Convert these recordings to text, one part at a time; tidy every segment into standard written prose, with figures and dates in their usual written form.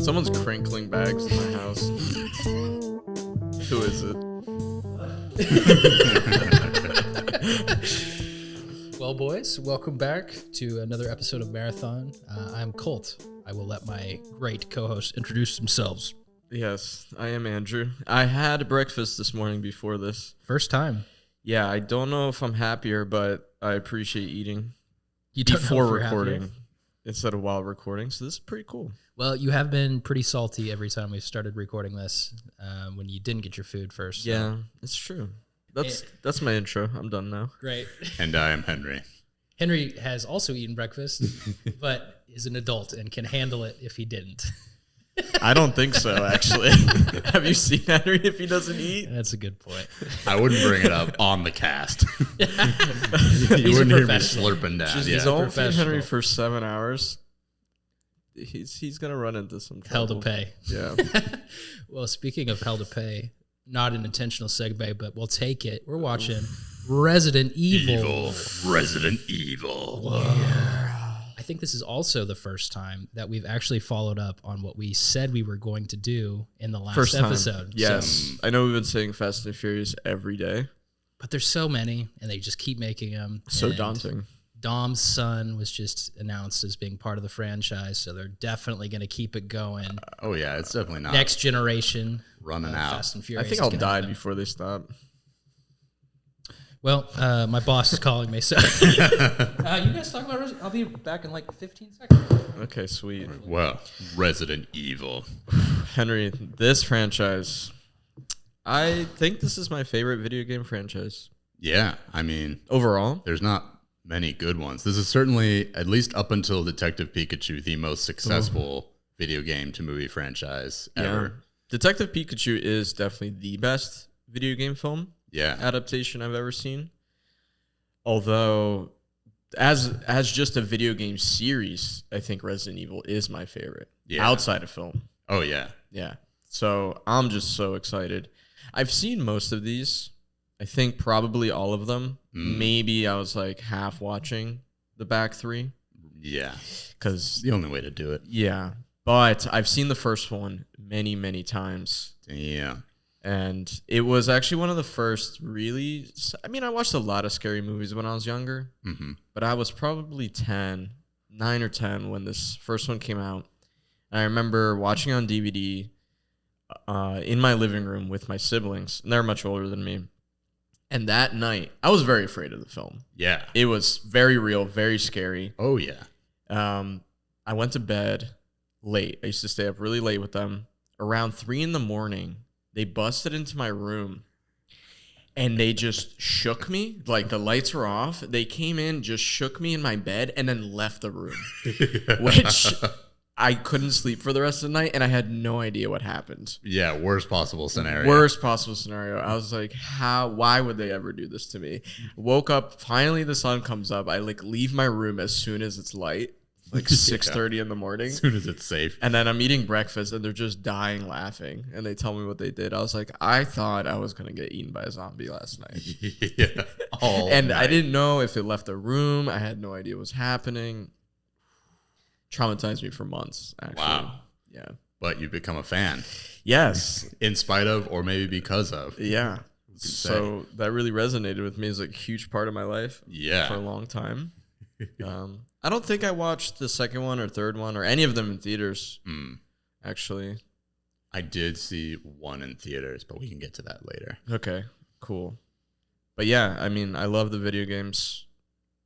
Someone's crinkling bags in my house. Who is it? Well, boys, welcome back to another episode of Marathon. I'm Colt. I will let my great co-hosts introduce themselves. Yes, I am Andrew. I had breakfast this morning before this. First time. Yeah, I don't know if I'm happier, but I appreciate eating You don't know before if we're recording happier? instead of while recording. So this is pretty cool. Well, you have been pretty salty every time we've started recording this when you didn't get your food first. So. Yeah, it's true. That's my intro. I'm done now. Great. And I am Henry. Henry has also eaten breakfast, but is an adult and can handle it if he didn't. I don't think so, actually. Have you seen Henry if he doesn't eat? That's a good point. I wouldn't bring it up on the cast. You He's wouldn't a hear me professional. slurping down. He's Yeah. only feed Henry professional. for 7 hours. He's gonna run into some Hell trouble. to pay. Yeah. Well, speaking of hell to pay, not an intentional segue, but we'll take it. We're watching Resident Evil. Resident Evil. I think this is also the first time that we've actually followed up on what we said we were going to do in the last First time. episode. Yes. So, I know we've been saying Fast and Furious every day. but there's so many, and they just keep making them. So And daunting. Dom's son was just announced as being part of the franchise, so they're definitely going to keep it going. Oh, yeah. It's definitely not Next generation. running out. Fast and I Furious. think is I'll gonna die happen. before they stop. Well, my boss is calling me, so you guys talk about Resident. I'll be back in like 15 seconds. Okay, sweet. Well, Resident Evil. Henry, this franchise, I think this is my favorite video game franchise. Yeah. I mean, Overall. there's not many good ones. This is certainly, at least up until Detective Pikachu, the most successful video game to movie franchise ever. Detective Pikachu is definitely the best video game film Yeah. adaptation I've ever seen. Although, as just a video game series, I think Resident Evil is my favorite. Yeah. Outside of film. Oh, yeah. Yeah. So I'm just so excited. I've seen most of these. I think probably all of them. Maybe I was like half watching the back three. Yeah. Because, It's the only way to do it. yeah. But I've seen the first one many, many times. Yeah. And it was actually one of the first really... I mean, I watched a lot of scary movies when I was younger. Mm-hmm. But I was probably 9 or 10 when this first one came out. And I remember watching on DVD in my living room with my siblings. And they're much older than me. And that night, I was very afraid of the film. Yeah. It was very real, very scary. Oh, yeah. I went to bed late. I used to stay up really late with them. Around 3 a.m, they busted into my room. And they just shook me. Like, the lights were off. They came in, just shook me in my bed, and then left the room. Which I couldn't sleep for the rest of the night, and I had no idea what happened. Yeah, worst possible scenario. Worst possible scenario. I was like, why would they ever do this to me? Woke up, finally the sun comes up. I like leave my room as soon as it's light, like 6:30 in the morning. As soon as it's safe. And then I'm eating breakfast and they're just dying laughing. And they tell me what they did. I was like, I thought I was going to get eaten by a zombie last night. Yeah. All And I night. didn't know if it left the room. I had no idea what was happening. Traumatized me for months, actually. Wow. Yeah. But you become a fan Yes. in spite of or maybe because of. Yeah. So that really resonated with me as like a huge part of my life Yeah. for a long time. I don't think I watched the second one or third one or any of them in theaters, actually. I did see one in theaters, but we can get to that later. Okay, cool. But yeah, I mean, I love the video games.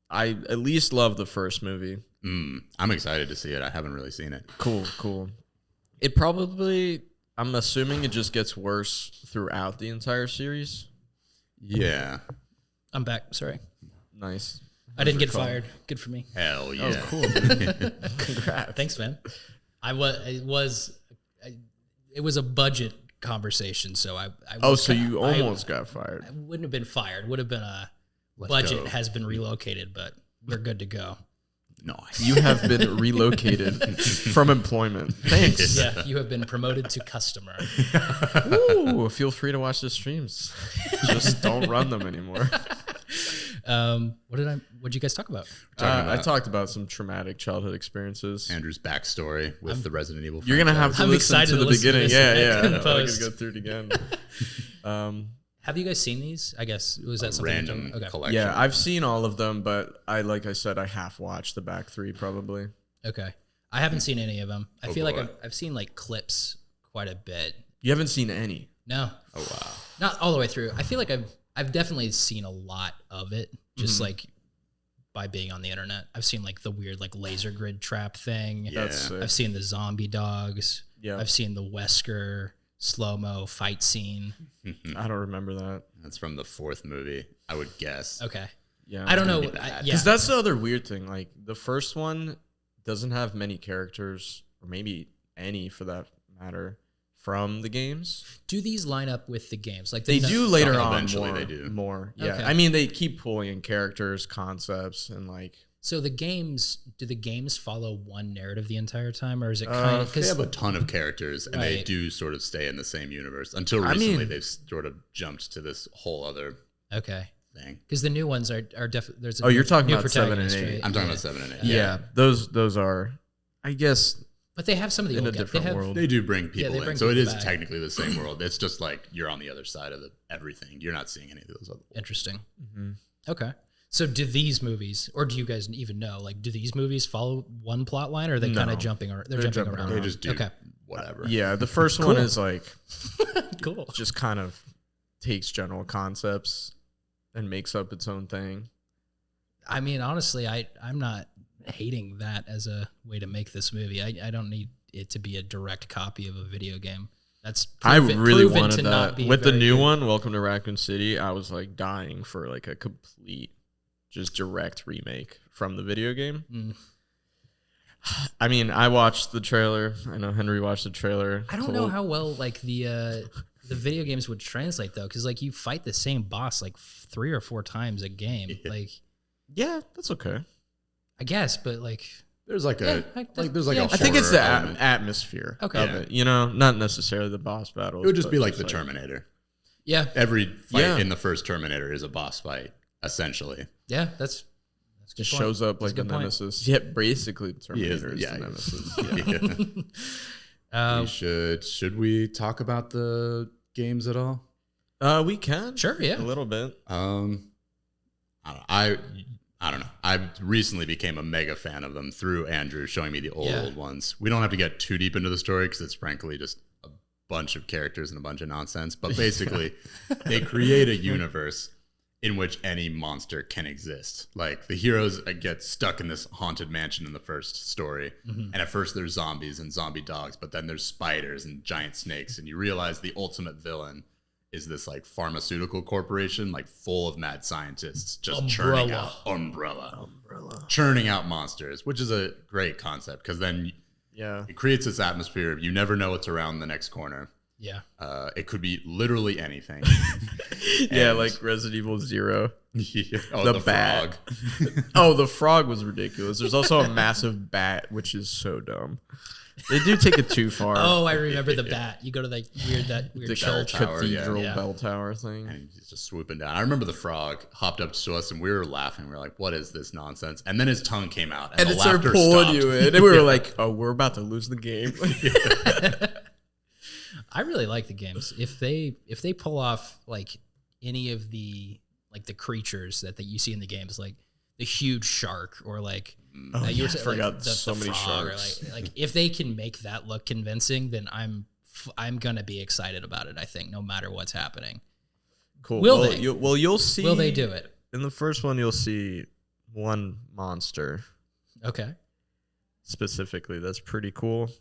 I at least love the first movie. I'm excited to see it. I haven't really seen it. Cool. It probably, I'm assuming it just gets worse throughout the entire series. Yeah. I'm back. Sorry. Nice. I didn't get Call. fired. Good for me. Hell yeah. Oh, cool. Congrats. Thanks, man. It was a budget conversation, so I Oh, was so kinda- you almost got fired. I wouldn't have been fired. Would have been a Let's budget go. has been relocated, but we're good to go. Nice. You have been relocated from employment. Thanks. Yeah, you have been promoted to customer. Ooh, feel free to watch the streams. Just don't run them anymore. What'd you guys talk about? I talked about some traumatic childhood experiences. Andrew's backstory with the Resident Evil. You're gonna have to I'm listen excited to to the listen to beginning. this Yeah, in yeah. I post. could go through it again. Have you guys seen these? I guess was that something random okay. collection? Yeah, I've seen all of them, but like I said, I half watched the back three probably. Okay, I haven't seen any of them. I Oh, feel like boy. I've seen like clips quite a bit. You haven't seen any. No, Oh wow. not all the way through. I feel like I've definitely seen a lot of it, just like by being on the internet. I've seen like the weird like laser grid trap thing. Yeah. That's sick. I've seen the zombie dogs. Yeah. I've seen the Wesker slow-mo fight scene. I don't remember that. That's from the fourth movie, I would guess. Okay. Yeah, I don't know. be bad. Yeah. because that's the other weird thing. Like the first one doesn't have many characters, or maybe any for that matter, from the games. Do these line up with the games? Like They do later on. Eventually more, they do. more. Yeah, Okay. I mean they keep pulling in characters, concepts, and like. So the games, do the games follow one narrative the entire time, or is it kind of They have a ton of characters, and they Right. do sort of stay in the same universe. Until I recently, mean- they've sort of jumped to this whole other okay? thing. Because the new ones are definitely there's. Oh, you're talking new about 7 and protagonist, 8. right? I'm talking Yeah. about 7 and 8. Yeah, those are, I guess, But they have some of the in a old guys. They different have, world. They do bring people they in, bring so it people is back. technically the same world. It's just like you're on the other side of everything. You're not seeing any of those other worlds. Interesting. Mm-hmm. Okay. So do these movies, or do you guys even know? Like, do these movies follow one plot line, or are they kind No. of jumping? Or They're jumping jumping around. They just do Okay. whatever. Yeah, the first one is like Cool. just kind of takes general concepts and makes up its own thing. I mean, honestly, I'm not hating that as a way to make this movie. I don't need it to be a direct copy of a video game. That's I really proven wanted to not that. be With the very new good. one, Welcome to Raccoon City, I was like dying for like a complete, just direct remake from the video game. Mm. I mean, I watched the trailer. I know Henry watched the trailer. I don't know how well like the video games would translate though, because like you fight the same boss like 3 or 4 times a game. Yeah. Like Yeah, that's okay. I guess, but like There's like Yeah, a like like there's like yeah. a I think it's the horror element. atmosphere Okay. of it. You know, not necessarily the boss battles. It would just but be like the Terminator. yeah, Every fight Yeah. in the first Terminator is a boss fight, essentially. yeah, that's a good Just point. shows up That's like a the good point. nemesis. Yeah, basically the Terminator is yeah. the nemesis. Yeah. Uh, Should we talk about the games at all? We can. Sure, yeah. A little bit. I don't know. I recently became a mega fan of them through Andrew showing me the old ones. We don't have to get too deep into the story because it's frankly just a bunch of characters and a bunch of nonsense. But basically, they create a universe in which any monster can exist. Like the heroes get stuck in this haunted mansion in the first story. And at first there's zombies and zombie dogs, but then there's spiders and giant snakes. And you realize the ultimate villain is this like pharmaceutical corporation, like full of mad scientists, just churning out umbrella, churning out monsters, which is a great concept because then Yeah. it creates this atmosphere of you never know what's around the next corner. yeah. It could be literally anything. Yeah, And- like Resident Evil 0. Oh, The the bat. frog. Oh, the frog was ridiculous. There's also a massive bat, which is so dumb. They do take it too far. Oh, I remember the bat. You go to that weird the church. tower, yeah. cathedral Yeah. bell tower thing. And he's just swooping down. I remember the frog hopped up to us and we were laughing. We were like, what is this nonsense? And then his tongue came out And the it started laughter pulling stopped. you in. And we were Yeah. like, oh, we're about to lose the game. I really like the games. If they pull off like any of the like the creatures that you see in the games, like the huge shark or like Oh, you were yeah, I saying, forgot like, so many frog, or sharks. like if they can make that look convincing, then I'm gonna be excited about it. I think no matter what's happening. Cool. Will well, they? You'll see. Will they do it? In the first one, you'll see one monster Okay. specifically. That's pretty cool.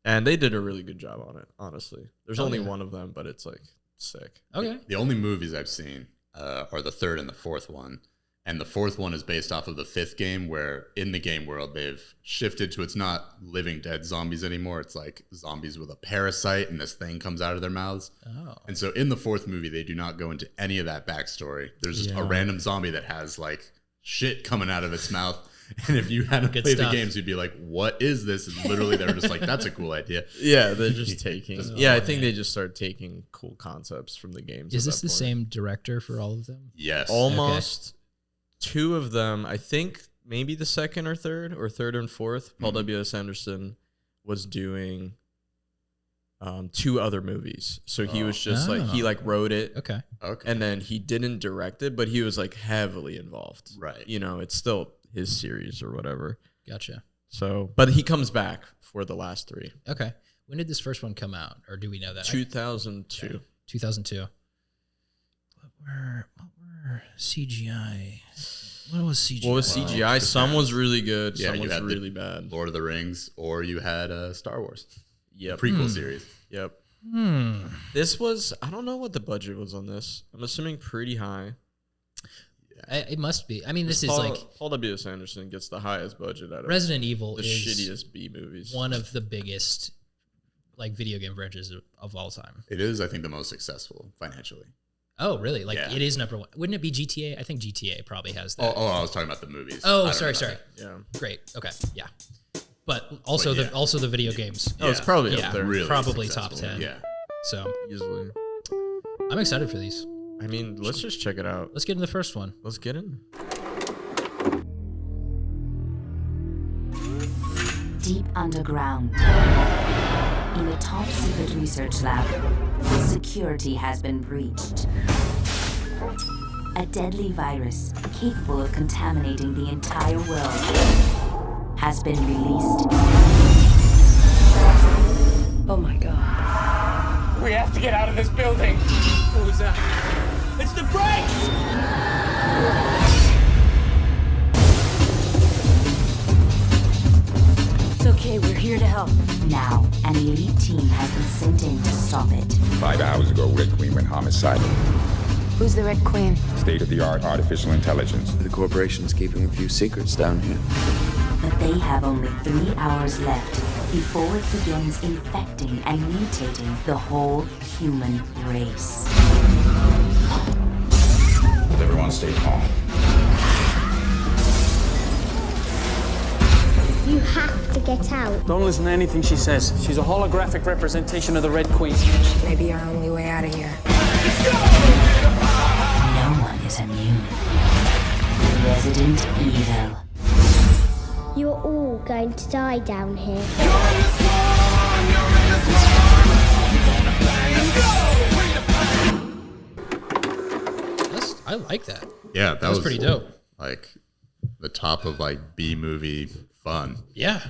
And they did a really good job on it, honestly. There's Oh, only yeah. one of them, but it's like sick. Okay. The only movies I've seen are the third and the fourth one. And the fourth one is based off of the fifth game, where in the game world, they've shifted to it's not living dead zombies anymore. It's like zombies with a parasite and this thing comes out of their mouths. Oh. And so in the fourth movie, they do not go into any of that backstory. There's just Yeah. a random zombie that has like shit coming out of its mouth. And if you hadn't Good played stuff. the games, you'd be like, what is this? And literally, they were just like, that's a cool idea. Yeah, they're just taking. Oh, I think man. they just started taking cool concepts from the games. Is at this that the point. same director for all of them? Yes. Almost. two of them, I think maybe the second or third and fourth, Paul W.S. Anderson was doing 2 other movies. So he was just like, he like wrote it. Okay. And then he didn't direct it, but he was like heavily involved. Right. You know, it's still his series or whatever. Gotcha. So, but he comes back for the last 3. Okay. When did this first one come out? Or do we know that? 2002. Okay. 2002. What were CGI? What was CGI? What was CGI? Some was really good. Yeah, Some you was had really bad. Lord of the Rings, or you had Star Wars. Yep. Prequel series. Yep. This was, I don't know what the budget was on this. I'm assuming pretty high. It must be. I mean, this is Paul, like Paul W.S. Anderson gets the highest budget out of Resident Evil the is shittiest B movies. one of the biggest like video game franchises of all time. It is, I think, the most successful financially. Oh, really? Like Yeah. it is number 1. Wouldn't it be GTA? I think GTA probably has that. Oh, I was talking about the movies. I Oh, don't sorry. know. Yeah. Great. Okay. Yeah. But also the video games. Oh, it's probably Yeah. up there. Really Probably top successful. 10. Yeah. So Easily. I'm excited for these. I mean, let's just check it out. Let's get in the first one. Let's get in. Deep underground, in a top secret research lab, security has been breached. A deadly virus capable of contaminating the entire world has been released. Oh my god. We have to get out of this building. What was that? It's the brakes! It's okay, we're here to help. Now, an elite team has been sent in to stop it. 5 hours ago, Red Queen went homicidal. Who's the Red Queen? State-of-the-art artificial intelligence. The corporation's keeping a few secrets down here. But they have only 3 hours left before it begins infecting and mutating the whole human race. Everyone stay calm. You have to get out. Don't listen to anything she says. She's a holographic representation of the Red Queen. Maybe our only way out of here. No one is immune. Resident Evil. You're all going to die down here. I like that. Yeah, that was pretty dope. Like the top of like B movie fun. Yeah.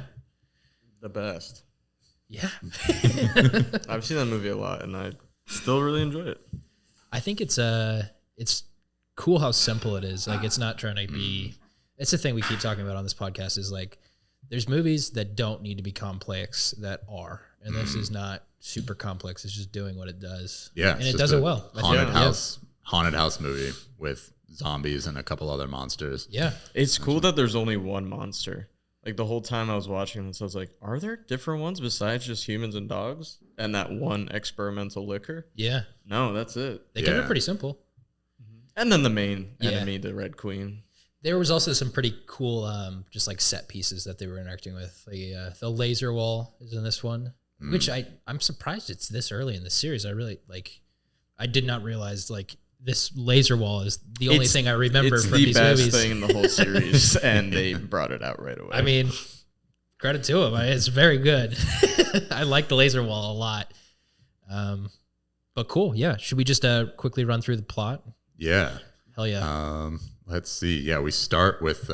The best. Yeah. I've seen that movie a lot, and I still really enjoy it. I think it's cool how simple it is. Like it's not trying to be. It's the thing we keep talking about on this podcast is like there's movies that don't need to be complex that are, and this is not super complex. It's just doing what it does. Yeah, and it's it just does a it well. Haunted house movie with zombies and a couple other monsters. Yeah. It's cool that there's only one monster. Like the whole time I was watching this, I was like, are there different ones besides just humans and dogs? And that one experimental liquor? Yeah. No, that's it. They kept it pretty simple. And then the main Yeah. enemy, the Red Queen. There was also some pretty cool, just like set pieces that they were interacting with. The laser wall is in this one, which I'm surprised it's this early in the series. I did not realize like this laser wall is the only thing I remember from these movies. It's the best thing in the whole series, and they brought it out right away. I mean, credit to him. It's very good. I like the laser wall a lot. But cool. Yeah. Should we just quickly run through the plot? Yeah. Hell yeah. Let's see. Yeah, we start with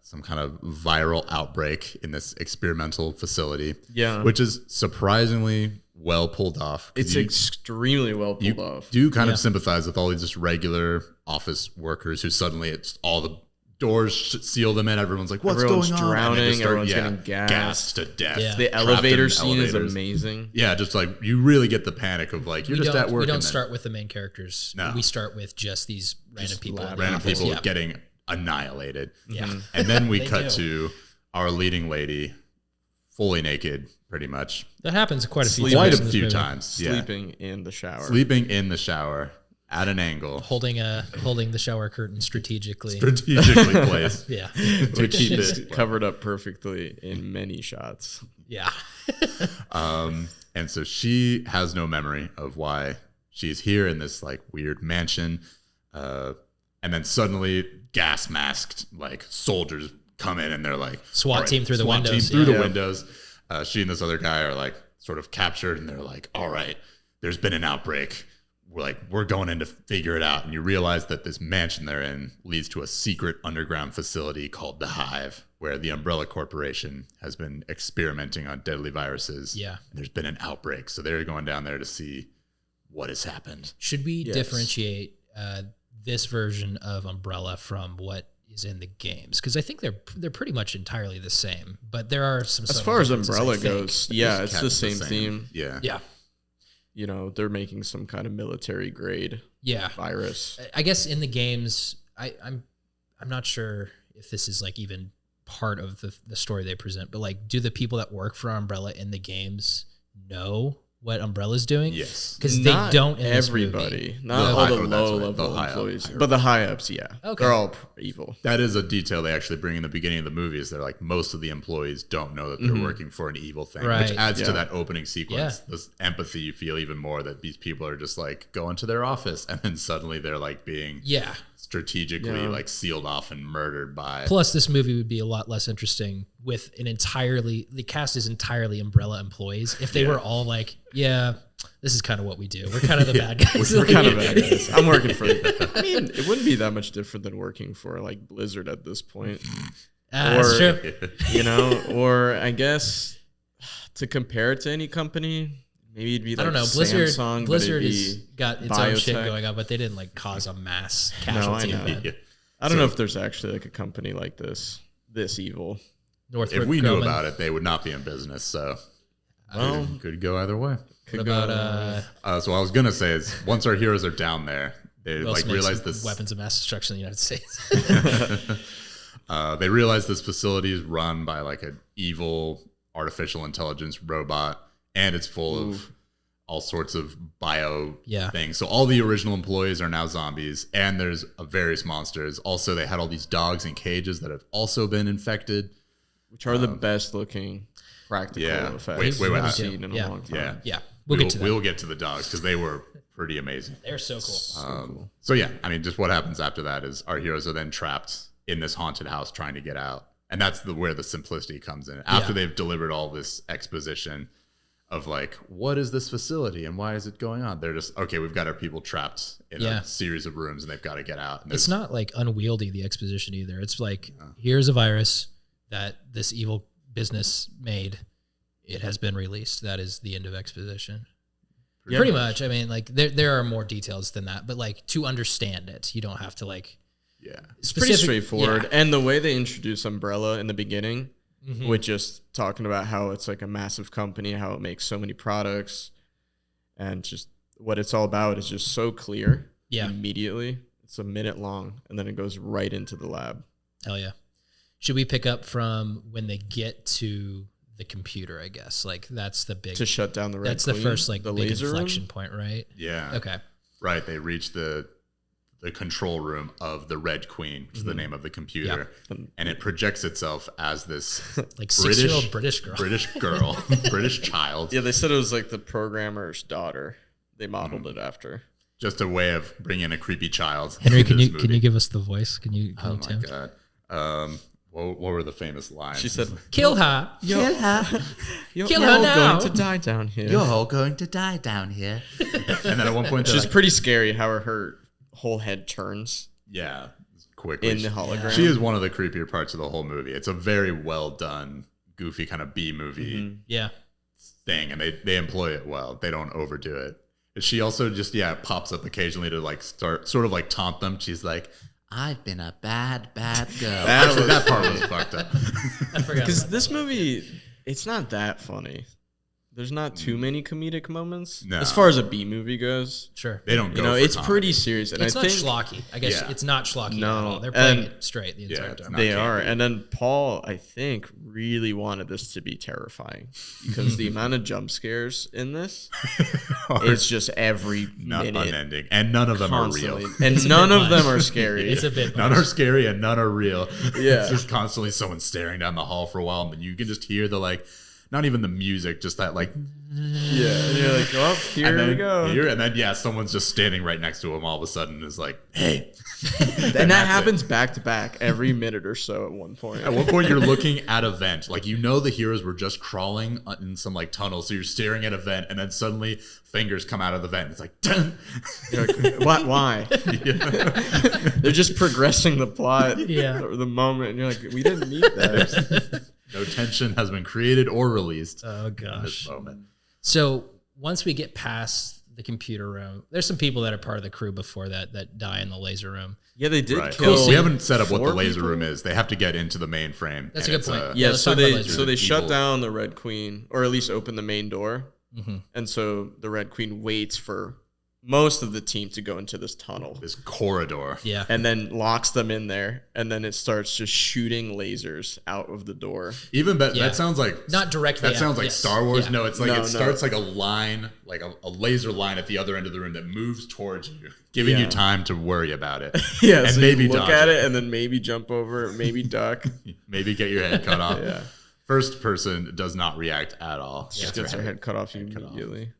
some kind of viral outbreak in this experimental facility. Yeah. Which is surprisingly well pulled off. It's extremely well pulled You off. do kind of sympathize with all these just regular office workers who suddenly it's all the doors seal them in. Everyone's like, what's Everyone's going on? drowning, And they just everyone's getting gassed. to death. Yeah. The trapped elevator in scene is elevators. amazing. Yeah, just like you really get the panic of like, you're just at work. We don't and then start with the main characters. No. We start with just these random people. in the random office. people Yeah. getting annihilated. Yeah. And then we They cut do. to our leading lady fully naked, pretty much. That happens quite a few Sleep- Quite times. a in this few movie. times. Yeah. Sleeping in the shower. Sleeping in the shower at an angle. Holding the shower curtain strategically. Strategically placed. Yeah. To keep It's it. covered up perfectly in many shots. Yeah. And so she has no memory of why she's here in this like weird mansion. And then suddenly gas masked like soldiers come in and they're like SWAT team through the windows. Through the windows. She and this other guy are like sort of captured and they're like, all right, there's been an outbreak. We're going in to figure it out. And you realize that this mansion they're in leads to a secret underground facility called the Hive, where the Umbrella Corporation has been experimenting on deadly viruses. Yeah. And there's been an outbreak. So they're going down there to see what has happened. Should we differentiate this version of Umbrella from what is in the games? Because I think they're pretty much entirely the same, but there are some. As far as differences, Umbrella I think. goes, yeah, it's the same theme. Yeah. Yeah. You know, they're making some kind of military grade virus. I guess in the games, I'm not sure if this is like even part of the story they present, but like, do the people that work for Umbrella in the games know what Umbrella's doing? Yes. Because they don't in everybody. This movie. Not all the low-level employees. But the high-ups, yeah. Okay. They're all evil. That is a detail they actually bring in the beginning of the movie is they're like, most of the employees don't know that they're working for an evil thing, Right. which adds to that opening sequence. This empathy you feel even more that these people are just like going to their office and then suddenly they're like being strategically like sealed off and murdered by. Plus, this movie would be a lot less interesting with the cast is entirely Umbrella employees. If they were all like, this is kind of what we do. We're kind of the bad guys. We're kind of bad guys. I'm working for. I mean, it wouldn't be that much different than working for like Blizzard at this point. That's true. You know, or I guess to compare it to any company, maybe it'd be like I don't know. Samsung, Blizzard has got its own shit biotech. going on, but they didn't like cause a mass casualty. No, I know. I don't know if there's actually like a company like this evil. If we knew about it, they would not be in business. So could go either way. What about so what I was gonna say is once our heroes are down there, they Will like Smith's realize this weapons of mass destruction in the United States. they realize this facility is run by like an evil artificial intelligence robot, and it's full of all sorts of bio things. So all the original employees are now zombies, and there's various monsters. Also, they had all these dogs in cages that have also been infected, which are the best looking practical effects I've seen in a long time. Yeah. We'll get to that. We'll get to the dogs because they were pretty amazing. They're so cool. So yeah, I mean, just what happens after that is our heroes are then trapped in this haunted house trying to get out, and that's where the simplicity comes in. After they've delivered all this exposition of like, what is this facility and why is it going on? They're just okay. We've got our people trapped in a series of rooms, and they've got to get out. And it's not like unwieldy, the exposition either. It's like here's a virus that this evil business made. It has been released. That is the end of exposition. Pretty much. I mean, like there are more details than that, but like to understand it, you don't have to like. Yeah, it's pretty straightforward. And the way they introduce Umbrella in the beginning, with just talking about how it's like a massive company, how it makes so many products, and just what it's all about is just so clear. Yeah, immediately. It's a minute long, and then it goes right into the lab. Hell yeah! Should we pick up from when they get to the computer? I guess like that's the big to shut down the Red That's Queen, the first like the big laser inflection room? point, right? Yeah. Okay. Right. They reach the control room of the Red Queen, which is the name of the computer, and it projects itself as this like 6-year-old British girl, British child. Yeah, they said it was like the programmer's daughter. They modeled it after. Just a way of bringing a creepy child. Henry, can you give us the voice? Can you? Oh my god. What were the famous lines? She said, "Kill her, kill her, kill her now. Going to die down here. You're all going to die down here." And then at one point, she's pretty scary. How her whole head turns. Yeah, quickly in the hologram. She is one of the creepier parts of the whole movie. It's a very well done, goofy kind of B movie. Thing, and they employ it well. They don't overdo it. She also just pops up occasionally to like start sort of like taunt them. She's like, "I've been a bad girl." That part was fucked up. I forgot because this movie, it's not that funny. There's not too many comedic moments as far as a B movie goes. Sure, they don't go. You know, it's pretty serious, and it's I not think schlocky. I guess it's not schlocky no, at all. They're playing it straight the entire time. They are, and then Paul, I think, really wanted this to be terrifying because the amount of jump scares in this is just every minute, unending, and none of them are real, and none of them are scary. It's a bit. None are scary, and none are real. Yeah, it's just constantly someone staring down the hall for a while, and then you can just hear the like. not even the music, just that like, Yeah, and you're like, oh, here we go. And then yeah, someone's just standing right next to him all of a sudden is like, hey. And that happens back to back every minute or so at one point. At one point you're looking at a vent, like the heroes were just crawling in some like tunnel, so you're staring at a vent, and then suddenly fingers come out of the vent. It's like, dun. You're like, what? Why? They're just progressing the plot, or the moment, and you're like, we didn't need that. No tension has been created or released. Oh gosh. In this moment. So once we get past the computer room, there's some people that are part of the crew before that die in the laser room. Yeah, they did Right. kill. We haven't set up what the 4 laser people? room is. They have to get into the mainframe. That's a good point. Yeah, let's so talk about they laser. shut Evil. down the Red Queen, or at least open the main door, Mm-hmm. and so the Red Queen waits for most of the team to go into this tunnel, this corridor. Yeah. and then locks them in there, and then it starts just shooting lasers out of the door. Even better. Yeah. That sounds like Not directly That out, sounds like yes. Star Wars. Yeah. No, it's like No, it starts like a line, like a laser line at the other end of the room that moves towards you, giving you Yeah. time to worry about it. Yeah, and so maybe you look dodge at it and then maybe jump over it, maybe duck. Maybe get your head cut off. Yeah. First person does not react at all. Just gets their head cut off immediately.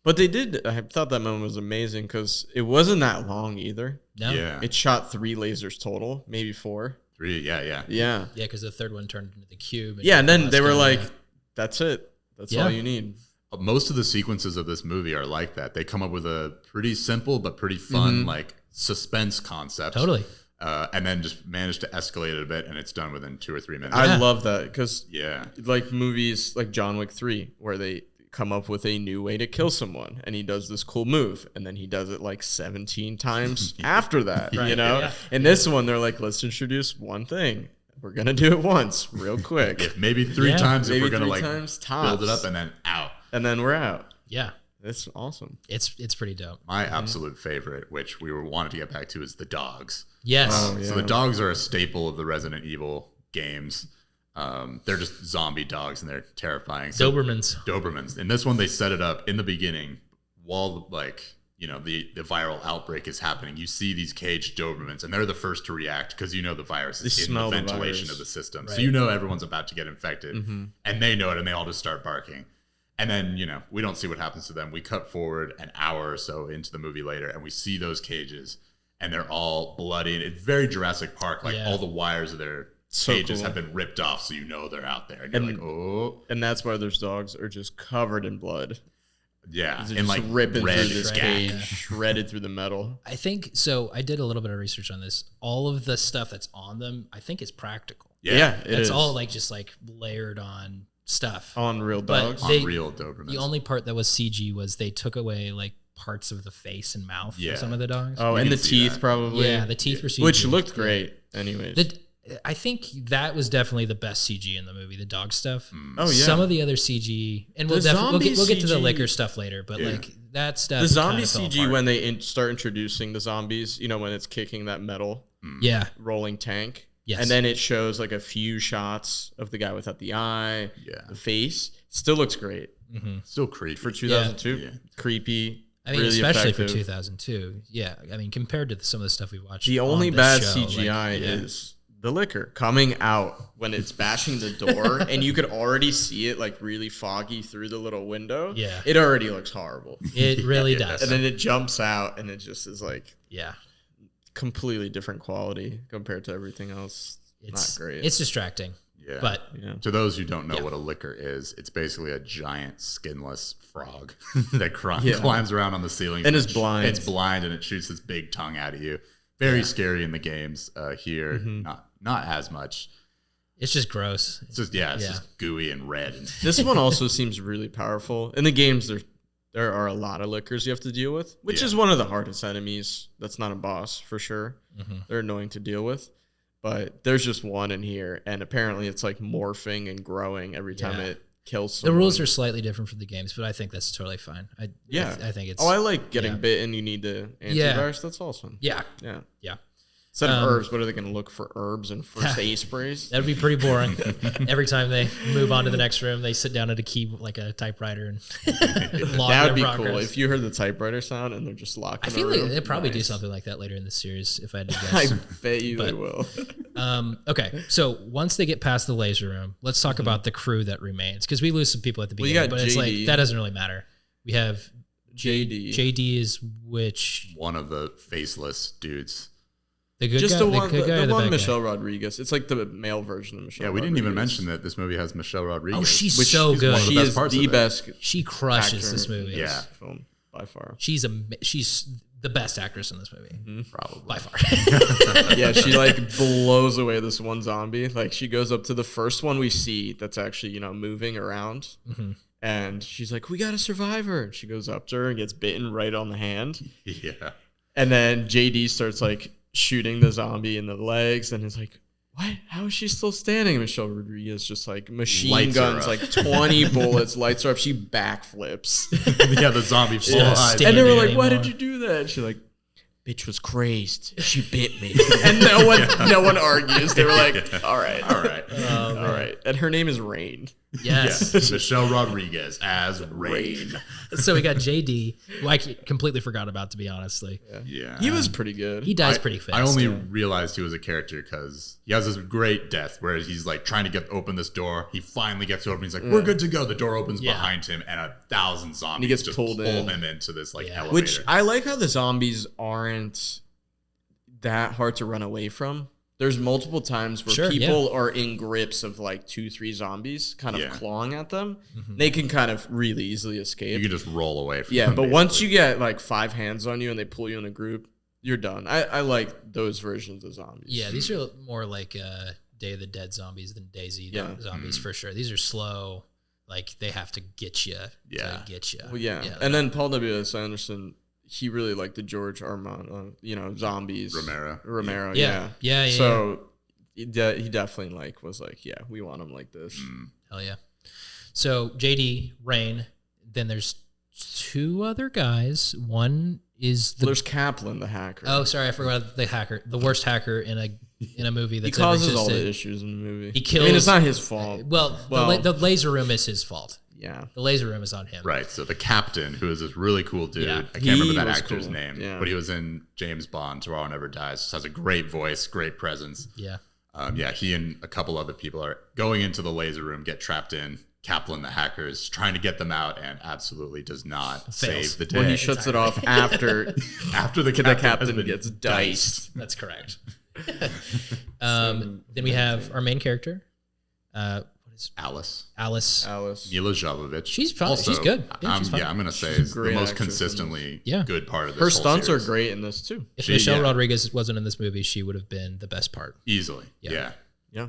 But they did. I thought that moment was amazing because it wasn't that long either. No. Yeah. It shot 3 lasers total, maybe 4. 3. Yeah. Yeah. Yeah, because the third one turned into the cube. Yeah, and then last they were guy, like, yeah. "That's it. That's Yeah. all you need." Most of the sequences of this movie are like that. They come up with a pretty simple but pretty fun like suspense concept. Totally. And then just manage to escalate it a bit, and it's done within 2 or 3 minutes. I love that because yeah. like movies like John Wick 3, where they come up with a new way to kill someone, and he does this cool move, and then he does it like 17 times after that. Right, You know, yeah. in this one, they're like, "Let's introduce one thing. We're gonna do it once, real quick." If maybe 3 Yeah. times if Maybe we're gonna 3 like times build it tops. up and then out. And then we're out. Yeah, It's awesome. it's pretty dope. My absolute favorite, which we wanted to get back to, is the dogs. Yes. Oh, yeah. So the dogs are a staple of the Resident Evil games. They're just zombie dogs and they're terrifying. So Dobermans. In this one, they set it up in the beginning while like the viral outbreak is happening. You see these caged Dobermans, and they're the first to react because the virus is in the ventilation of the system. Right. So everyone's about to get infected, and they know it, and they all just start barking. And then we don't see what happens to them. We cut forward an hour or so into the movie later, and we see those cages, and they're all bloody. And it's very Jurassic Park, like all the wires of their cages have been ripped off, so they're out there, and you're like, oh. And that's why those dogs are just covered in blood. Yeah, They're and just like ripping red through this scat. cage, shredded through the metal. I think so. I did a little bit of research on this. All of the stuff that's on them, I think, is practical. Yeah, It's all like just like layered on stuff on real But dogs. on real Dobermans. The only part that was CG was they took away like parts of the face and mouth Yeah. of some of the dogs. Oh, You and can the see teeth that. probably. Yeah, the teeth were CG. Which looked great, anyways. I think that was definitely the best CG in the movie, the dog stuff. Oh, yeah. Some of the other CG, and we'll The zombie we'll get to the CG liquor stuff later, but Yeah. like that stuff. The zombie kinda fell CG apart. when they start introducing the zombies, when it's kicking that metal yeah, rolling tank. Yes. And then it shows like a few shots of the guy without the eye, Yeah. the face. Still looks great Still creepy. for 2002. Yeah. Creepy. I mean, really especially effective. for 2002. Yeah, I mean, compared to some of the stuff we watched. The on only this bad show, CGI like, yeah. is the liquor coming out when it's bashing the door, and you could already see it like really foggy through the little window. Yeah. It already looks horrible. It really does. And then it jumps out, and it just is like Yeah, completely different quality compared to everything else. it's Not great. It's distracting. Yeah. But yeah. To those who don't know Yeah. what a licker is, it's basically a giant skinless frog that Yeah. climbs around on the ceiling. And is blind. It's blind and it shoots its big tongue out at you. Very scary in the games. Here, not as much. it's just gross. It's just just gooey and red. And This one also seems really powerful. In the games, there are a lot of lickers you have to deal with, which Yeah. is one of the hardest enemies. That's not a boss for sure. They're annoying to deal with. But there's just one in here, and apparently it's like morphing and growing every time Yeah. it kills The someone. rules are slightly different from the games, but I think that's totally fine. I think it's. Oh, I like getting yeah. bitten. You need the antivirus. Yeah. That's awesome. Yeah, Yeah. yeah. Instead of herbs, what are they going to look for? Herbs and first aid sprays? That'd be pretty boring. Every time they move on to the next room, they sit down at a key like a typewriter and log That their would be progress. cool if you heard the typewriter sound and they're just locked. I in feel a like room. they'll probably do Nice. something like that later in the series, if I had to I guess. bet you they But- will. Okay, so once they get past the laser room, let's talk about the crew that remains, because we lose some people at the Well, you beginning, got but it's like JD. that doesn't really matter. We have JD. JD is which One of the faceless dudes. the good Just guy, the one, good guy or the the one bad Michelle guy? Rodriguez. It's like the male version of Michelle. Yeah, we didn't even Rodriguez. mention that this movie has Michelle Rodriguez. Oh, she's Which so is good. one of the She best is parts the of it. best. She crushes actor this movie. in Yeah. film by far. She's the best actress in this movie Probably. by far. Yeah, she like blows away this one zombie. Like she goes up to the first one we see that's actually moving around, and she's like, "We got a survivor." And she goes up to her and gets bitten right on the hand. Yeah. And then JD starts like shooting the zombie in the legs, and is like, "What? How is she still standing?" And Michelle Rodriguez just like machine Lights her guns, up. like 20 bullets, lights her up. She backflips. Yeah, the zombie Yeah. flies. Stand- And they were Standing like, "Why did anymore. you do that?" And she's like, "Bitch was crazed. She bit me." And no one argues. They were like, "All right, All right. all right." And her name is Rain. Yes. Yes, Michelle Rodriguez as Rain. So we got JD, who I completely forgot about, to be honest. Like, Yeah. He was pretty good. he dies pretty fast. I only realized he was a character because he has this great death where he's like trying to open this door. He finally gets it open. He's like, "We're good to go." The door opens Yeah. behind him, and 1,000 zombies gets just pulled pull in. him into this like Yeah. elevator. Which I like how the zombies aren't that hard to run away from. There's multiple times where Sure, people are in grips of like 2-3 zombies kind of Yeah. clawing at them. They can kind of really easily you escape. can just roll away from Yeah, them, but once basically. you get like 5 hands on you and they pull you in a group, you're done. I like those versions of zombies. Yeah, these are more like Day of the Dead zombies than DayZ zombies for sure. These are slow. Like they have to get you. Yeah. To get you. Well, yeah. And then Paul W.S. Anderson, he really liked the George Armand, zombies. Romero. Yeah. So he definitely was like, yeah, we want him like this. Hell yeah. So JD, Rain. Then there's 2 other guys. One is the. There's Kaplan, the hacker. Oh, sorry, I forgot the hacker. The worst hacker in a movie he that's causes ever all the existed. issues in the movie. He kills. I mean, it's not his fault. Well, the laser room is his fault. Yeah. The laser room is on him. Right. So the captain, who is this really cool dude, Yeah. I can't remember He that was actor's cool. name, Yeah. but he was in James Bond, Tomorrow Never Dies. Just has a great voice, great presence. Yeah. He and a couple other people are going into the laser room, get trapped in. Kaplan, the hacker, is trying to get them out and absolutely does not Fails. save the day. When he shuts it off after After the the captain, has captain been gets diced. That's correct. Then we have our main character. What is Alice. Alice? Alice. Mila Jovovich. She's good. Yeah, she's fine. I'm going to say is the great most actress in consistently Yeah. good part of this Her whole stunts are series. great in this too. If She- Michelle yeah. Rodriguez wasn't in this movie, she would have been the best part. Easily. Yeah. Yeah. Yeah.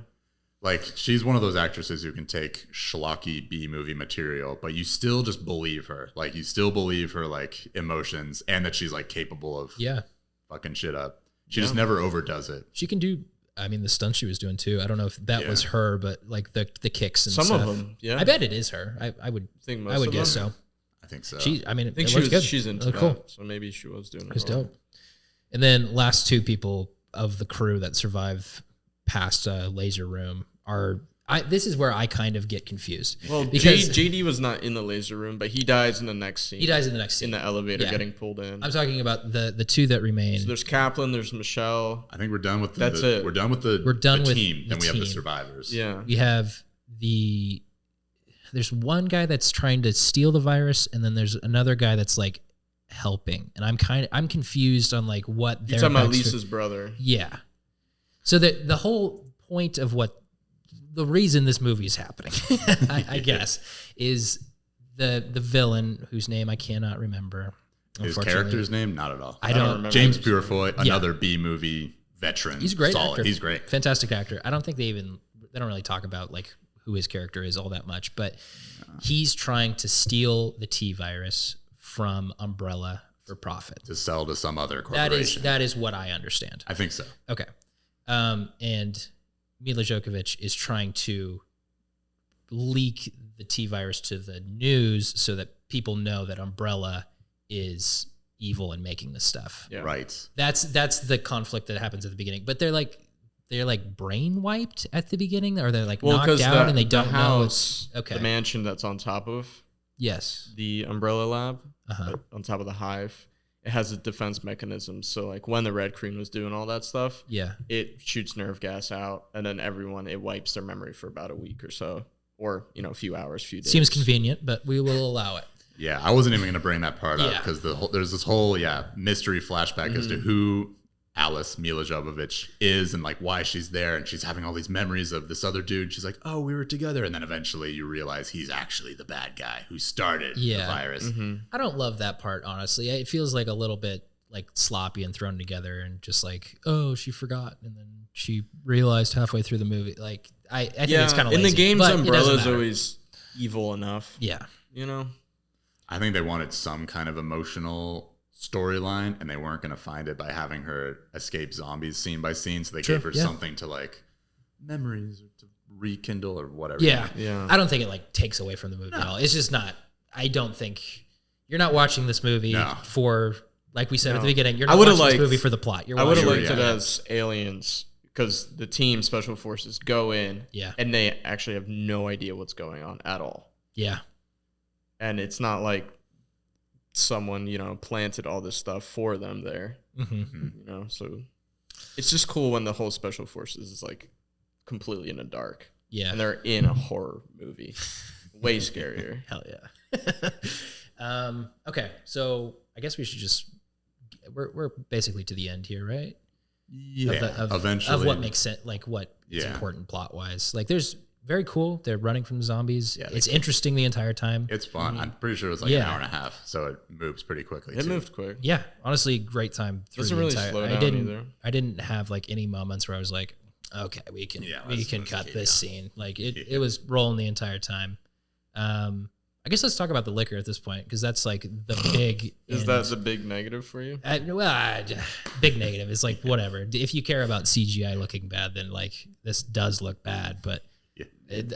Like, she's one of those actresses who can take schlocky B-movie material, but you still just believe her. Like, you still believe her, like, emotions and that she's, like, capable of Yeah. fucking shit up. She just never overdoes it. She can do. I mean, the stunts she was doing too. I don't know if that was her, but like the kicks and Some stuff. of them, yeah. I bet it is her. I would think most I would of guess them. so. I think so. I mean, I think it looks good. she's It into looked that, cool. so maybe she was doing it. It's wrong. dope. And then last 2 people of the crew that survive past laser room are. This is where I kind of get confused. Well, because JD was not in the laser room, but he dies in the next scene. he dies in the next scene. in the elevator Yeah. getting pulled in. I'm talking about the 2 that remain. So there's Kaplan, there's Michelle. I think we're done with That's it. We're done with the team. the Then we have the team. survivors. Yeah. We have there's one guy that's trying to steal the virus, and then there's another guy that's like helping, and I'm confused on like what You're their talking about backstory- Lisa's brother. Yeah. So the whole point of the reason this movie is happening, I guess, is the villain whose name I cannot remember. His unfortunately. character's name? Not at all. I don't remember. James Purefoy, another B-movie veteran. He's a great Solid. actor. He's great. Fantastic actor. I don't think they don't really talk about like who his character is all that much, but he's trying to steal the T virus from Umbrella for profit. To sell to some other corporation. That is what I understand. I think so. Okay. And Mila Jovovich is trying to leak the T virus to the news so that people know that Umbrella is evil and making this stuff. Yeah. Right. That's the conflict that happens at the beginning. But they're like brain wiped at the beginning, or they're like knocked out and they don't know it's okay. The mansion that's on top of Yes. the Umbrella Lab, Uh-huh. on top of the hive, it has a defense mechanism. So like when the Red Queen was doing all that stuff, Yeah. it shoots nerve gas out, and then it wipes their memory for about a week or so, or a few hours, few days. Seems convenient, but we will allow it. Yeah, I wasn't even going to bring that part up Yeah. because there's this whole mystery flashback as to who Alice Mila Jovovich is and like why she's there, and she's having all these memories of this other dude. She's like, oh, we were together, and then eventually you realize he's actually the bad guy who started the virus. I don't love that part, honestly. It feels like a little bit like sloppy and thrown together, and just like, oh, she forgot, and then she realized halfway through the movie. Like I think it's kind of in the games, but it doesn't Umbrella's matter. always evil enough. Yeah. I think they wanted some kind of emotional storyline, and they weren't going to find it by having her escape zombies scene by scene. So they gave her something to like memories or to rekindle or whatever. Yeah. Yeah. I don't think it like takes away from the movie at all. It's just not. I don't think you're not watching this movie for, like we said at the beginning. You're not watching this movie for the plot. I would have liked it as Aliens, because the team special forces go in, and they actually have no idea what's going on at all. Yeah. And it's not like someone, planted all this stuff for them there. So it's just cool when the whole special forces is like completely in the dark. Yeah. And they're in a horror movie. Way scarier. Hell yeah. Okay. So I guess we should we're basically to the end here, right? Yeah. Eventually. Of what makes sense, like what is important plot wise. Like there's very cool. They're running from the zombies. Yeah, it's interesting the entire time. It's fun. I'm pretty sure it was like an hour and a half, so it moves pretty quickly. It moved quick. Yeah, honestly, great time. Doesn't really slow down either. I didn't have like any moments where I was like, okay, we can cut this scene. Like it was rolling the entire time. I guess let's talk about the liquor at this point, because that's like the big. Is that the big negative for you? Big negative is like whatever. If you care about CGI looking bad, then like this does look bad, but.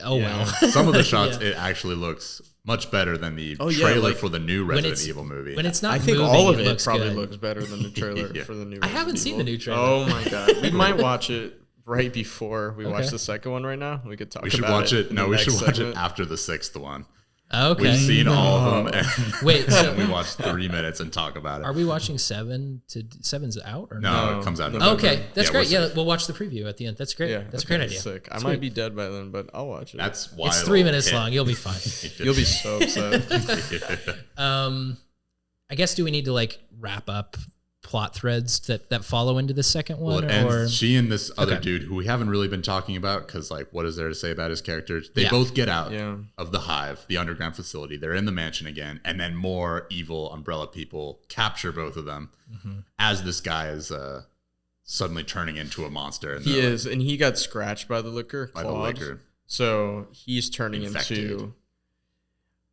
Well. Some of the shots, it actually looks much better than the trailer for the new Resident Evil movie. When it's not, I think moving, all of it looks probably good. looks better than the trailer for the new. I haven't seen the new trailer. Oh my god, we might watch it right before we watch the second one. Right now, we could talk. We should about watch it. No, we should watch it segment. after the sixth one. Okay. We've seen all of them. And Wait, so we watched 3 minutes and talk about it. Are we watching 7's out or no? It comes out. Okay, that's great. We'll watch the preview at the end. That's great. Yeah, that's a great idea. Sick. I might be dead by then, but I'll watch it. That's why it's 3 minutes long. You'll be fine. You'll be so upset. I guess, do we need to like wrap up plot threads that follow into the second one? Well, she and this other dude who we haven't really been talking about, because like, what is there to say about his characters? They both get out of the hive, the underground facility. They're in the mansion again, and then more evil Umbrella people capture both of them as this guy is suddenly turning into a monster. And he is, and he got scratched by the liquor. By the liquor. So he's turning into.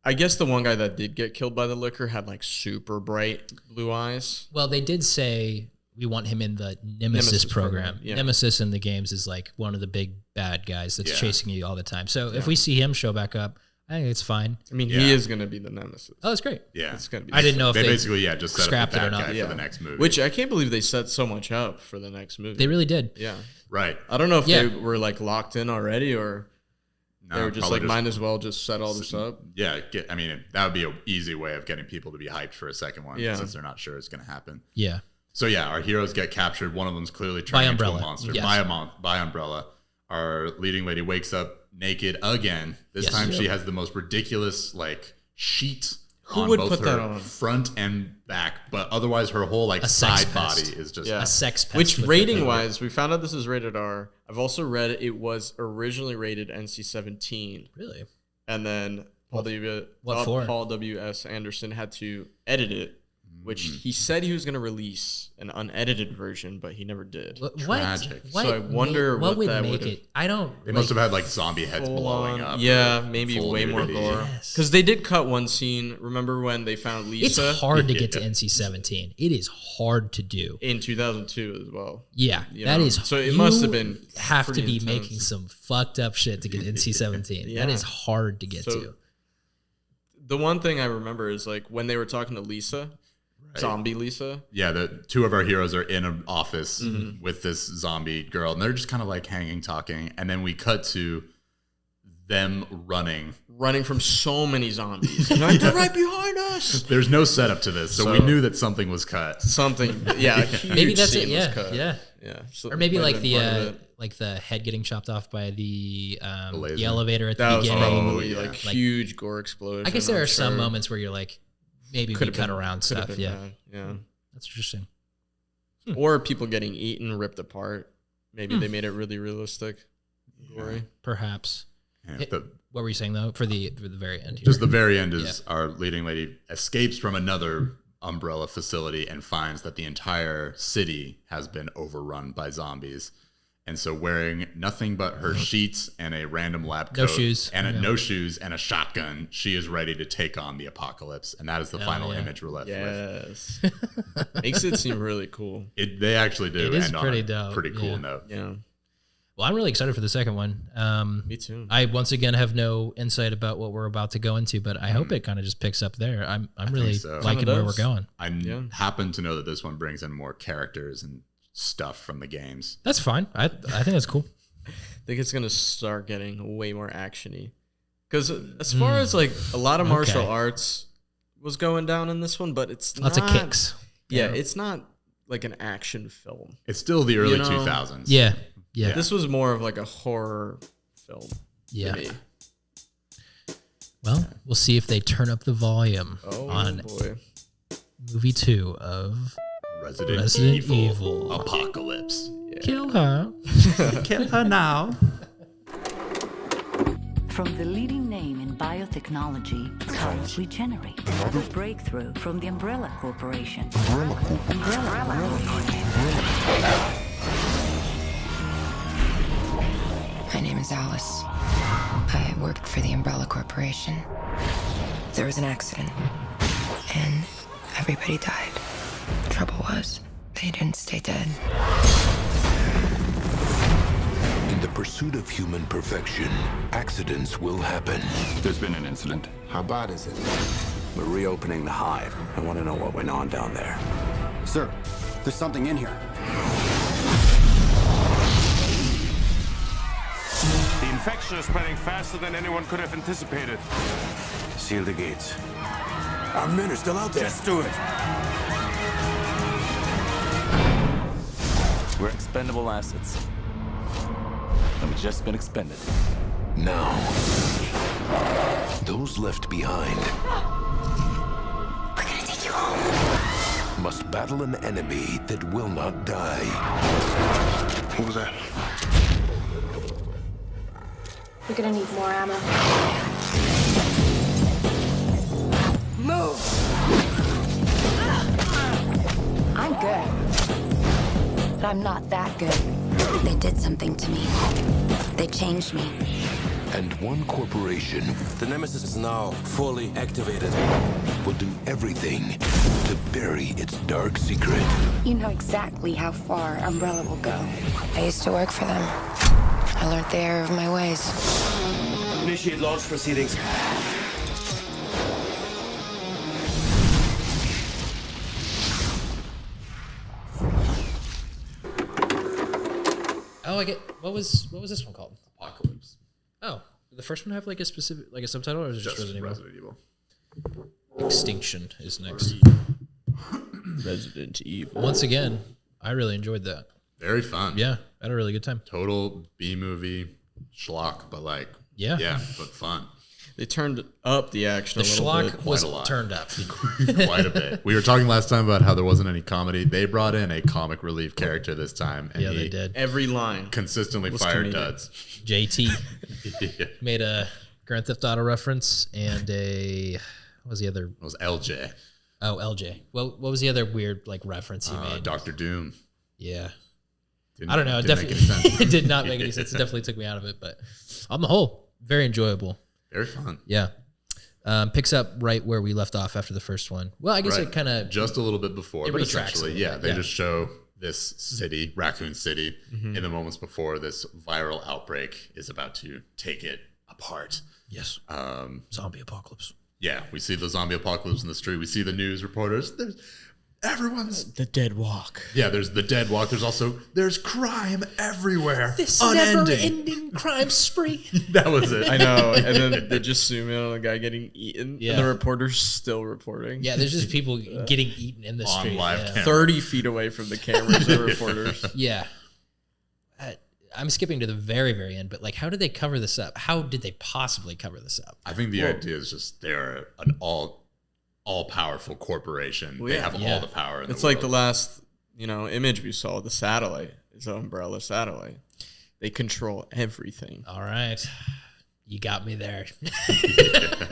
I guess the one guy that did get killed by the liquor had like super bright blue eyes. Well, they did say we want him in the Nemesis program. Yeah. Nemesis in the games is like one of the big bad guys that's chasing you all the time. So if we see him show back up, I think it's fine. I mean, he is going to be the Nemesis. Oh, that's great. Yeah. It's gonna be I didn't know if they basically just set scrapped up the it or bad not. guy for the next movie. Which I can't believe they set so much up for the next movie. They really did. Yeah. Right. I don't know if they were like locked in already, or they were just like, might as well just set all this up. Yeah. That would be an easy way of getting people to be hyped for a second one, since they're not sure it's going to happen. Yeah. So our heroes get captured. One of them's clearly turning into a monster. Yes. By Umbrella. Our leading lady wakes up naked again. This time she has the most ridiculous like sheet on would both put her that on? front and back, but otherwise her whole like side body is just a sex pest. Which rating wise, we found out this is rated R. I've also read it was originally rated NC-17. Really? And then Paul W.S. Anderson had to edit it, which he said he was going to release an unedited version, but he never did. Tragic. So I wonder what would that make would it. I don't. They must have had like zombie heads blowing up. Yeah, maybe way more nudity. gore. Because they did cut one scene. Remember when they found Lisa? It's hard to get to NC-17. It is hard to do. In 2002 as well. Yeah, You that know? is. So it must have been have to pretty be intense. making some fucked up shit to get NC-17. Yeah. That is hard to get to. The one thing I remember is like when they were talking to Lisa, zombie Lisa. Yeah, the two of our heroes are in an office with this zombie girl, and they're just kind of like hanging, talking, and then we cut to them running from so many zombies. Like, they're right behind us. There's no setup to this, so we knew that something was cut. Yeah. Maybe that's it. scene was cut. Yeah. So Or maybe might like have been part of it. like the head getting chopped off by the laser. elevator at That the was beginning. probably like huge gore explosion. I guess there I'm are some sure. moments where you're like, maybe Could we have cut been- around could have stuff. been Yeah, bad. Yeah. that's interesting. Or people getting eaten, ripped apart. Maybe they made it really realistic. Gory. Perhaps. Yeah, What were you saying though? For the very end here. just the very end is our leading lady escapes from another Umbrella facility and finds that the entire city has been overrun by zombies. And so wearing nothing but her sheets and a random lab coat No shoes. and no shoes and a shotgun, she is ready to take on the apocalypse. And that is the final image we're left with. Yes. Makes it seem really cool. They actually do It is end pretty on a dope, pretty cool yeah. note. Yeah. Well, I'm really excited for the second one. Me too. I once again have no insight about what we're about to go into, but I hope it kind of just picks up there. I'm really so. liking Kinda where we're does. going. I happen to know that this one brings in more characters and stuff from the games. That's fine. I think that's cool. I think it's gonna start getting way more actiony. Because as far as like a lot of martial arts was going down in this one, but it's Lots not, of kicks. Yeah, it's not like an action film. It's still the early You know? 2000s. Yeah. This was more of like a horror film. Yeah. To me. Well, we'll see if they turn up the volume on boy. movie 2 of Resident Evil. Apocalypse. Kill her. Kill her now. From the leading name in biotechnology comes Regenerate, a breakthrough from the Umbrella Corporation. My name is Alice. I worked for the Umbrella Corporation. There was an accident, and everybody died. The trouble was, they didn't stay dead. In the pursuit of human perfection, accidents will happen. There's been an incident. How bad is it? We're reopening the hive. I want to know what went on down there. Sir, there's something in here. The infection is spreading faster than anyone could have anticipated. Seal the gates. Our men are still out there. Just do it. We're expendable assets. And we've just been expended. Now, those left behind We're gonna take you home. must battle an enemy that will not die. What was that? We're gonna need more ammo. Move! I'm good. But I'm not that good. They did something to me. They changed me. And one corporation The Nemesis is now fully activated. will do everything to bury its dark secret. You know exactly how far Umbrella will go. I used to work for them. I learned the error of my ways. Initiate launch proceedings. Oh, I get what was this one called? Apocalypse. Oh, did the first one have like a specific like a subtitle, or is it just Resident Evil? Extinction is next. Resident Evil. Once again, I really enjoyed that. Very fun. Yeah, I had a really good time. Total B movie schlock, but like yeah, but fun. They turned up the action The a little schlock bit. was Quite a lot. turned up. Quite a bit. We were talking last time about how there wasn't any comedy. They brought in a comic relief character this time, and Yeah, he they did. Every line consistently was fired comedic. duds. JT Yeah. made a Grand Theft Auto reference and a what was the other? It was LJ. Oh, LJ. Well, what was the other weird like reference he made? Doctor Doom. Yeah. Didn't- I don't know. It didn't make definitely any sense. it did not make any sense. It definitely took me out of it, but on the whole, very enjoyable. Very fun. Yeah. Picks up right where we left off after the first one. Well, I guess Right. it kind of just a little bit before, it but retracts essentially, a little yeah, bit, they yeah. just show this city, Raccoon City, Mhm. in the moments before this viral outbreak is about to take it apart. Yes. Zombie apocalypse. Yeah, we see the zombie apocalypse in the street. We see the news reporters. everyone's the dead walk. Yeah, there's the dead walk. There's crime everywhere. This unending. never-ending crime spree. That was it. I know. And then they just zoom in on a guy getting eaten. Yeah. And the reporter's still reporting. Yeah, there's just people getting eaten in the On street. live yeah. camera. 30 feet away from the cameras and reporters. Yeah. I'm skipping to the very, very end, but like, how did they cover this up? How did they possibly cover this up? I think the idea is just they're an all-powerful corporation. Well, they yeah. have all the power in It's the like world. the last, image we saw, the satellite. It's an umbrella satellite. They control everything. All right. You got me there.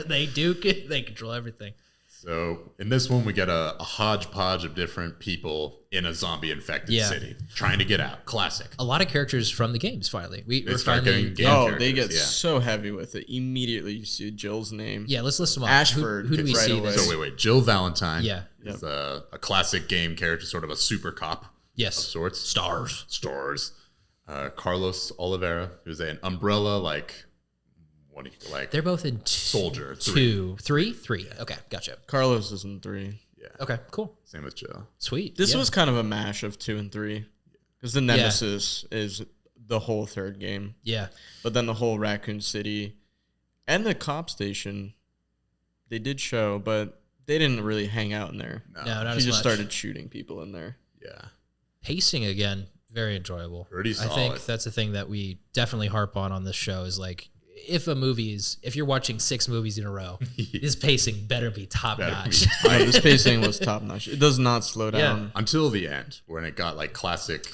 They control everything. So in this one, we get a hodgepodge of different people in a zombie-infected city trying to get out. Classic. A lot of characters from the games, finally. They start getting game Oh, characters, they get yeah. so heavy with it. Immediately, you see Jill's name. Yeah, let's list them off. Ashford. Who do we right see? away. So wait. Jill Valentine Yeah. is a classic game character, sort of a super cop Yes. of sorts. Stars. Carlos Oliveira, who's an umbrella, They're both in soldier. three. Okay, gotcha. Carlos is in 3. Yeah. Okay, cool. Same with Jill. Sweet. This yeah. was kind of a mash of 2 and 3. Because the Nemesis is the whole third game. Yeah. But then the whole Raccoon City and the cop station, they did show, but they didn't really hang out in there. No, not She as just much. started shooting people in there. Yeah. Pacing again, very enjoyable. Pretty I think solid. that's the thing that we definitely harp on this show is like, if you're watching 6 movies in a row, this pacing better be top notch. No, this pacing was top notch. It does not slow down. Until the end, when it got like classic,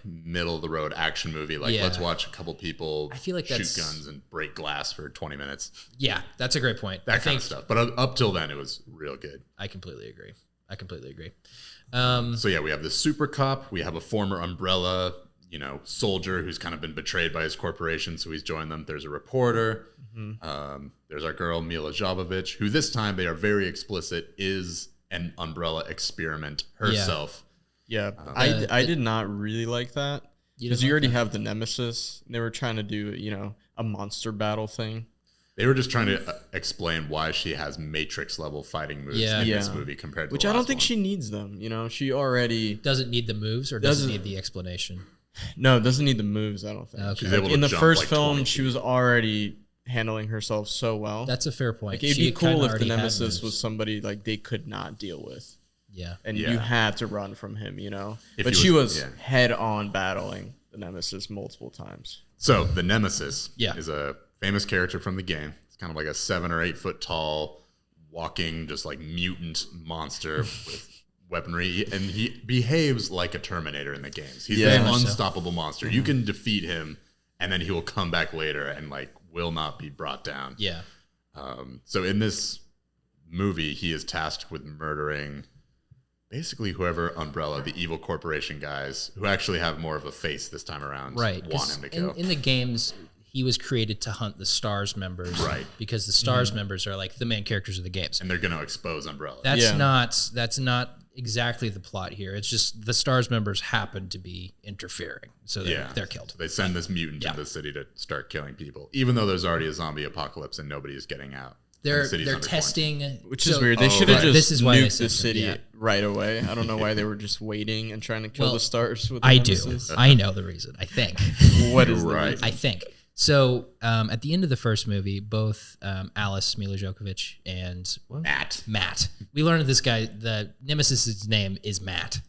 middle of the road action movie. Like, let's watch a couple people I feel like shoot that's- guns and break glass for 20 minutes. Yeah, that's a great point. That kind of stuff. But up till then, it was real good. I completely agree. So yeah, we have this super cop. We have a former Umbrella, soldier who's kind of been betrayed by his corporation, so he's joined them. There's a reporter. There's our girl Mila Jovovich, who this time they are very explicit is an Umbrella experiment herself. Yeah, I did not really like that because you already have the Nemesis. They were trying to do a monster battle thing. They were just trying to explain why she has Matrix level fighting moves in this movie compared to which the I don't last think one. she needs them. She already doesn't need the moves or doesn't need the explanation. No, doesn't need the moves. I don't think. Okay. She's able to in the jump first like film, 20 she was already handling herself so well. That's a fair point. Like, it'd She be cool kinda if the already had Nemesis moves. was somebody like they could not deal with. Yeah. And Yeah. you had to run from him, If But he she was- was yeah. head on battling the Nemesis multiple times. So the Nemesis Yeah. is a famous character from the game. It's kind of like a 7 or 8 foot tall, walking, just like mutant monster with weaponry, and he behaves like a Terminator in the games. He's an unstoppable monster. You can defeat him, and then he will come back later and will not be brought down. Yeah. So in this movie, he is tasked with murdering basically whoever Umbrella, the evil corporation guys, who actually have more of a face this time around, Right. want 'cause him to kill. in the games, he was created to hunt the Stars members. Right. Because the Stars members are like the main characters of the games. And they're going to expose Umbrella. That's not exactly the plot here. It's just the Stars members happen to be interfering. So they're killed. So they send this mutant into the city to start killing people, even though there's already a zombie apocalypse and nobody is getting out. They're The city's under testing, which is weird. They should have This just is why they nuked sent the them, city yeah. right away. I don't know why they were just waiting and trying to kill the Stars with the I Nemesis. do. I know the reason. I think. What is the Right. reason? I think. So at the end of the first movie, both Alice, Mila Jovovich, and Matt. We learned that this guy, the Nemesis's name is Matt.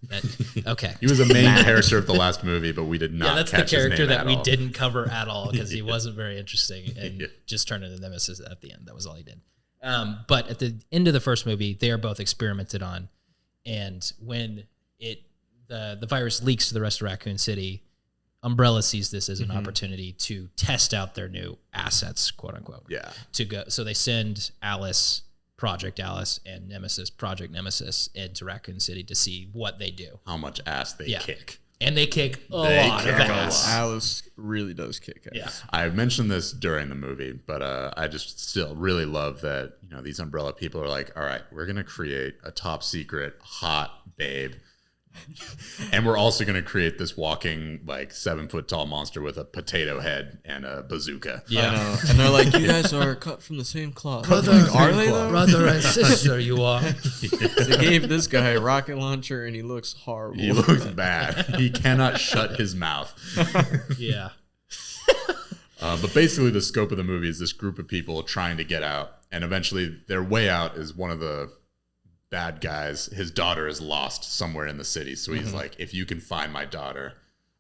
Okay. He was a main character of the last movie, but we did not. Yeah, that's the catch his character name that at we all. didn't cover at all because he wasn't very interesting and just turned into Nemesis at the end. That was all he did. But at the end of the first movie, they are both experimented on, and when the virus leaks to the rest of Raccoon City, Umbrella sees this as an opportunity to test out their new assets, quote unquote. Yeah. To go, so they send Alice, Project Alice, and Nemesis, Project Nemesis, into Raccoon City to see what they do. How much ass they kick. And they kick a lot of ass. Alice really does kick ass. Yeah. I mentioned this during the movie, but I just still really love that these Umbrella people are like, all right, we're gonna create a top secret hot babe. And we're also going to create this walking, like 7-foot tall monster with a potato head and a bazooka. Yeah. I know. And they're like, you guys are cut from the same cloth. Brother, Like, are they though? Brother and sister, you are. They gave this guy a rocket launcher and he looks horrible. He looks bad. He cannot shut his mouth. Yeah. But basically the scope of the movie is this group of people trying to get out. And eventually their way out is one of the bad guys. His daughter is lost somewhere in the city. So he's like, if you can find my daughter,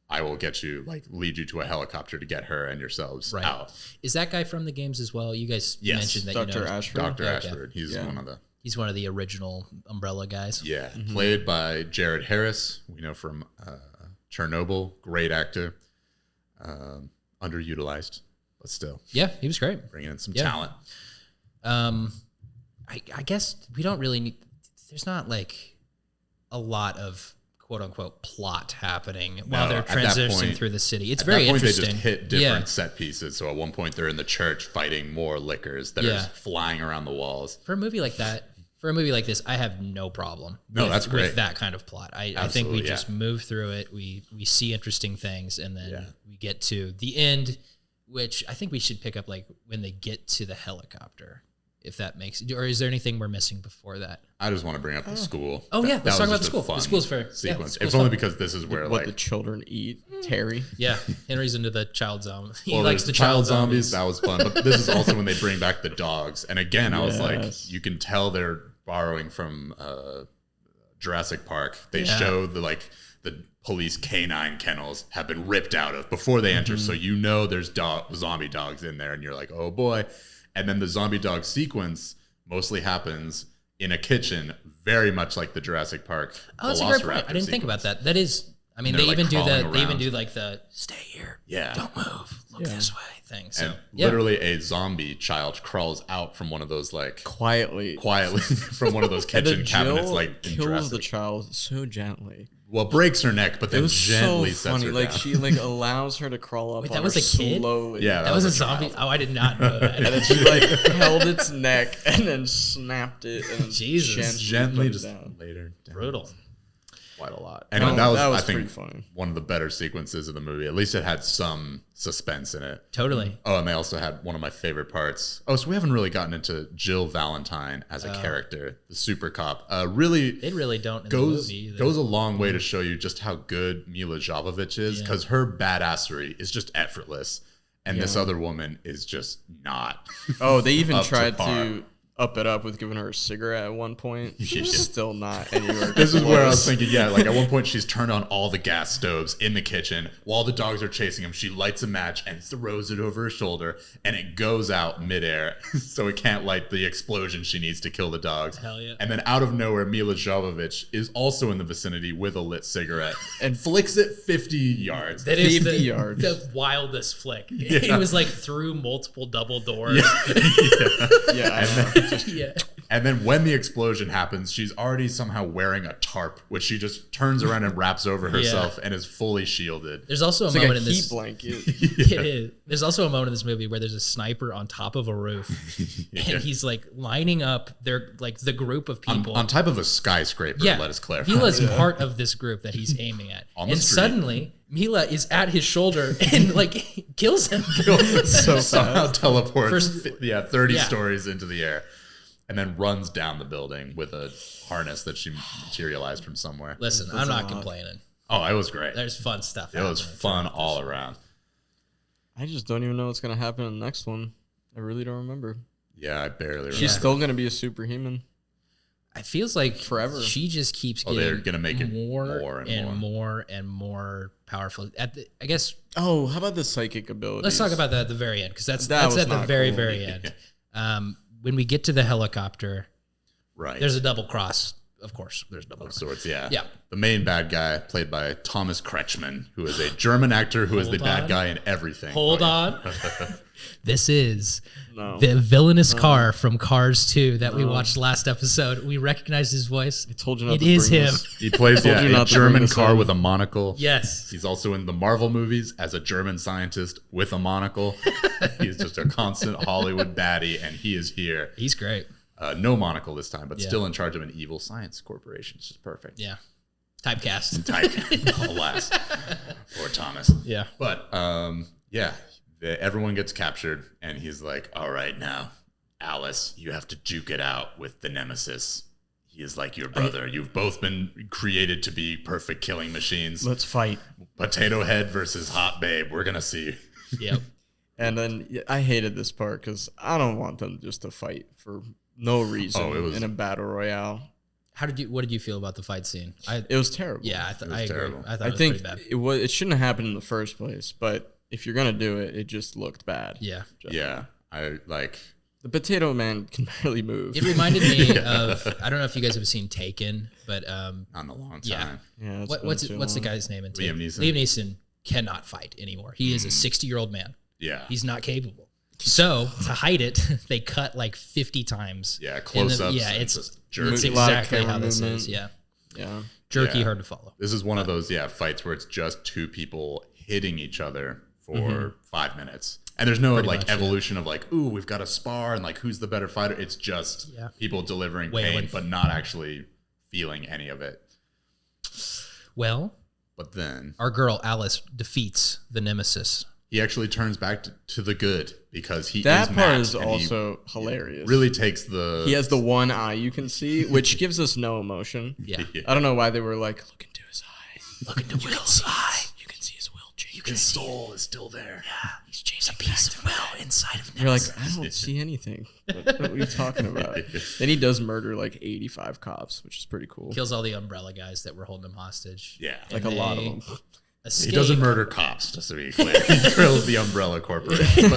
I will get you, like, lead you to a helicopter to get her and yourselves out. Is that guy from the games as well? You guys mentioned that. Dr. You know, Ashford. Dr. Ashford. He's one of the original Umbrella guys. Yeah. Played by Jared Harris. We know from Chernobyl. Great actor. Underutilized, but still. Yeah, he was great. Bringing in some talent. I guess we don't really need, there's not like a lot of quote unquote plot happening while they're transitioning through the city. It's very interesting. They just hit different set pieces. So at one point they're in the church fighting more lickers that are flying around the walls. For a movie like that, for a movie like this, I have no problem. That's great. With that kind of plot. I think we just move through it. We see interesting things, and then we get to the end, which I think we should pick up like when they get to the helicopter. If that makes, or is there anything we're missing before that? I just want to bring up the school. Oh yeah, let's talk about the school. The school's fair. Sequence. Yeah, it's only because this is where what the children eat. Terry. Yeah, Henry's into the child zombie. He well, likes the child zombies. That was fun. But this is also when they bring back the dogs. And again, I was like, you can tell they're borrowing from Jurassic Park. They show the police canine kennels have been ripped out of before they enter, so you know there's zombie dogs in there, and you're like, oh boy. And then the zombie dog sequence mostly happens in a kitchen, very much like the Jurassic Park. Oh, that's a great point. I didn't think about that. That is, I mean, they even do that. They even do like the stay here, don't move, look this way thing. So and literally, a zombie child crawls out from one of those quietly from one of those kitchen cabinets, like kills the child so gently. Well, breaks her neck, but then gently so funny. Sets her down. She allows her to crawl up. Wait, on that was her a kid? slowly. Yeah, that was a zombie. Oh, I did not know that. And then she held its neck and then snapped it and gently just down. later. Brutal. Quite a lot. Anyway, that was I think, pretty funny. One of the better sequences of the movie. At least it had some suspense in it. Totally. Oh, and they also had one of my favorite parts. Oh, so we haven't really gotten into Jill Valentine as a character, the super cop. They really don't in the movie either. Goes a long way to show you just how good Mila Jovovich is, because her badassery is just effortless. And this other woman is just not. Oh, they even tried to up it up with giving her a cigarette at one point. She's still not anywhere. This is where I was thinking, like at one point she's turned on all the gas stoves in the kitchen while the dogs are chasing him. She lights a match and throws it over her shoulder, and it goes out midair, so it can't light the explosion she needs to kill the dogs. Hell yeah. And then out of nowhere, Mila Jovovich is also in the vicinity with a lit cigarette and flicks it 50 yards. That is the wildest flick. It was like through multiple double doors. And then when the explosion happens, she's already somehow wearing a tarp, which she just turns around and wraps over herself and is fully shielded. There's also a moment in this this heat blanket. It is. There's also a moment in this movie where there's a sniper on top of a roof, and he's like lining up their the group of people on top of a skyscraper. Let us clarify. Mila's part of this group that he's aiming at, and suddenly Mila is at his shoulder and kills him. So somehow teleports 30 stories into the air. And then runs down the building with a harness that she materialized from somewhere. Listen, I'm not complaining. Oh, it was great. There's fun stuff. It was fun all around. I just don't even know what's going to happen in the next one. I really don't remember. Yeah, I barely remember. She's still going to be a superhuman. It feels like forever. She just keeps getting they're gonna make it more and more powerful. I guess. Oh, how about the psychic abilities? Let's talk about that at the very end, because that's at the very, very end. When we get to the helicopter, right? There's a double cross. Of course, there's a double cross. Sorts, yeah. Yeah. The main bad guy, played by Thomas Kretschmann, who is a German actor who is the bad guy in everything. Hold on. This is the villainous car from Cars 2 that we watched last episode. We recognize his voice. I told you not it to is bring him. This. He plays a German car with a monocle. Yes. He's also in the Marvel movies as a German scientist with a monocle. He's just a constant Hollywood baddie, and he is here. He's great. No monocle this time, but still in charge of an evil science corporation. It's just perfect. Yeah. Typecast. Alas. Poor Thomas. Yeah. But everyone gets captured, and he's like, all right, now, Alice, you have to duke it out with the nemesis. He is like your brother. You've both been created to be perfect killing machines. Let's fight. Potato Head versus Hot Babe. We're going to see. Yep. And then I hated this part because I don't want them just to fight for no reason in a battle royale. What did you feel about the fight scene? It was terrible. Yeah, I agree. terrible. I thought it was think pretty bad. it shouldn't have happened in the first place, but if you're gonna do it, it just looked bad. Yeah. Yeah. I like the Potato Man can barely move. It reminded me of, I don't know if you guys have seen Taken, but not in a long yeah. Yeah. What's the guy's name in Taken? Liam Neeson. Liam Neeson cannot fight anymore. He is a 60-year-old man. Yeah. He's not capable. So to hide it, they cut like 50 times. Yeah, close-ups. Yeah, and it's just jerky. It's exactly how this is. Yeah. Yeah. Jerky, Yeah. hard to follow. This is one of those fights where it's just two people hitting each other for 5 minutes. And there's no Pretty like much, evolution of like, ooh, we've got a spar and like who's the better fighter. It's just people delivering pain but not actually feeling any of it. Well, but then our girl Alice defeats the nemesis. He actually turns back to the good because that part is also hilarious. Really takes the. He has the one eye you can see, which gives us no emotion. Yeah. I don't know why they were like, look into his eye. Look into Will's eye. You can see his will change. His soul is still there. Yeah. He's chasing a piece of will inside of You're like, nemesis. I don't see anything. What are you talking about? Then he does murder like 85 cops, which is pretty cool. Kills all the Umbrella guys that were holding him hostage. Yeah. Like a lot of them. Escape. He doesn't murder cops, just to be clear. He kills the Umbrella Corporation.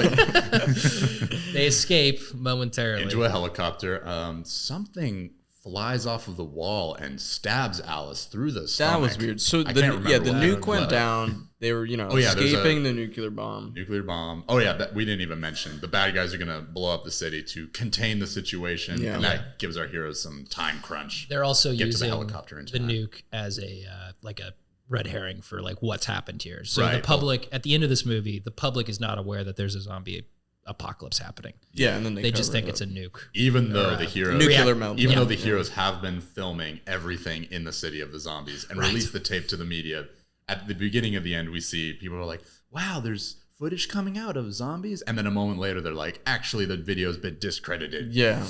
They escape momentarily into a helicopter. Something flies off of the wall and stabs Alice through the stomach. That was weird. So the the nuke went down. They were, escaping the nuclear bomb. Nuclear bomb. Oh yeah, we didn't even mention the bad guys are gonna blow up the city to contain the situation, and that gives our heroes some time crunch. They're also using the helicopter into the nuke as a like a red herring for like what's happened here. So Right. the public at the end of this movie, the public is not aware that there's a zombie apocalypse happening. Yeah, and then they just cover think it it's a nuke. Even though the heroes, nuclear meltdown. even though the heroes have been filming everything in the city of the zombies and released the tape to the media, at the beginning of the end, we see people are like, "Wow, there's footage coming out of zombies," and then a moment later, they're like, "Actually, the video's been discredited." Yeah,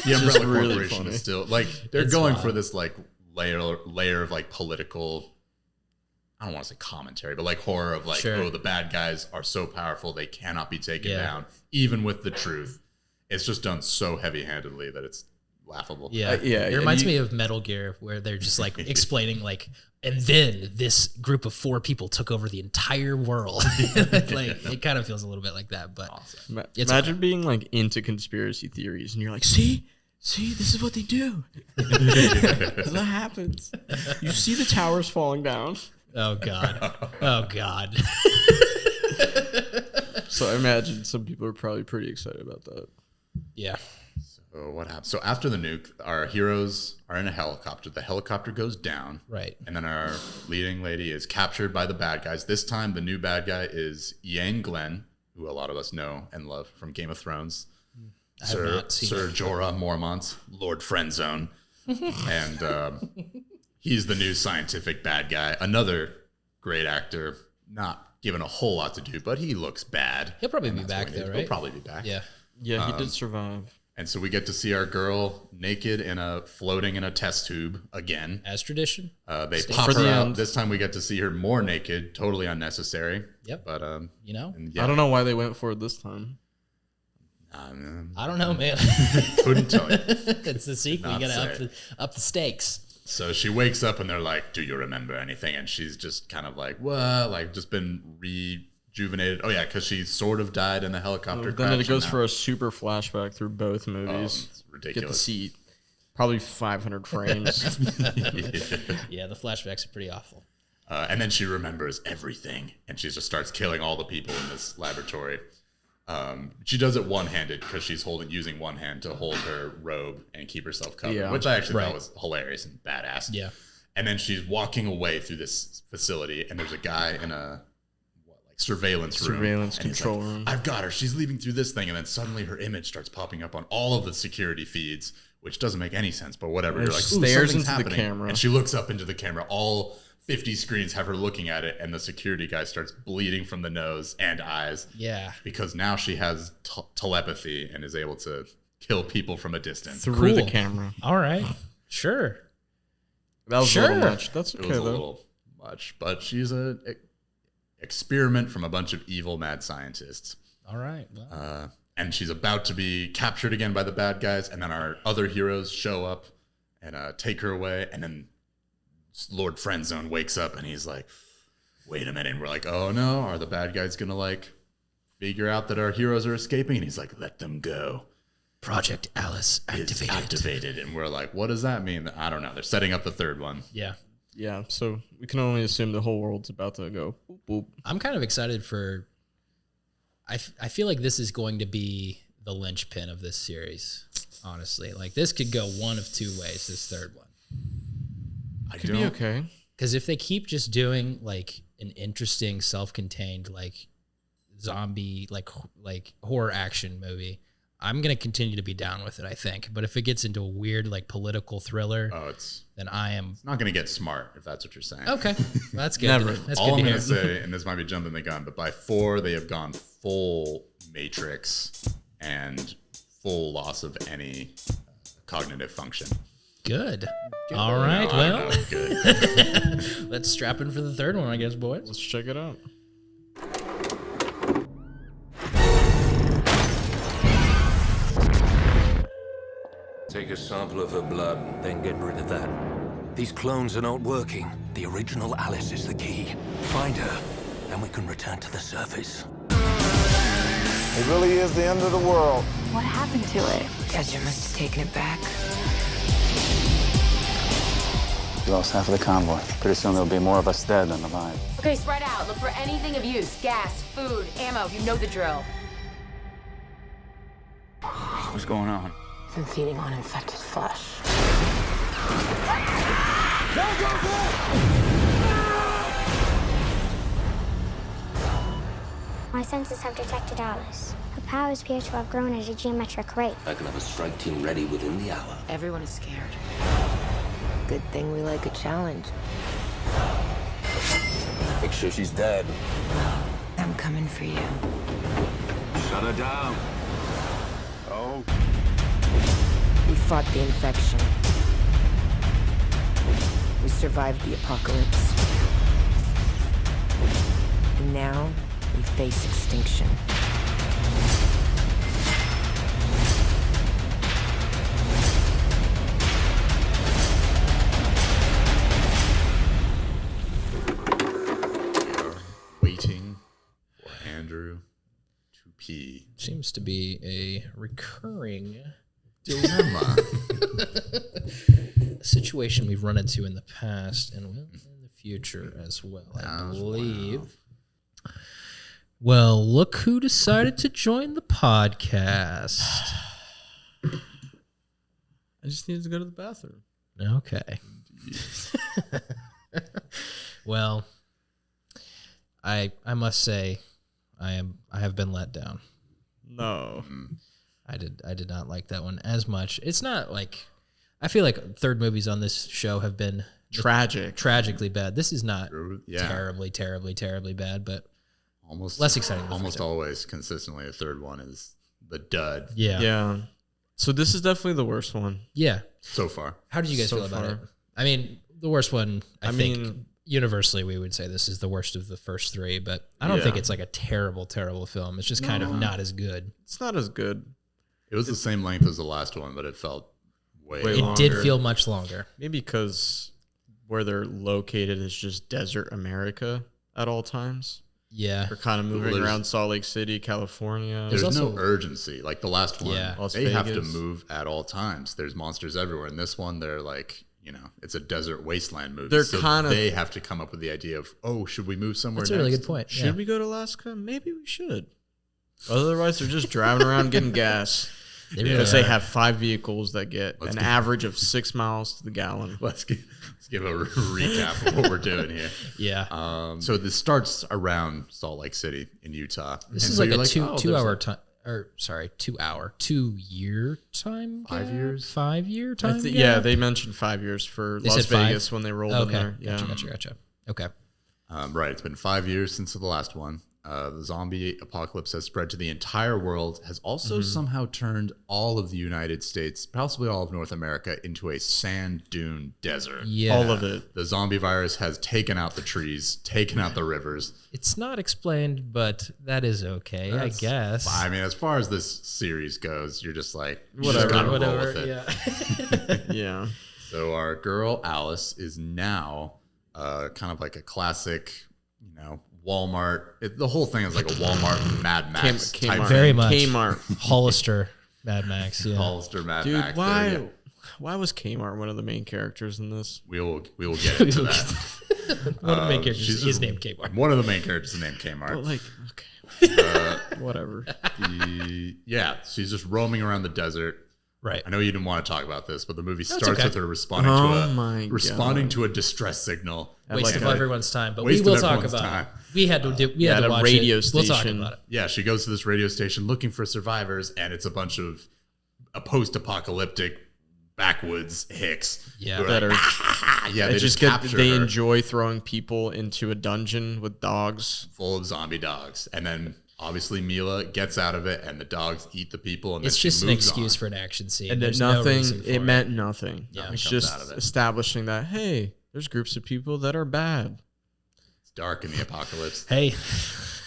the Umbrella really Corporation funny. is still like they're going for this like layer of like political. I don't want to say commentary, but like horror of like, oh, the bad guys are so powerful they cannot be taken down, even with the truth. It's just done so heavy-handedly that it's laughable. Yeah, It reminds me of Metal Gear, where they're just like explaining like, and then this group of 4 people took over the entire world. Like it kind of feels a little bit like that. But imagine being like into conspiracy theories, and you're like, see, this is what they do. That happens. You see the towers falling down. Oh God. Oh God. So I imagine some people are probably pretty excited about that. Yeah. So what happens? So after the nuke, our heroes are in a helicopter. The helicopter goes down. Right. And then our leading lady is captured by the bad guys. This time, the new bad guy is Ian Glenn, who a lot of us know and love from Game of Thrones. Sir Jorah Mormont, Lord Friendzone. And he's the new scientific bad guy. Another great actor, not given a whole lot to do, but he looks bad. He'll probably be back though, right? He'll probably be back. Yeah. Yeah, he did survive. And so we get to see our girl naked floating in a test tube again. As tradition. They pop her out. This time we get to see her more naked, totally unnecessary. Yep. But I don't know why they went for it this time. I don't know, man. Couldn't tell you. It's the sequel. You gotta up the stakes. So she wakes up and they're like, "Do you remember anything?" And she's just kind of like, "What?" Like just been rejuvenated. Oh yeah, because she sort of died in the helicopter crash. Then it goes for a super flashback through both movies. It's ridiculous. Get to see probably 500 frames. Yeah, the flashbacks are pretty awful. And then she remembers everything, and she just starts killing all the people in this laboratory. She does it one-handed because she's using one hand to hold her robe and keep herself covered, which I actually thought was hilarious and badass. Yeah. And then she's walking away through this facility, and there's a guy in a surveillance room. Surveillance And he's control like, room. I've got her. She's leaving through this thing. And then suddenly her image starts popping up on all of the security feeds, which doesn't make any sense, but whatever. And You're like, stares something's into the happening. camera. And she looks up into the camera. All 50 screens have her looking at it, and the security guy starts bleeding from the nose and eyes. Yeah. Because now she has telepathy and is able to kill people from a distance. Through the camera. All right. Sure. That was a little much. That's okay, It was a though. little much, but she's a experiment from a bunch of evil mad scientists. All right. Well. And she's about to be captured again by the bad guys, and then our other heroes show up and take her away, and then Lord Friendzone wakes up and he's like, wait a minute. And we're like, oh no, are the bad guys gonna like figure out that our heroes are escaping? And he's like, let them go. Project Alice activated. And we're like, what does that mean? I don't know. They're setting up the third one. Yeah. Yeah, so we can only assume the whole world's about to go boop, boop. I'm kind of excited for... I feel like this is going to be the linchpin of this series, honestly. Like, this could go one of two ways, this third one. Could be okay. Because if they keep just doing, like, an interesting, self-contained, like, zombie, like horror action movie, I'm going to continue to be down with it, I think. But if it gets into a weird, like, political thriller, then I am... It's not going to get smart, if that's what you're saying. Okay. That's good. Never. That's All good I'm to going to hear. say, and this might be jumping the gun, but by 4, they have gone full Matrix and full loss of any cognitive function. Good. All right. No, I don't know. Good. Let's strap in for the third one, I guess, boys. Let's check it out. Take a sample of her blood, then get rid of that. These clones are not working. The original Alice is the key. Find her, and we can return to the surface. It really is the end of the world. What happened to it? Desert must have taken it back. We lost half of the convoy. Pretty soon there'll be more of us dead than alive. Okay, spread out. Look for anything of use. Gas, food, ammo. You know the drill. What's going on? Been feeding on infected flesh. My senses have detected Alice. Her powers appear to have grown at a geometric rate. I can have a strike team ready within the hour. Everyone is scared. Good thing we like a challenge. Make sure she's dead. I'm coming for you. Shut her down. Oh. We fought the infection. We survived the apocalypse. And now, we face extinction. Waiting for Andrew to pee. Seems to be a recurring dilemma. A situation we've run into in the past and will in the future as well, I believe. Well, look who decided to join the podcast. I just needed to go to the bathroom. Okay. Well, I must say I have been let down. No. I did not like that one as much. It's not like, I feel like third movies on this show have been tragically bad. This is not terribly bad, but almost less exciting. Almost always consistently the third one is the dud. Yeah. So this is definitely the worst one. Yeah. So far. How did you guys feel about it? I mean, the worst one, I think universally we would say this is the worst of the first three, but I don't think it's like a terrible film. It's just kind of not as good. It's not as good. It was the same length as the last one, but it felt way longer. It did feel much longer. Maybe because where they're located is just desert America at all times. Yeah. They're kind of moving around Salt Lake City, California. There's no urgency. Like the last one, Las they have to Vegas. move at all times. There's monsters everywhere. In this one, they're like, it's a desert wasteland movie. They're so kind of. They have to come up with the idea of, should we move somewhere That's next? a really good point. Should we go to Alaska? Maybe we should. Otherwise, they're just driving around getting gas. Because they have 5 vehicles that get an average of 6 miles to the gallon. Let's give a recap of what we're doing here. Yeah. So this starts around Salt Lake City in Utah. This is like a 2-hour time. Or sorry, 2-year time. 5 years. 5-year time. Yeah, they mentioned 5 years for Las Vegas when they rolled in there. Yeah. Gotcha. Okay. Right. It's been 5 years since the last one. The zombie apocalypse has spread to the entire world, has also somehow turned all of the United States, possibly all of North America, into a sand dune desert. Yeah. All of it. The zombie virus has taken out the trees, taken out the rivers. It's not explained, but that is okay, I guess. I mean, as far as this series goes, you're just like, whatever. Roll with it. Yeah. Yeah. So our girl Alice is now kind of like a classic, Walmart. The whole thing is like a Walmart Mad Max type. Very much. Kmart. Hollister Mad Max. Yeah. Hollister Mad Dude, Max. why was Kmart one of the main characters in this? We will get into that. One of the main characters is named Kmart. One of the main characters is named Kmart. Well, okay. Whatever. She's just roaming around the desert. Right. I know you didn't want to talk about this, but the movie starts with her responding to a distress signal. Waste of everyone's time, but we will talk about it. We had to watch radio it. Station. We'll talk about it. Yeah, she goes to this radio station looking for survivors, and it's a bunch of post-apocalyptic backwoods hicks. Yeah, they just capture they her. enjoy throwing people into a dungeon with dogs full of zombie dogs, and then obviously Mila gets out of it, and the dogs eat the people, and it's then just she an moves excuse on. for an action scene. And There's nothing. No reason for it meant nothing. Yeah, it's comes out just of it. establishing that hey, there's groups of people that are bad. It's dark in the apocalypse. Hey.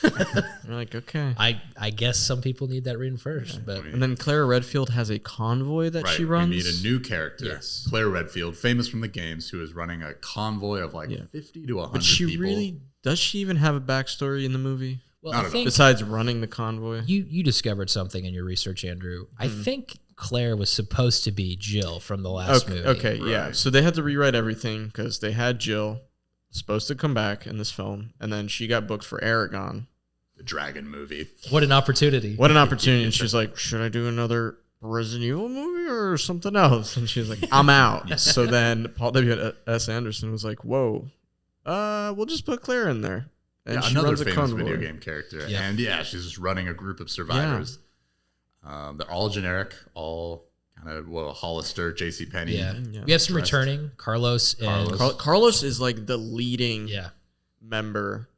You're like, okay. I guess some people need that reinforced, but And then Clara Redfield has a convoy that she runs. We meet a new character, Claire Redfield, famous from the games, who is running a convoy of 50 to 100 but she people. Does she even have a backstory in the movie? Well, I think besides running the convoy. You discovered something in your research, Andrew. I think Claire was supposed to be Jill from the last movie. Okay, yeah. So they had to rewrite everything because they had Jill supposed to come back in this film, and then she got booked for Aragon. The dragon movie. What an opportunity. What an opportunity. And she's like, should I do another Resident Evil movie or something else? And she's like, I'm out. So then Paul W.S. Anderson was like, whoa, we'll just put Claire in there. And she another runs a famous convoy. video game character. Yeah. And she's just running a group of survivors. They're all generic, all kind of Hollister, JCPenney. Yeah. We have some returning, Carlos. Carlos is like the leading member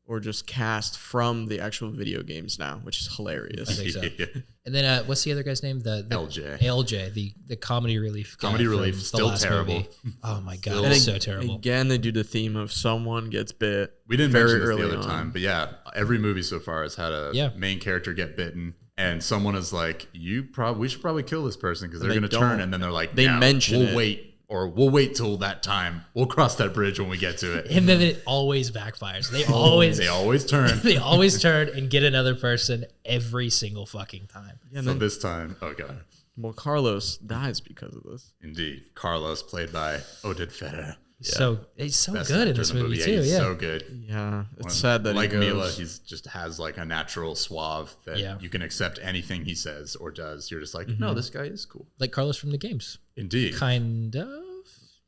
or just cast from the actual video games now, which is hilarious. I think so. And then what's the other guy's name? The LJ, the comedy relief. Comedy relief, still terrible. Movie. Oh my god, it's so terrible. Again, they do the theme of someone gets bit. We didn't very mention this early the other time, but every movie so far has had a main character get bitten, and someone is like, we should probably kill this person because they're going to turn, and then they're like, we'll wait. Or we'll wait till that time. We'll cross that bridge when we get to it. And then it always backfires. They always turn. They always turn and get another person every single fucking time. Yeah, so this time, God. Well, Carlos dies because of this. Indeed. Carlos, played by Oded Fetter. He's so good in this movie too. He's so good. Yeah, it's sad that like he goes. Mila, he's just has like a natural suave that you can accept anything he says or does. You're just like, no, this guy is cool. Like Carlos from the games. Indeed. Kind of.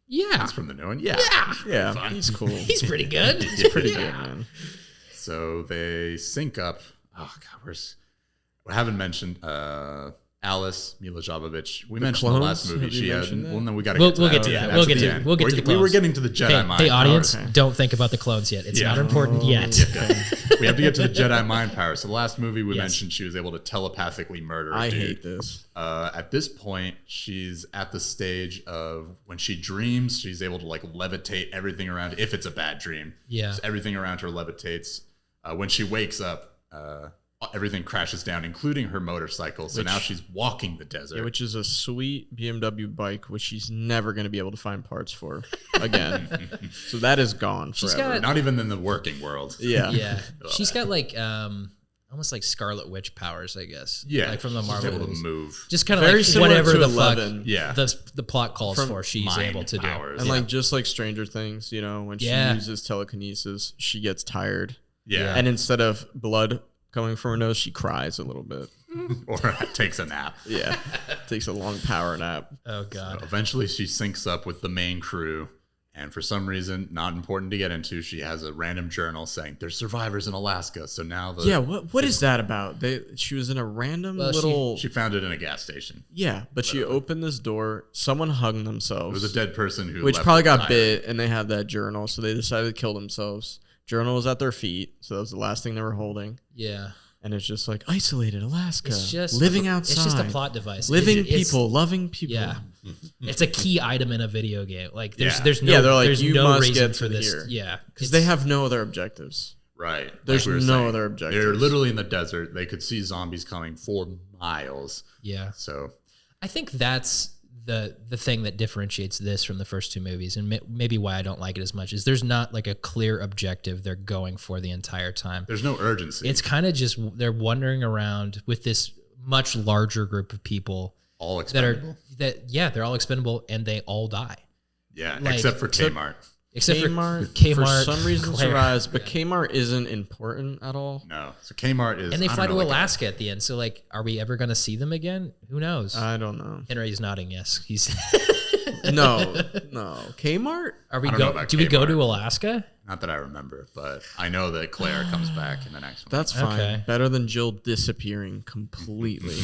Yeah. He's from the new one. Yeah. Yeah. He's cool. He's pretty good. He's pretty good, man. So they sync up. Oh God, we haven't mentioned Alice, Mila Jovovich. We mentioned the last movie. She had. Well, no, we got to get to that. We'll get to that. We'll get to the clones. We were getting to the Jedi mind. Hey, audience, don't think about the clones yet. It's not important yet. We have to get to the Jedi mind power. So the last movie we mentioned, she was able to telepathically murder a dude. I hate this. At this point, she's at the stage of when she dreams, she's able to like levitate everything around. If it's a bad dream, so everything around her levitates. When she wakes up, everything crashes down, including her motorcycle. So now she's walking the desert. Which is a sweet BMW bike, which she's never going to be able to find parts for again. So that is gone forever. Not even in the working world. Yeah. She's got like almost like Scarlet Witch powers, I guess. Yeah. Like from the Marvel able movies. to move. Just kind of Very like similar whatever to the 11. fuck the plot calls for, she's able to powers. do. And like just like Stranger Things, when she uses telekinesis, she gets tired. Yeah. And instead of blood coming from her nose, she cries a little bit. or takes a nap. Yeah, takes a long power nap. Oh God. So eventually she syncs up with the main crew. And for some reason, not important to get into, she has a random journal saying there's survivors in Alaska. So now what is that about? She was in a random little. She found it in a gas station. Yeah, but she opened this door. Someone hung themselves. It was a dead person which probably got bit, and they had that journal, so they decided to kill themselves. Journal was at their feet, so that was the last thing they were holding. Yeah. And it's just like isolated Alaska, It's just living outside. It's just a plot device. Living people, loving people. Yeah, it's a key item in a video game. Like there's no they're like, there's you no must reason get for this. here. Yeah, because they have no other objectives. Right. There's like we were no saying, other objectives. They're literally in the desert. They could see zombies coming for miles. Yeah. So I think that's the thing that differentiates this from the first two movies, and maybe why I don't like it as much is there's not like a clear objective they're going for the entire time. There's no urgency. It's kind of just they're wandering around with this much larger group of people, all expendable. They're all expendable and they all die. Yeah, except for Kmart. Except Kmart for some reason Claire. survives, but Kmart isn't important at all. No, so Kmart is, and they fly to Alaska at the end. So like, are we ever going to see them again? Who knows? I don't know. Henry's nodding yes. He's no. Kmart? Are we go? Do we go to Alaska? Not that I remember, but I know that Claire comes back in the next one. That's fine. Okay. Better than Jill disappearing completely.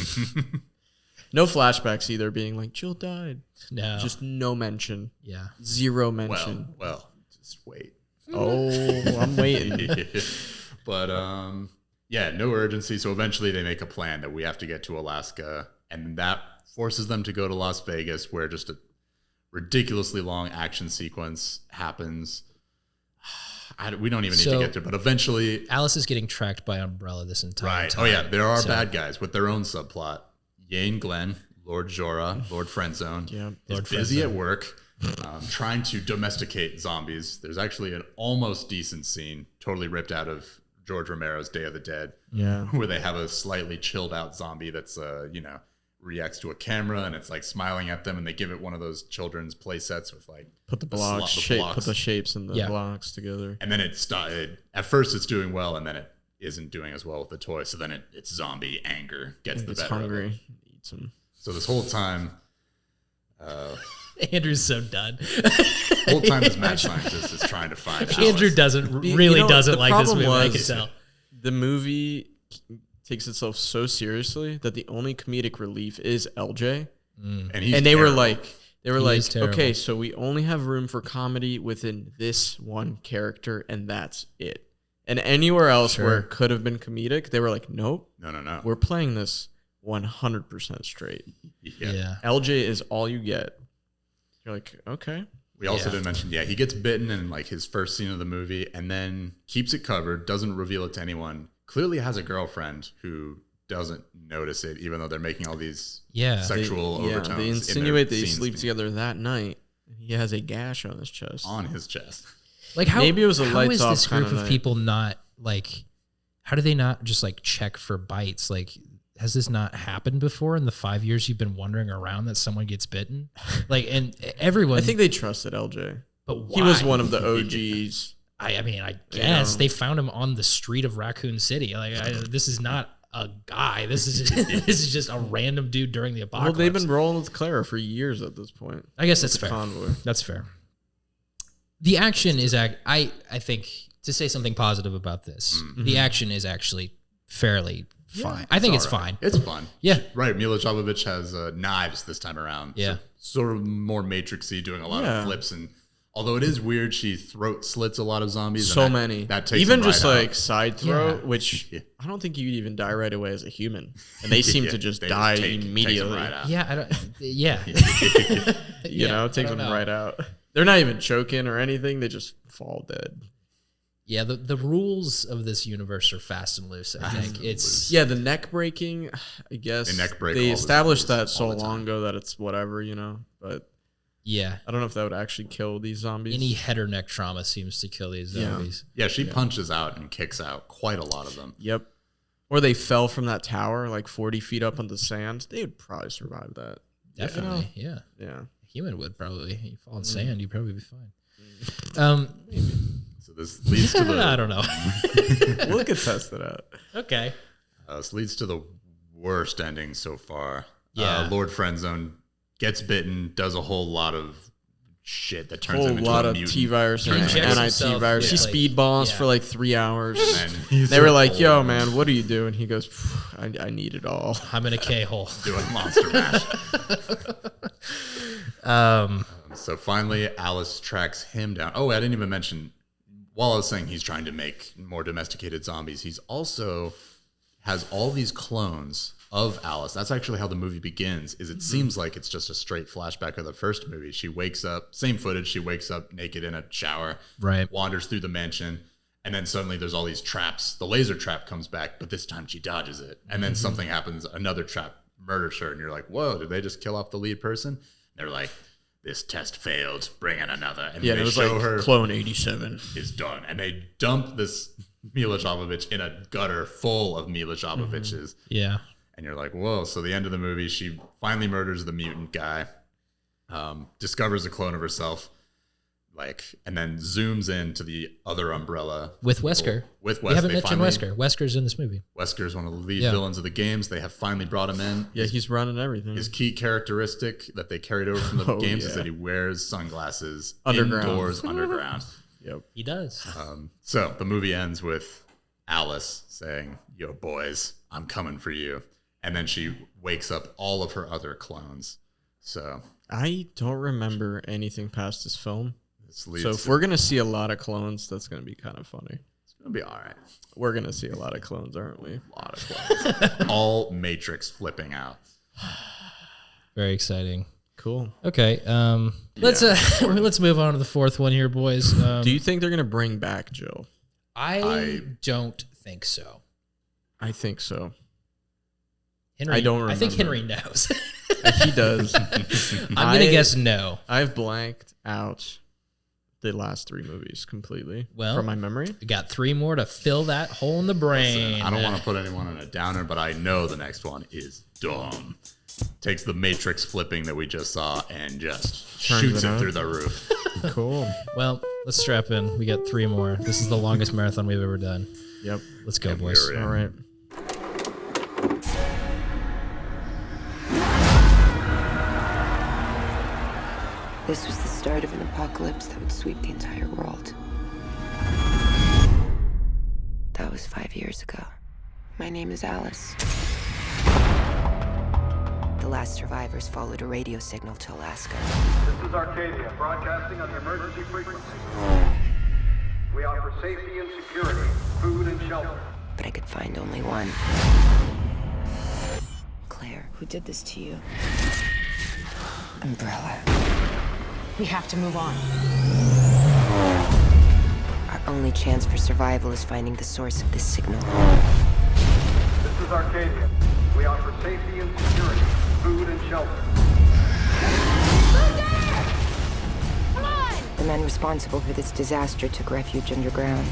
No flashbacks either, being like, Jill died. No. Just no mention. Yeah. Zero mention. Well, just wait. Oh, I'm waiting. But, yeah, no urgency. So eventually they make a plan that we have to get to Alaska, and that forces them to go to Las Vegas, where just a ridiculously long action sequence happens. We don't even need to get there, but eventually Alice is getting tracked by Umbrella this entire time. Oh, yeah. There are bad guys with their own subplot. Yane Glenn, Lord Jorah, Lord Friendzone, is busy at work trying to domesticate zombies. There's actually an almost decent scene, totally ripped out of George Romero's Day of the Dead, where they have a slightly chilled out zombie that's, reacts to a camera and it's like smiling at them, and they give it one of those children's play sets with like put the shapes and the blocks together. And then it started, at first it's doing well, and then it isn't doing as well with the toy. So then it's zombie anger gets the better hungry. of it. Eats them. So this whole time, Andrew's so done. The whole time this mad scientist is trying to find Andrew Alice. doesn't like this movie. I can tell. The movie takes itself so seriously that the only comedic relief is LJ. And they were like, okay, so we only have room for comedy within this one character, and that's it. And anywhere else where it could have been comedic, they were like, nope. No. We're playing this 100% straight. Yeah. LJ is all you get. You're like, okay. We also didn't mention, he gets bitten in like his first scene of the movie, and then keeps it covered, doesn't reveal it to anyone. Clearly has a girlfriend who doesn't notice it, even though they're making all these sexual overtones. They insinuate they sleep together that night. He has a gash on his chest. Like how maybe it was a how lights is off this group kind of people not like? How do they not just like check for bites? Like, has this not happened before in the 5 years you've been wandering around that someone gets bitten? Like, and everyone. I think they trusted LJ, but why? He was one of the OGs. I mean, I guess they found him on the street of Raccoon City. Like, this is not a guy. This is just a random dude during the apocalypse. Well, they've been rolling with Clara for years at this point. I guess that's fair. Convoy. That's fair. The action is, I think, to say something positive about this, the action is actually fairly fine. I think it's fine. It's fun. Yeah. Right. Mila Jovovich has knives this time around. Yeah. So sort of more Matrixy, doing a lot of flips. And although it is weird, she throat slits a lot of zombies. So many. That takes even them just right like out. side throat, which I don't think you'd even die right away as a human. And they seem to just die immediately. Right out. Yeah. I don't. Yeah. You know, it takes them right out. They're not even choking or anything. They just fall dead. Yeah, the rules of this universe are fast and loose. I think it's the neck breaking. I guess They neck break they all established the that so all the long ago that it's whatever, you know. But yeah, I don't know if that would actually kill these zombies. Any head or neck trauma seems to kill these zombies. Yeah, she punches out and kicks out quite a lot of them. Yep. Or they fell from that tower like 40 feet up on the sand. They would probably survive that. Definitely, yeah. Yeah. A human would probably. You fall in sand, you'd probably be fine. So this leads to the... I don't know. We could test it out. Okay. This leads to the worst ending so far. Yeah. Lord Friendzone gets bitten, does a whole lot of shit that turns him Whole into lot a of mutant. T-virus and injects NIT himself virus. He with, speedballs for like 3 hours. And he's They were so like, "Yo, old. man, what do you do?" And he goes, "I need it all." I'm in a K-hole. Doing Monster Mash. So finally, Alice tracks him down. Oh, I didn't even mention, while I was saying he's trying to make more domesticated zombies, he's also has all these clones of Alice. That's actually how the movie begins, is it seems like it's just a straight flashback of the first movie. She wakes up, same footage, she wakes up naked in a shower, right? Wanders through the mansion, and then suddenly there's all these traps. The laser trap comes back, but this time she dodges it. And then something happens, another trap murders her, and you're like, whoa, did they just kill off the lead person? They're like, this test failed, bring in another. And Yeah, they it was show like her clone 87 is done. And they dump this Mila Jovovich in a gutter full of Mila Jovoviches. Yeah. And you're like, whoa. So the end of the movie, she finally murders the mutant guy, discovers a clone of herself, and then zooms into the other Umbrella. With Wesker. With Wesker. We haven't mentioned Wesker. Wesker's in this movie. Wesker's one of the lead villains of the games. They have finally brought him in. Yeah, he's running everything. His key characteristic that they carried over from the games is that he wears sunglasses Underground. indoors underground. Yep. He does. So the movie ends with Alice saying, yo, boys, I'm coming for you. And then she wakes up all of her other clones. So I don't remember anything past this film. So if to- we're going to see a lot of clones, that's going to be kind of funny. It's going to be all right. We're going to see a lot of clones, aren't we? A lot of clones. All Matrix flipping out. Very exciting. Cool. Okay. Let's move on to the fourth one here, boys. Do you think they're going to bring back Jill? I don't think so. I think so. Henry, I don't remember. I think Henry knows. He does. I'm going to guess no. I've blanked out the last 3 movies completely from my memory. We got 3 more to fill that hole in the brain. Listen, I don't want to put anyone in a downer, but I know the next one is dumb. Takes the Matrix flipping that we just saw and just shoots it through the roof. Cool. Well, let's strap in. We got 3 more. This is the longest marathon we've ever done. Yep. Let's go, boys. All right. This was the start of an apocalypse that would sweep the entire world. That was 5 years ago. My name is Alice. The last survivors followed a radio signal to Alaska. This is Arcadia, broadcasting on the emergency frequency. We offer safety and security, food and shelter. But I could find only one. Claire, who did this to you? Umbrella. We have to move on. Our only chance for survival is finding the source of this signal. This is Arcadia. We offer safety and security, food and shelter. Come on! The men responsible for this disaster took refuge underground.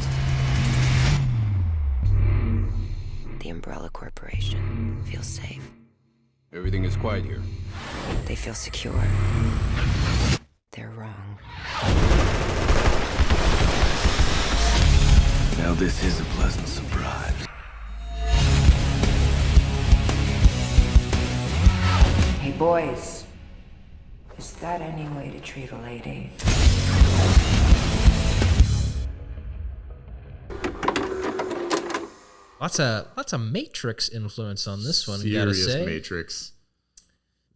The Umbrella Corporation feels safe. Everything is quiet here. They feel secure. They're wrong. Now this is a pleasant surprise. Hey, boys. Is that any way to treat a lady? Lots of Matrix influence on this one. We Serious gotta say. Matrix.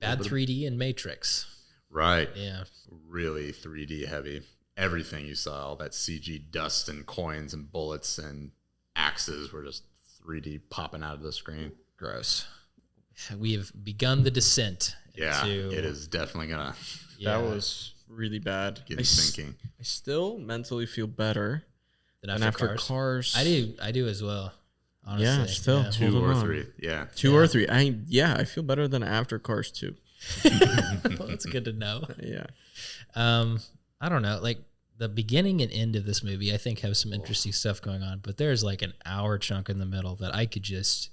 Bad 3D and Matrix. Right. Yeah. Really 3D heavy. Everything you saw, all that CG dust and coins and bullets and axes were just 3D popping out of the screen. Gross. We have begun the descent. Yeah, into, it is definitely gonna. That was really bad. Get you thinking. I still mentally feel better than after Cars. I do as well. Honestly. Yeah, still yeah. 2 or 3. Yeah, 2 or 3. I feel better than after Cars 2. Well, that's good to know. Yeah. I don't know. Like the beginning and end of this movie, I think have some interesting stuff going on, but there's like an hour chunk in the middle that I could just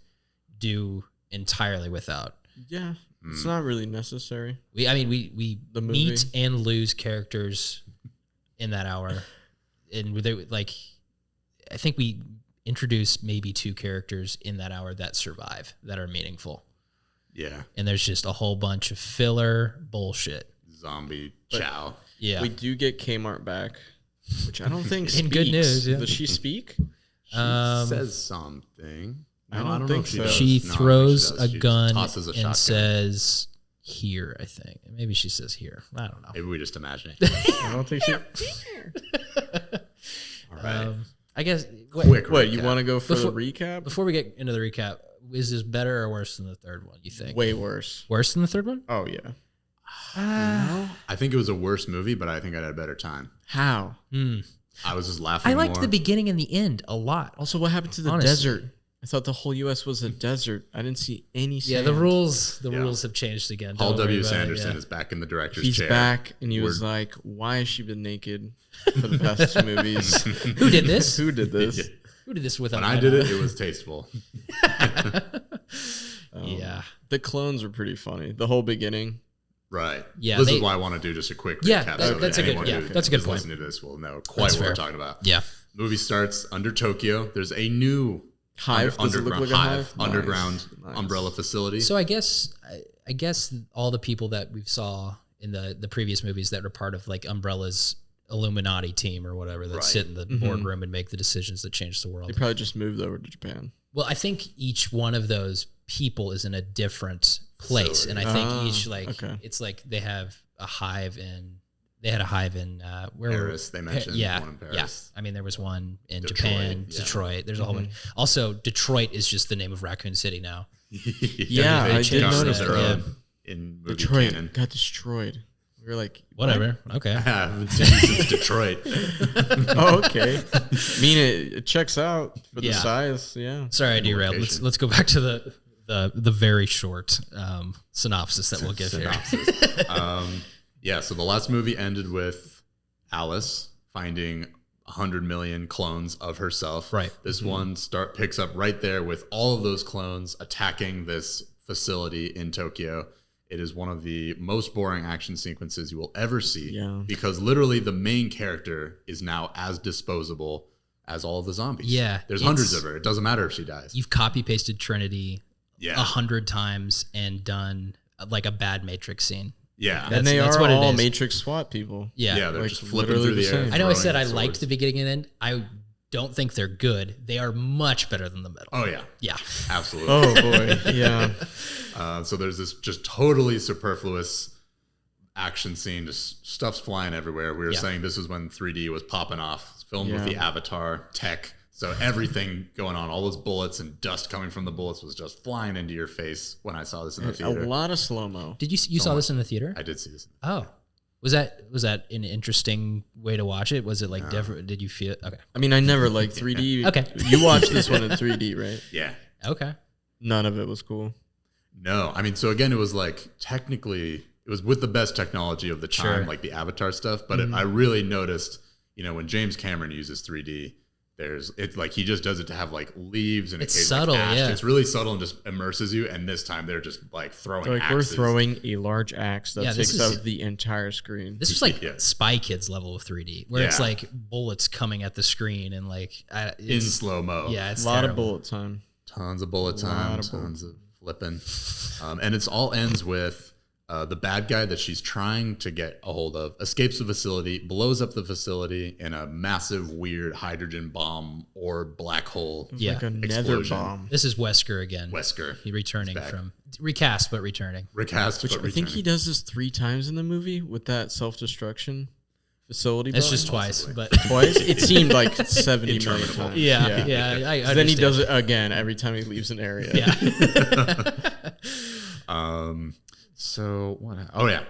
do entirely without. Yeah. It's not really necessary. We meet and lose characters in that hour. And they, I think we introduce maybe 2 characters in that hour that survive, that are meaningful. Yeah. And there's just a whole bunch of filler bullshit. Zombie chow. Yeah. We do get Kmart back, which I don't think In good news, yeah. Does she speak? She says something. I don't think so. She throws a gun tosses a and shotgun. says here, I think. Maybe she says here. I don't know. Maybe we just imagine it. I don't think she. All right. I guess. Quick What, recap. you want to go for the recap? Before we get into the recap, is this better or worse than the third one, you think? Way worse. Worse than the third one? Oh, yeah. I think it was a worse movie, but I think I had a better time. How? I was just laughing I liked more. the beginning and the end a lot. Also, what happened to the Honestly. desert? I thought the whole U.S. was a desert. I didn't see any sand. Yeah, the rules have changed again. Paul Don't worry W. about it, Sanderson yeah. is back in the director's He's chair. back, and he was like, why has she been naked for the past two movies? Who did this? Who did this? Yeah. Who did this without When I did it, it was tasteful. Yeah. The clones were pretty funny. The whole beginning. Right. Yeah, This they- is why I want to do just a quick Yeah, recap. that's a good- anyone yeah, who that's a good is point. listening to this will know quite That's what we're fair. talking about. Yeah. Movie starts under Tokyo. There's a new Hive? Does it look underground like a hive? Nice. underground Nice. umbrella facility. So I guess all the people that we saw in the previous movies that were part of like Umbrella's Illuminati team or whatever that Right. sit in the boardroom and make the decisions that change the world. They probably just moved over to Japan. Well, I think each one of those people is in a different place, and I think each it's like they have a hive in. They had a hive in where Paris, they mentioned one in Paris. Yeah, I mean there was one in Detroit, Japan, yeah. Detroit. There's a whole bunch. Also, Detroit is just the name of Raccoon City now. Yeah, They I did changed notice that, that. in movie Detroit canon. got destroyed. We were like, Whatever. Okay. I haven't seen you since Detroit. Oh, okay. I mean, it checks out for the Yeah. size. Yeah. Sorry, I derailed. Let's go back to the very short synopsis that we'll give here. Yeah, so the last movie ended with Alice finding 100 million clones of herself. Right. This one picks up right there with all of those clones attacking this facility in Tokyo. It is one of the most boring action sequences you will ever see. Yeah. Because literally the main character is now as disposable as all of the zombies. Yeah, There's hundreds of her. It doesn't matter if she dies. You've copy pasted Trinity Yeah. 100 times and done like a bad Matrix scene. Yeah. And they that's are what it all is. Matrix SWAT people. Yeah. Yeah, they're Like, just flipping literally through the the air. same. I know I throwing said I swords. liked the beginning and end. I don't think they're good. They are much better than the middle. Oh, yeah. Yeah. Absolutely. Oh, boy. Yeah. So there's this just totally superfluous action scene. Just stuff's flying everywhere. We were Yeah. saying this is when 3D was popping off. It's filmed with Yeah. the Avatar tech. So everything going on, all those bullets and dust coming from the bullets was just flying into your face when I saw this in the A theater. lot of slow-mo. Did you saw this in the theater? I did see this. Oh. Was that an interesting way to watch it? Was it like different? Did you feel okay? I mean, I never liked 3D. Okay. You watched this one in 3D, right? Yeah. Okay. None of it was cool. No, I mean, so again, it was like technically, it was with the best technology of the time, Sure. like the Avatar stuff. But I really noticed, when James Cameron uses 3D, it's like he just does it to have like leaves and It's occasionally subtle, ash. yeah. It's really subtle and just immerses you. And this time they're just like throwing Like we're axes. throwing a large axe that Yeah, this takes is- up the entire screen. This was like Yeah. Spy Kids level of 3D, where it's Yeah. like bullets coming at the screen and like in it's, slow mo. Yeah, it's a lot terrible. of bullet time. Tons of bullet A lot time, of bullet. tons of flipping. And it's all ends with the bad guy that she's trying to get a hold of escapes the facility, blows up the facility in a massive, weird hydrogen bomb or black hole. Yeah. Like a nether explosion. bomb. This is Wesker again. Wesker. He returning He's back. from recast, but returning. Recast, Which but I think he returning. does this 3 times in the movie with that self-destruction facility. That's bomb. just twice, but Twice? It seemed like 70 million Interminable. times. yeah. I Then he understand. does it again every time he leaves an area. Yeah. So what? Oh yeah,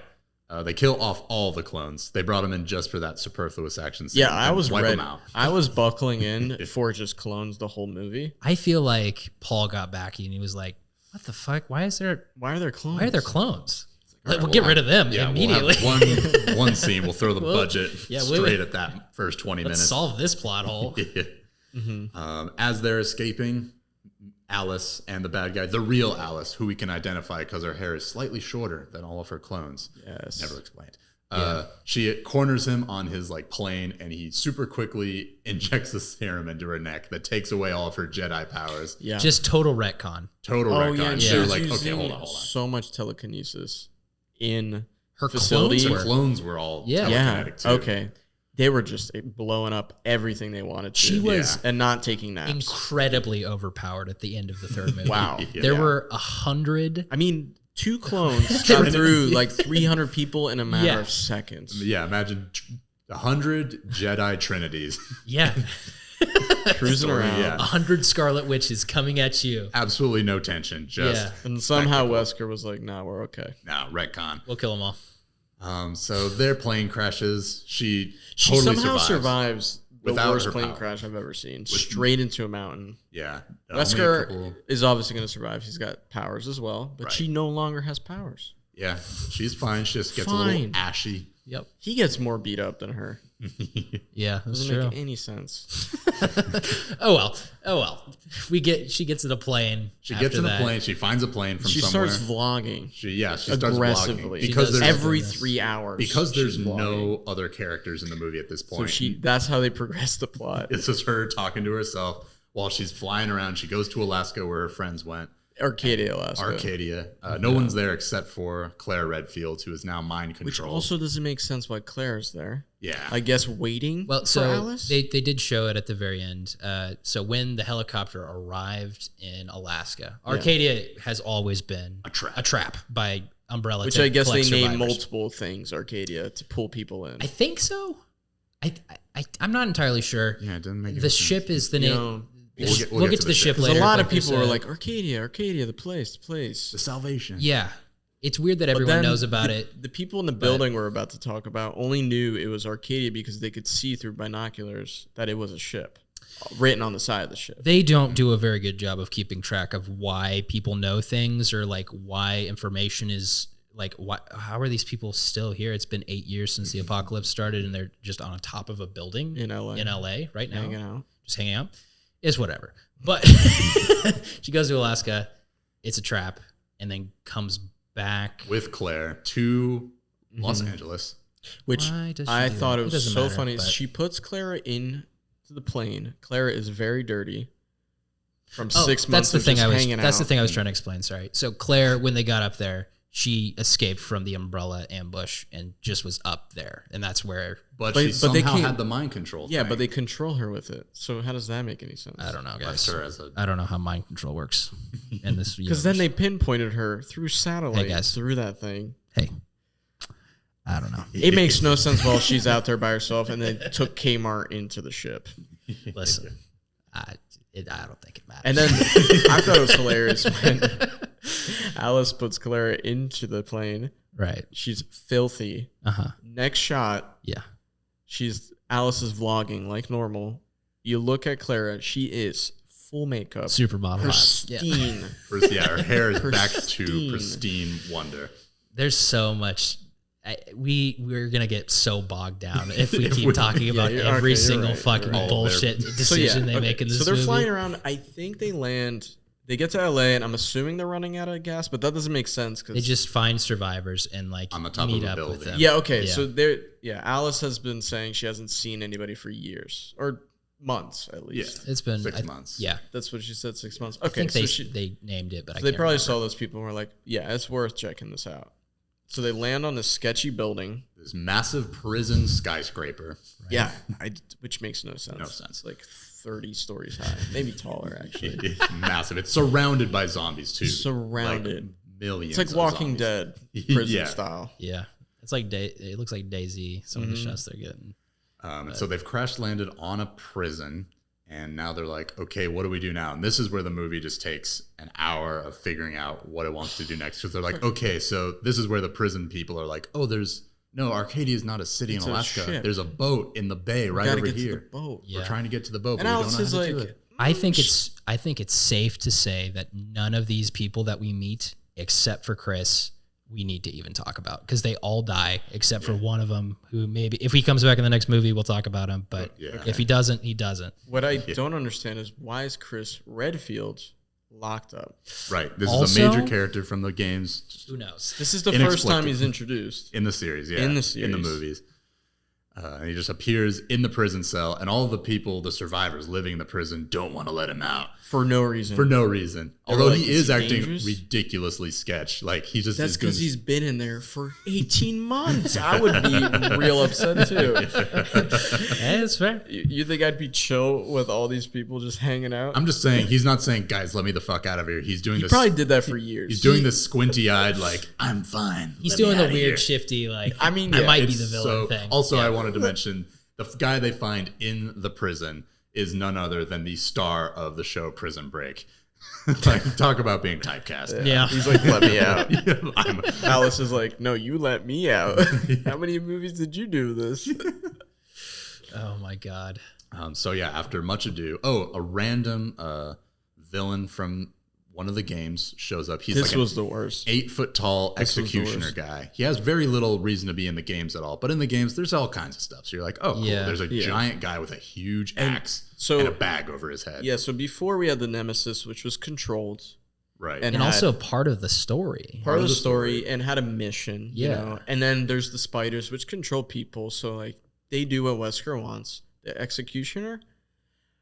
they kill off all the clones. They brought them in just for that superfluous action scene. Yeah, I and was wipe ready. them out. I was buckling in for just clones the whole movie. I feel like Paul got back and he was like, "What the fuck? Why are there clones? Like, we'll get rid of them immediately. We'll have one scene. We'll throw the Well, budget straight at that first 20 Let's minutes. solve this plot hole." As they're escaping, Alice and the bad guy, the real Alice, who we can identify because her hair is slightly shorter than all of her clones. Yes. Never explained. She corners him on his like plane, and he super quickly injects a serum into her neck that takes away all of her Jedi powers. Yeah, just total retcon. Total retcon. Yeah, She was like, okay, hold on. So much telekinesis in her facility. Her clones were all telekinetic too. Okay. They were just blowing up everything they wanted to. She was and not taking naps. Incredibly overpowered at the end of the third movie. Wow. There were 100. I mean, 2 clones got through like 300 people in a matter of seconds. Yeah, imagine 100 Jedi Trinities. Yeah. Cruising around. Yeah. 100 Scarlet Witches coming at you. Absolutely no tension. Just and somehow Wesker was like, "No, we're okay. No, retcon. We'll kill them all." So their plane crashes. She She totally somehow survives the without worst her plane power. crash I've ever seen. Straight into a mountain. Yeah. Wesker is obviously going to survive. She's got powers as well, but she no longer has powers. Yeah, she's fine. She just gets a little ashy. Yep. He gets more beat up than her. Yeah, that's Doesn't true. make any sense. Oh well. She gets in a plane. She gets in a plane. She finds a plane from somewhere. She starts vlogging. She starts aggressively vlogging because there's every 3 hours. Because there's no other characters in the movie at this point. So that's how they progress the plot. It's just her talking to herself while she's flying around. She goes to Alaska where her friends went. Arcadia, Alaska. Arcadia. No one's there except for Claire Redfield, who is now mind controlled. Which also doesn't make sense why Claire is there. Yeah. I guess waiting Well, for so Alice? they did show it at the very end. So when the helicopter arrived in Alaska, Arcadia has always been a trap by Umbrella. Which to I guess they collect name survivors. multiple things, Arcadia, to pull people in. I think so. I'm not entirely sure. Yeah, it doesn't make the sense. ship is the name. We'll get to the ship Because later. a lot of but people there's are like, Arcadia, the place. The salvation. Yeah. It's weird that But everyone then knows about it. The people in the building we're about to talk about only knew it was Arcadia because they could see through binoculars that it was a ship written on the side of the ship. They don't do a very good job of keeping track of why people know things or like why information is like, how are these people still here? It's been 8 years since the apocalypse started and they're just on top of a building in LA right now. Just hanging out. It's whatever. But she goes to Alaska. It's a trap and then comes back with Claire to Los Angeles. Which I thought it was so funny. but- She puts Clara into the plane. Clara is very dirty from 6 months of just hanging out. That's the thing I was trying to explain. Sorry. So Claire, when they got up there, she escaped from the Umbrella ambush and just was up there, and that's where. But she somehow had the mind control. Yeah, thing. but they control her with it. So how does that make any sense? I don't know, guys. Left her as a- I don't know how mind control works in this. Because then they pinpointed her through satellite, guys. through that thing. Hey, I don't know. It makes no sense while she's out there by herself, and then took Kmart into the ship. Listen, I don't think it matters. And then I thought it was hilarious when Alice puts Clara into the plane. Right. She's filthy. Next shot. Yeah. Alice is vlogging like normal. You look at Clara. She is full makeup. Supermodel. Pristine. Her hair is back to Pristine. pristine wonder. There's so much. We're gonna get so bogged down if we keep talking about every single fucking bullshit decision they make in this movie. So they're flying movie. around. I think they land. They get to LA, and I'm assuming they're running out of gas, but that doesn't make sense because They just find survivors and like on the top meet of a up building. with them. Yeah. Okay. So they're Alice has been saying she hasn't seen anybody for years or months at least. It's been 6 months. Yeah. That's what she said. 6 months. I Okay. think So they named it, but I they can't probably remember. saw those people and were like, "Yeah, it's worth checking this out." So they land on this sketchy building. This massive prison skyscraper. Yeah, which makes no sense. No sense. Like 30 stories high, maybe taller actually. It's massive. It's surrounded by zombies too. Surrounded. Like millions. It's like of Walking zombies. Dead prison Yeah. style. Yeah. It's like it looks like DayZ. Some of the shots they're getting. And so they've crash landed on a prison, and now they're like, okay, what do we do now? And this is where the movie just takes an hour of figuring out what it wants to do next. Because they're like, okay, so this is where the prison people are like, oh, Arcadia is not a city It's in a Alaska. ship. There's a boat in the bay right Gotta over get to here. the boat. We're trying to get to the boat, And but we Alice don't is know how to do like, it. I think it's safe to say that none of these people that we meet, except for Chris, we need to even talk about because they all die except for one of them who maybe if he comes back in the next movie we'll talk about him, but if he doesn't, he doesn't. What I don't understand is why is Chris Redfield locked up. Right. This Also- is a major character from the games. Who knows? This is the first time he's introduced. In the series, yeah. In the series. In the movies. And he just appears in the prison cell, and all of the people, the survivors living in the prison, don't want to let him out. For no reason. For no reason. They were Although like, he "Is is he acting dangerous?" ridiculously sketch. Like, he just That's is doing because he's been in there for 18 months. I would be real upset too. Yeah, that's fair. You think I'd be chill with all these people just hanging out? I'm just saying, he's not saying, guys, let me the fuck out of here. He's doing He this. probably did that for years. He's doing this squinty-eyed, like, I'm fine. He's let me doing the outta weird, here. shifty, like, I mean, I yeah, might be It's the villain thing. Also, Yeah. I wanted to mention the guy they find in the prison is none other than the star of the show Prison Break. Like, talk about being typecast. Yeah. He's like, let me out. I'm- Alice is like, no, you let me out. How many movies did you do this? Oh my god. So yeah, after much ado, a random villain from one of the games shows up. He's This like was the worst. 8 foot tall This was the executioner worst. guy. He has very little reason to be in the games at all, but in the games, there's all kinds of stuff. So you're like, oh, cool. Yeah. There's a Yeah. giant guy with a huge And axe so- and a bag over his head. Yeah, so before we had the Nemesis, which was controlled. Right. And had also part of the story. part of the story and had a mission. You Yeah. know? And then there's the spiders, which control people. So, like, they do what Wesker wants. The executioner,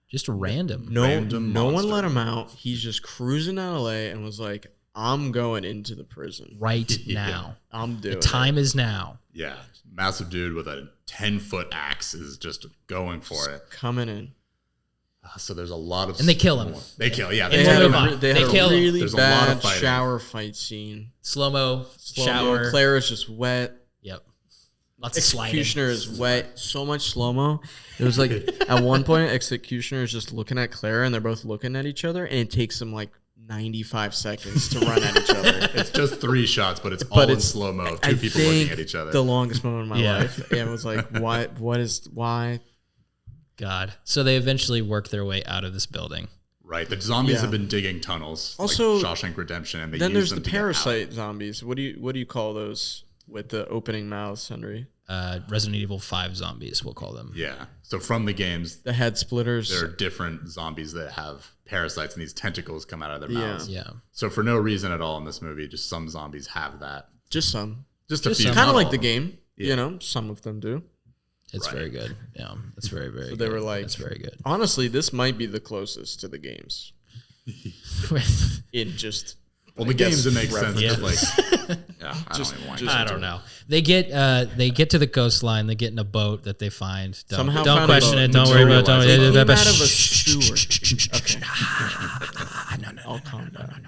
Just random. no Random one monster. let him out. He's just cruising out LA and was like, I'm going into the prison. Right Yeah. now. I'm doing The time is now. Yeah. Massive dude with a 10-foot axe is just going for it. coming in. So there's a lot of... And they kill him. They kill, yeah. And They we'll had move a- on. They They had kill a him. really There's a lot bad of fighting. shower fight scene. Slow-mo, Slow-mo. shower. Clara's just wet. Yep. Lots of sliding. Executioner is wet. So much slow mo. It was like at one point, Executioner is just looking at Clara, and they're both looking at each other, and it takes them like 95 seconds to run at each other. It's just 3 shots, but it's all in slow-mo of two people looking at each other. The longest moment of my Yeah. life. And it was like, why? God. So they eventually work their way out of this building. Right. The zombies Yeah. have been digging tunnels. Also, like Shawshank Redemption, and they Then use there's them the to get out. parasite zombies. What do you call those with the opening mouths, Henry? Resident Evil 5 zombies, we'll call them. Yeah. So from the games, The head splitters. there are different zombies that have parasites, and these tentacles come out of their Yeah. mouths. Yeah. So for no reason at all in this movie, just some zombies have that. Just some. Just a Just few. some. Kind not of like all the them. game. Yeah. You know, some of them do. It's Right. very good. Yeah. It's very, very So good. they were like, That's very good. honestly, this might be the closest to the games in just. Well, I the games, guess, it makes sense. Yeah. Because, like, yeah, I Just- don't even want just- I don't know. They get to the coastline. They get in a boat that they find. Don't, Somehow don't found a question boat. it. Don't worry about it. Don't They worry came about out of a it. sewer. Okay. I'll calm down.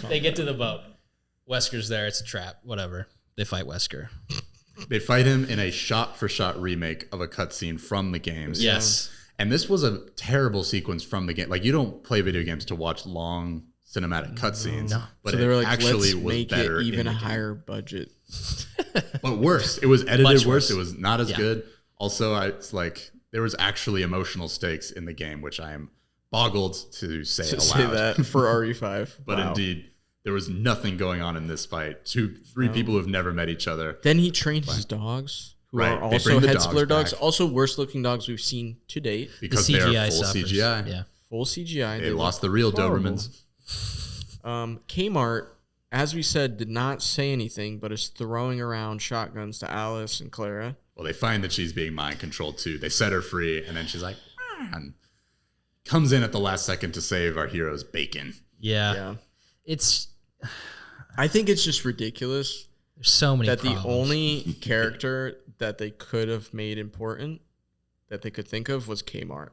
They get to the boat. Wesker's there. It's a trap. Whatever. They fight Wesker. They fight him in a shot-for-shot remake of a cutscene from the games. Yes. And this was a terrible sequence from the game. Like, you don't play video games to watch long cinematic cutscenes. No. But So it they were like, actually let's was make better it even in a the game. higher budget. But worse. It was edited Much worse. worse. It was not as Yeah. good. Also, it's like there was actually emotional stakes in the game, which I am boggled to say To aloud. say that for RE5. But Wow. indeed, there was nothing going on in this fight. Three people who've never met each other. Then he trained his dogs, who Right. are They also bring the head dogs splitter dogs. back. Also, worst looking dogs we've seen to date. Because the they're CGI full suffers. CGI. Yeah. Full CGI. They lost look the real horrible. Dobermans. Kmart, as we said, did not say anything, but is throwing around shotguns to Alice and Clara. Well, they find that she's being mind controlled too. They set her free, and then she's like, and comes in at the last second to save our hero's bacon. Yeah. Yeah. It's I think it's just ridiculous there's so many that problems. the only character that they could have made important that they could think of was Kmart.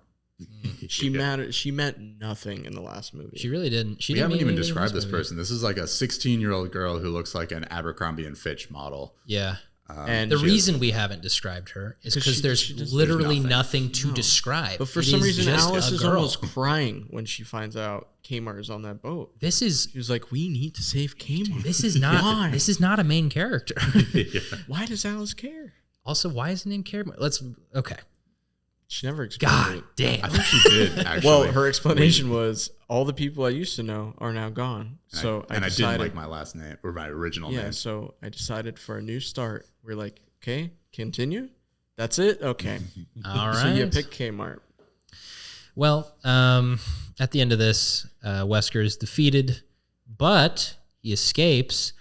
She mattered. She meant nothing in the last movie. She really didn't. We haven't even described this movie. person. This is like a 16-year-old girl who looks like an Abercrombie and Fitch model. Yeah. And the she- reason we haven't described her is because she there's does- literally there's nothing to describe. But for It some is reason, just Alice a is girl. almost crying when she finds out Kmart is on that boat. This is She was like, "We need to save Kmart." this is not Why? this is not a main character. Why does Alice care? Also, why isn't in care? Let's okay. She never explained God it. damn. I think she did, actually. Well, her explanation was all the people I used to know are now gone. And So I I didn't decided, like my last name or my original yeah. name. So I decided for a new start. We're like, okay, continue. That's it. Okay. All right. So you pick Kmart. Well, at the end of this, Wesker is defeated, but he escapes.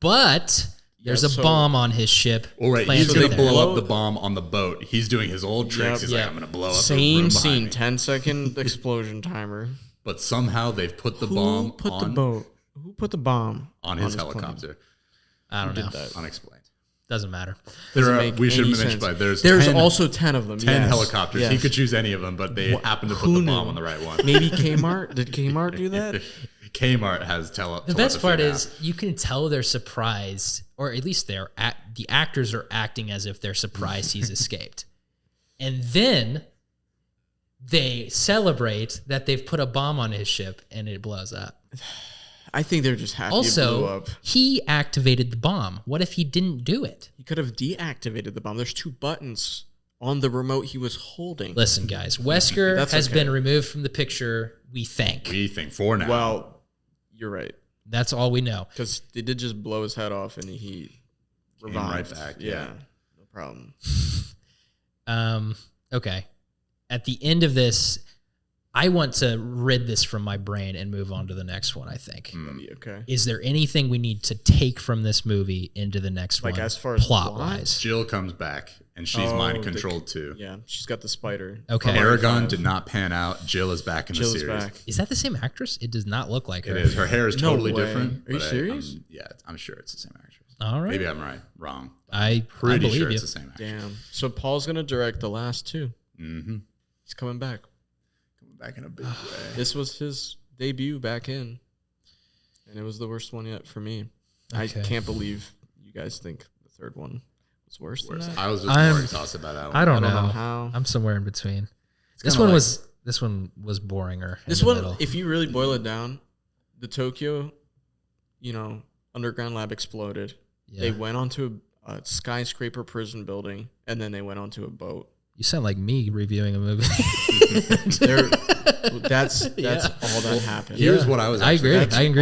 But there's a bomb on his ship. All right, he's going to blow up the bomb on the boat. He's doing his old tricks. He's like, I'm going to blow up the room Same scene, me. 10-second explosion timer. But somehow they've put the bomb on... Who put the bomb on his helicopter? Plane? I don't know. Unexplained. Doesn't matter. We should mention, there's 10, also 10 of them. 10 helicopters. Yes. He could choose any of them, but they happen to put the bomb on the right one. Maybe Kmart? Did Kmart do that? Kmart has The best part is you can tell they're surprised, or at least the actors are acting as if they're surprised he's escaped. And then they celebrate that they've put a bomb on his ship and it blows up. I think they're just happy also, it blew up. He activated the bomb. What if he didn't do it? He could have deactivated the bomb. There's 2 buttons on the remote he was holding. Listen, guys, Wesker has been removed from the picture, we think. We think for now. Well, you're right. That's all we know. Because they did just blow his head off and he revived. Right back. Yeah, no problem. Okay. At the end of this, I want to rid this from my brain and move on to the next one, I think. Okay. Is there anything we need to take from this movie into the next one? Like as far as plot-wise? Jill comes back, and she's mind-controlled too. Yeah, she's got the spider. Okay. Aragon did not pan out. Jill is back in the series. Back. Is that the same actress? It does not look like her. It is. Her hair is totally different. Are you serious? I'm sure it's the same actress. All right. Maybe I'm wrong. I pretty believe sure you. it's the same actress. Damn. So Paul's going to direct the last 2. Mm-hmm. He's coming back. Back in a big way. This was his debut back in, and it was the worst one yet for me. Okay. I can't believe you guys think the third one was worse than that. I was just more tossed about that one. I don't know how. I'm somewhere in between. This one was boringer. This one, if you really boil it down, the Tokyo, underground lab exploded. Yeah. They went onto a skyscraper prison building, and then they went onto a boat. You sound like me reviewing a movie. That's all that happened. Here's what I was. I agree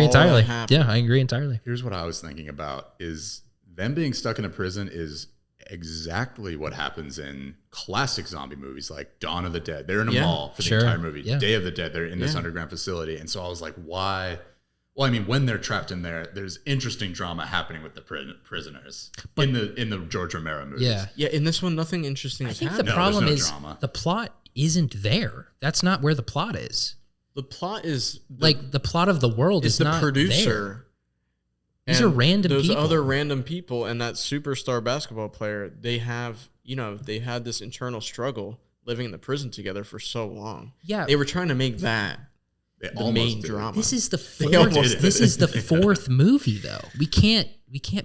entirely. Yeah, I agree entirely. Here's what I was thinking about: is them being stuck in a prison is exactly what happens in classic zombie movies like Dawn of the Dead. They're in a mall for the entire movie. Yeah. Day of the Dead, they're in this underground facility, and so I was like, why? Well, I mean, when they're trapped in there, there's interesting drama happening with the prisoners in the George Romero movies. Yeah. In this one, nothing interesting is happening. The problem is the plot isn't there. That's not where the plot is. The plot is the plot of the world is the not producer. There. These are random those people. Other random people and that superstar basketball player. They have, they had this internal struggle living in the prison together for so long. Yeah, they were trying to make that. The main drama. This is the fourth. This is the fourth movie, though. We can't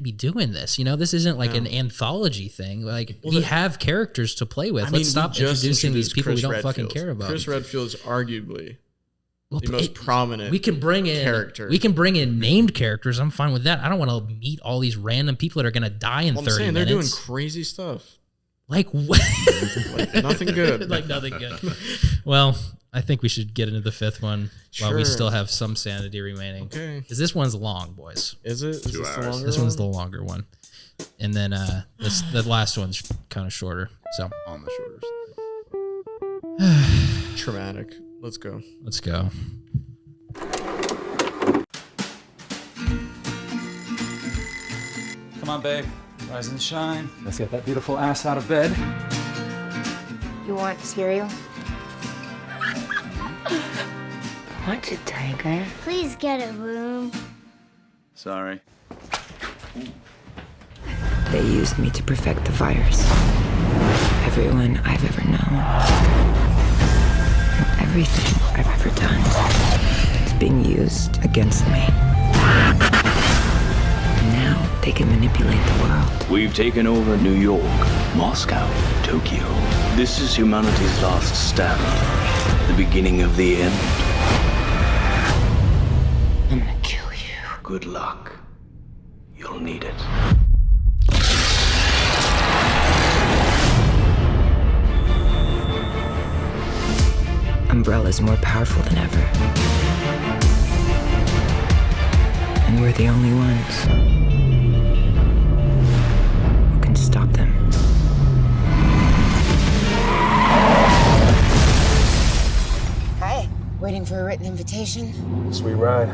be doing this. This isn't like an anthology thing. Like we have characters to play with. Let's stop introducing these people we don't fucking care about. Chris Redfield is arguably the most prominent. We can bring in character. We can bring in named characters. I'm fine with that. I don't want to meet all these random people that are going to die in 30 minutes. They're doing crazy stuff. Like what? Like nothing good. Like nothing good. Well, I think we should get into the fifth one while we still have some sanity remaining. Okay. Because this one's long, boys. Is it? 2 hours. This one's the longer one. And then the last one's kind of shorter. So on the shorter side. Traumatic. Let's go. Let's go. Come on, babe. Rise and shine. Let's get that beautiful ass out of bed. You want cereal? What's a tiger? Please get a room. Sorry. They used me to perfect the virus. Everyone I've ever known. And everything I've ever done is being used against me. Now they can manipulate the world. We've taken over New York, Moscow, Tokyo. This is humanity's last stand. The beginning of the end. I'm gonna kill you. Good luck. You'll need it. Umbrella's more powerful than ever. And we're the only ones who can stop them. written invitation? Sweet ride.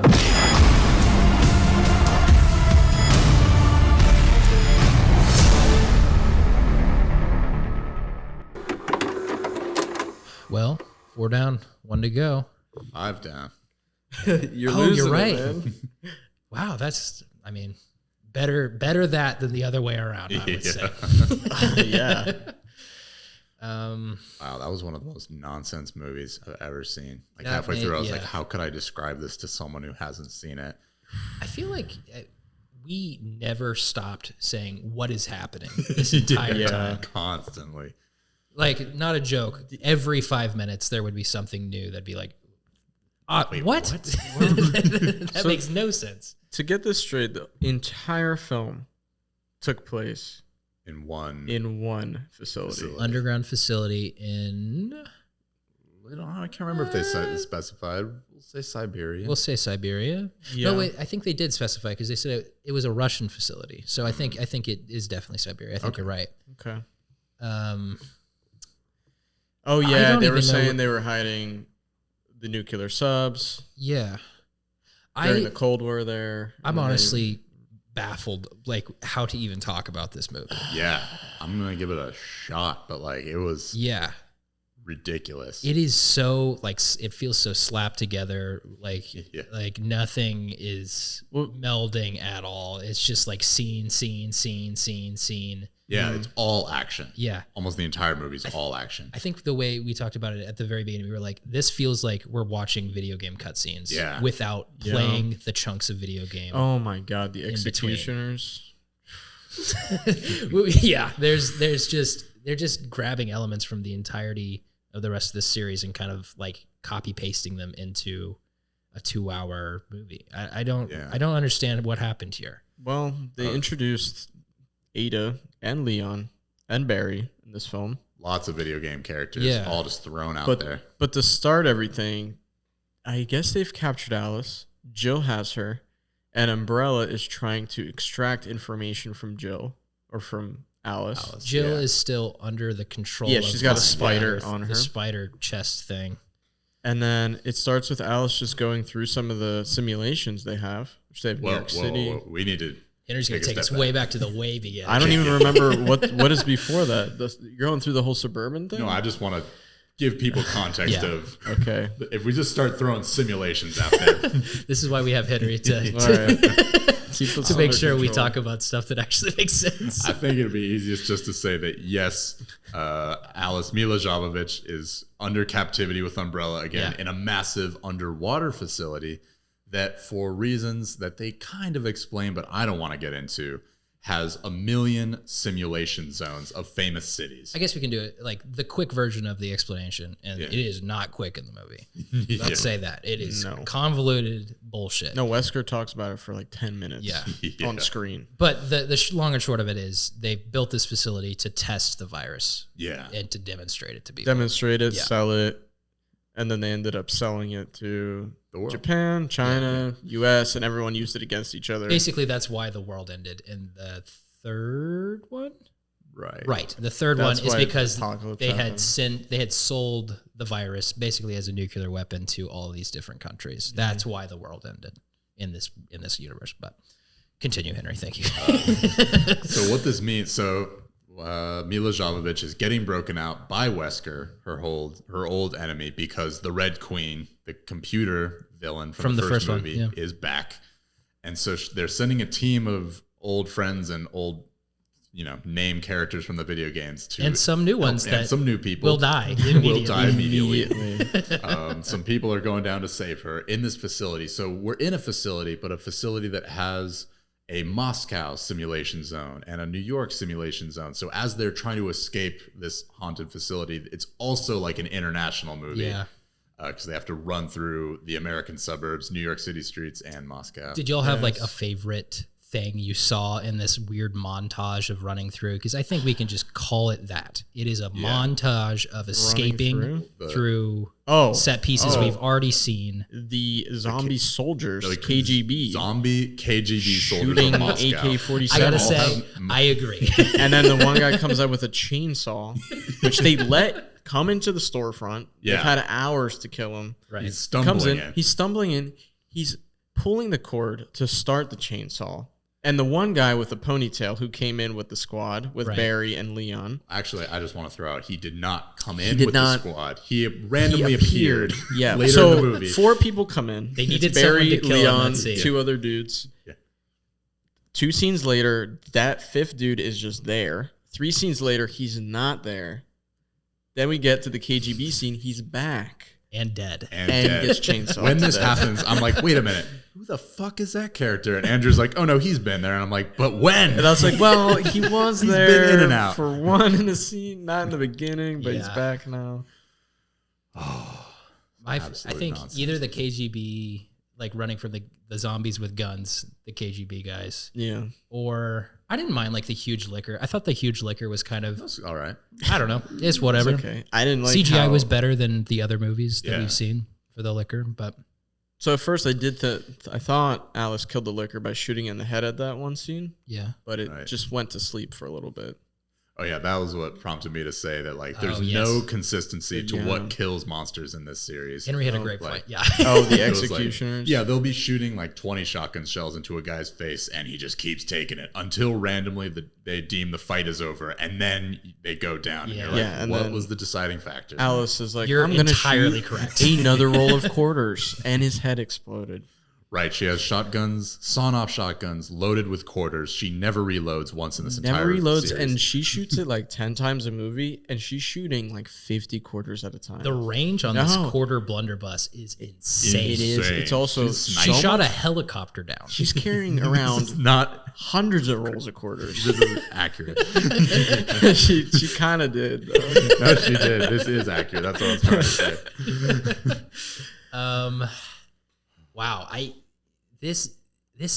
Well, 4 down, 1 to go. 5 down. You're right. Man. Wow, that's, I mean, better that than the other way around, I would say. Yeah. Wow, that was one of the most nonsense movies I've ever seen. Like halfway through, I was like, how could I describe this to someone who hasn't seen it? I feel like we never stopped saying what is happening this entire time. Constantly. Like, not a joke. Every 5 minutes, there would be something new that'd be like, wait, what? That makes no sense. To get this straight, the entire film took place in one facility. Underground facility in... I can't remember if they specified. We'll say Siberia. We'll say Siberia. Yeah. No, wait, I think they did specify because they said it was a Russian facility. So I think it is definitely Siberia. I think you're right. Okay. Oh yeah, they were saying they were hiding the nuclear subs. Yeah. During the Cold War there. I'm honestly baffled, like, how to even talk about this movie. Yeah. I'm going to give it a shot, but, like, it was ridiculous. It is so, like, it feels so slapped together. Like, like nothing is melding at all. It's just, like, scene. Yeah, it's all action. Yeah. Almost the entire movie's all action. I think the way we talked about it at the very beginning, we were like, this feels like we're watching video game cutscenes without playing the chunks of video game. Oh my God, the executioners. Yeah, they're just grabbing elements from the entirety of the rest of this series and kind of like copy pasting them into a 2-hour movie. I don't understand what happened here. Well, they introduced Ada and Leon and Barry in this film. Lots of video game characters, all just thrown out there. But to start everything, I guess they've captured Alice. Jill has her, and Umbrella is trying to extract information from Jill or from Alice. Jill is still under the control. Yeah, she's got a spider on her, the spider chest thing. And then it starts with Alice just going through some of the simulations they have, which they have New York City. Whoa. We need to. Henry's going to take us way back to the way beginning. I don't even remember what is before that. You're going through the whole suburban thing? No, I just want to give people context of... Okay. If we just start throwing simulations out there. This is why we have Henry to make sure we talk about stuff that actually makes sense. I think it'd be easiest just to say that, yes, Alice Mila Jovovich is under captivity with Umbrella again in a massive underwater facility that, for reasons that they kind of explain, but I don't want to get into, has 1 million simulation zones of famous cities. I guess we can do it like the quick version of the explanation, and it is not quick in the movie. Let's say that. It is convoluted bullshit. No, Wesker talks about it for like 10 minutes on screen. But the long and short of it is they built this facility to test the virus. Yeah. And to demonstrate it to people. Demonstrate it, sell it, and then they ended up selling it to Japan, China, US, and everyone used it against each other. Basically, that's why the world ended in the third one. Right. The third one is because they had sold the virus basically as a nuclear weapon to all of these different countries. That's why the world ended in this universe. But continue, Henry. Thank you. So what this means? Mila Jovovich is getting broken out by Wesker, her old enemy, because the Red Queen, the computer villain from the first movie, is back. And so they're sending a team of old friends and old, name characters from the video games and some new ones and some new people will die immediately. Some people are going down to save her in this facility. So we're in a facility, but a facility that has a Moscow simulation zone and a New York simulation zone. So as they're trying to escape this haunted facility, it's also like an international movie. Yeah. Because they have to run through the American suburbs, New York City streets, and Moscow. Did y'all have like a favorite thing you saw in this weird montage of running through? Because I think we can just call it that. It is a montage of escaping through set pieces we've already seen. The zombie soldiers, KGB. Zombie KGB soldiers shooting of Moscow. AK-47. I gotta say, I agree. And then the one guy comes out with a chainsaw, which they let come into the storefront. Yeah. They've had hours to kill him. Right. He's stumbling Comes in. in. He's stumbling in. He's pulling the cord to start the chainsaw. And the one guy with the ponytail who came in with the squad with Barry and Leon. Actually, I just want to throw out, he did not come in with the squad. He randomly he appeared yeah. later so in the movie. 4 people come in. They needed it's Barry, someone to kill Leon, him, let's see. 2 other dudes. Yeah. 2 scenes later, that 5th dude is just there. 3 scenes later, he's not there. Then we get to the KGB scene. He's back. And dead. And dead. Gets chainsawed. When to this death. happens, I'm like, wait a minute. Who the fuck is that character? And Andrew's like, oh no, he's been there. And I'm like, but when? And I was like, well, he was He's there been in and out. for one in the scene, not in the beginning, but he's back now. I think either the KGB, like running from the zombies with guns, the KGB guys. Yeah. Or I didn't mind like the huge liquor. I thought the huge liquor was kind of all right. I don't know. It's whatever. It's okay. I didn't like CGI how, was better than the other movies that we've seen for the liquor, but so at first I thought Alice killed the liquor by shooting in the head at that one scene. Yeah. But it just went to sleep for a little bit. Oh yeah, that was what prompted me to say that like there's yes. no consistency to Yeah. what kills monsters in this series. Henry had a great fight. Yeah. Oh, the It was like- executioners. yeah, they'll be shooting like 20 shotgun shells into a guy's face, and he just keeps taking it until randomly they deem the fight is over, and then they go down. And you're like, Yeah, and what then was the deciding factor? Alice is like, You're I'm going to entirely shoot correct. another roll of quarters, and his head exploded. Right, she has shotguns, sawn-off shotguns, loaded with quarters. She never reloads once in this entire Never reloads, series. and she shoots it like 10 times a movie, and she's shooting like 50 quarters at a time. The range on this quarter blunderbuss is insane. It is. It's also she shot a helicopter down. She's carrying around not hundreds of rolls of quarters. This is accurate. she kind of did. Though. No, she did. This is accurate. That's what I was trying to say. Wow. This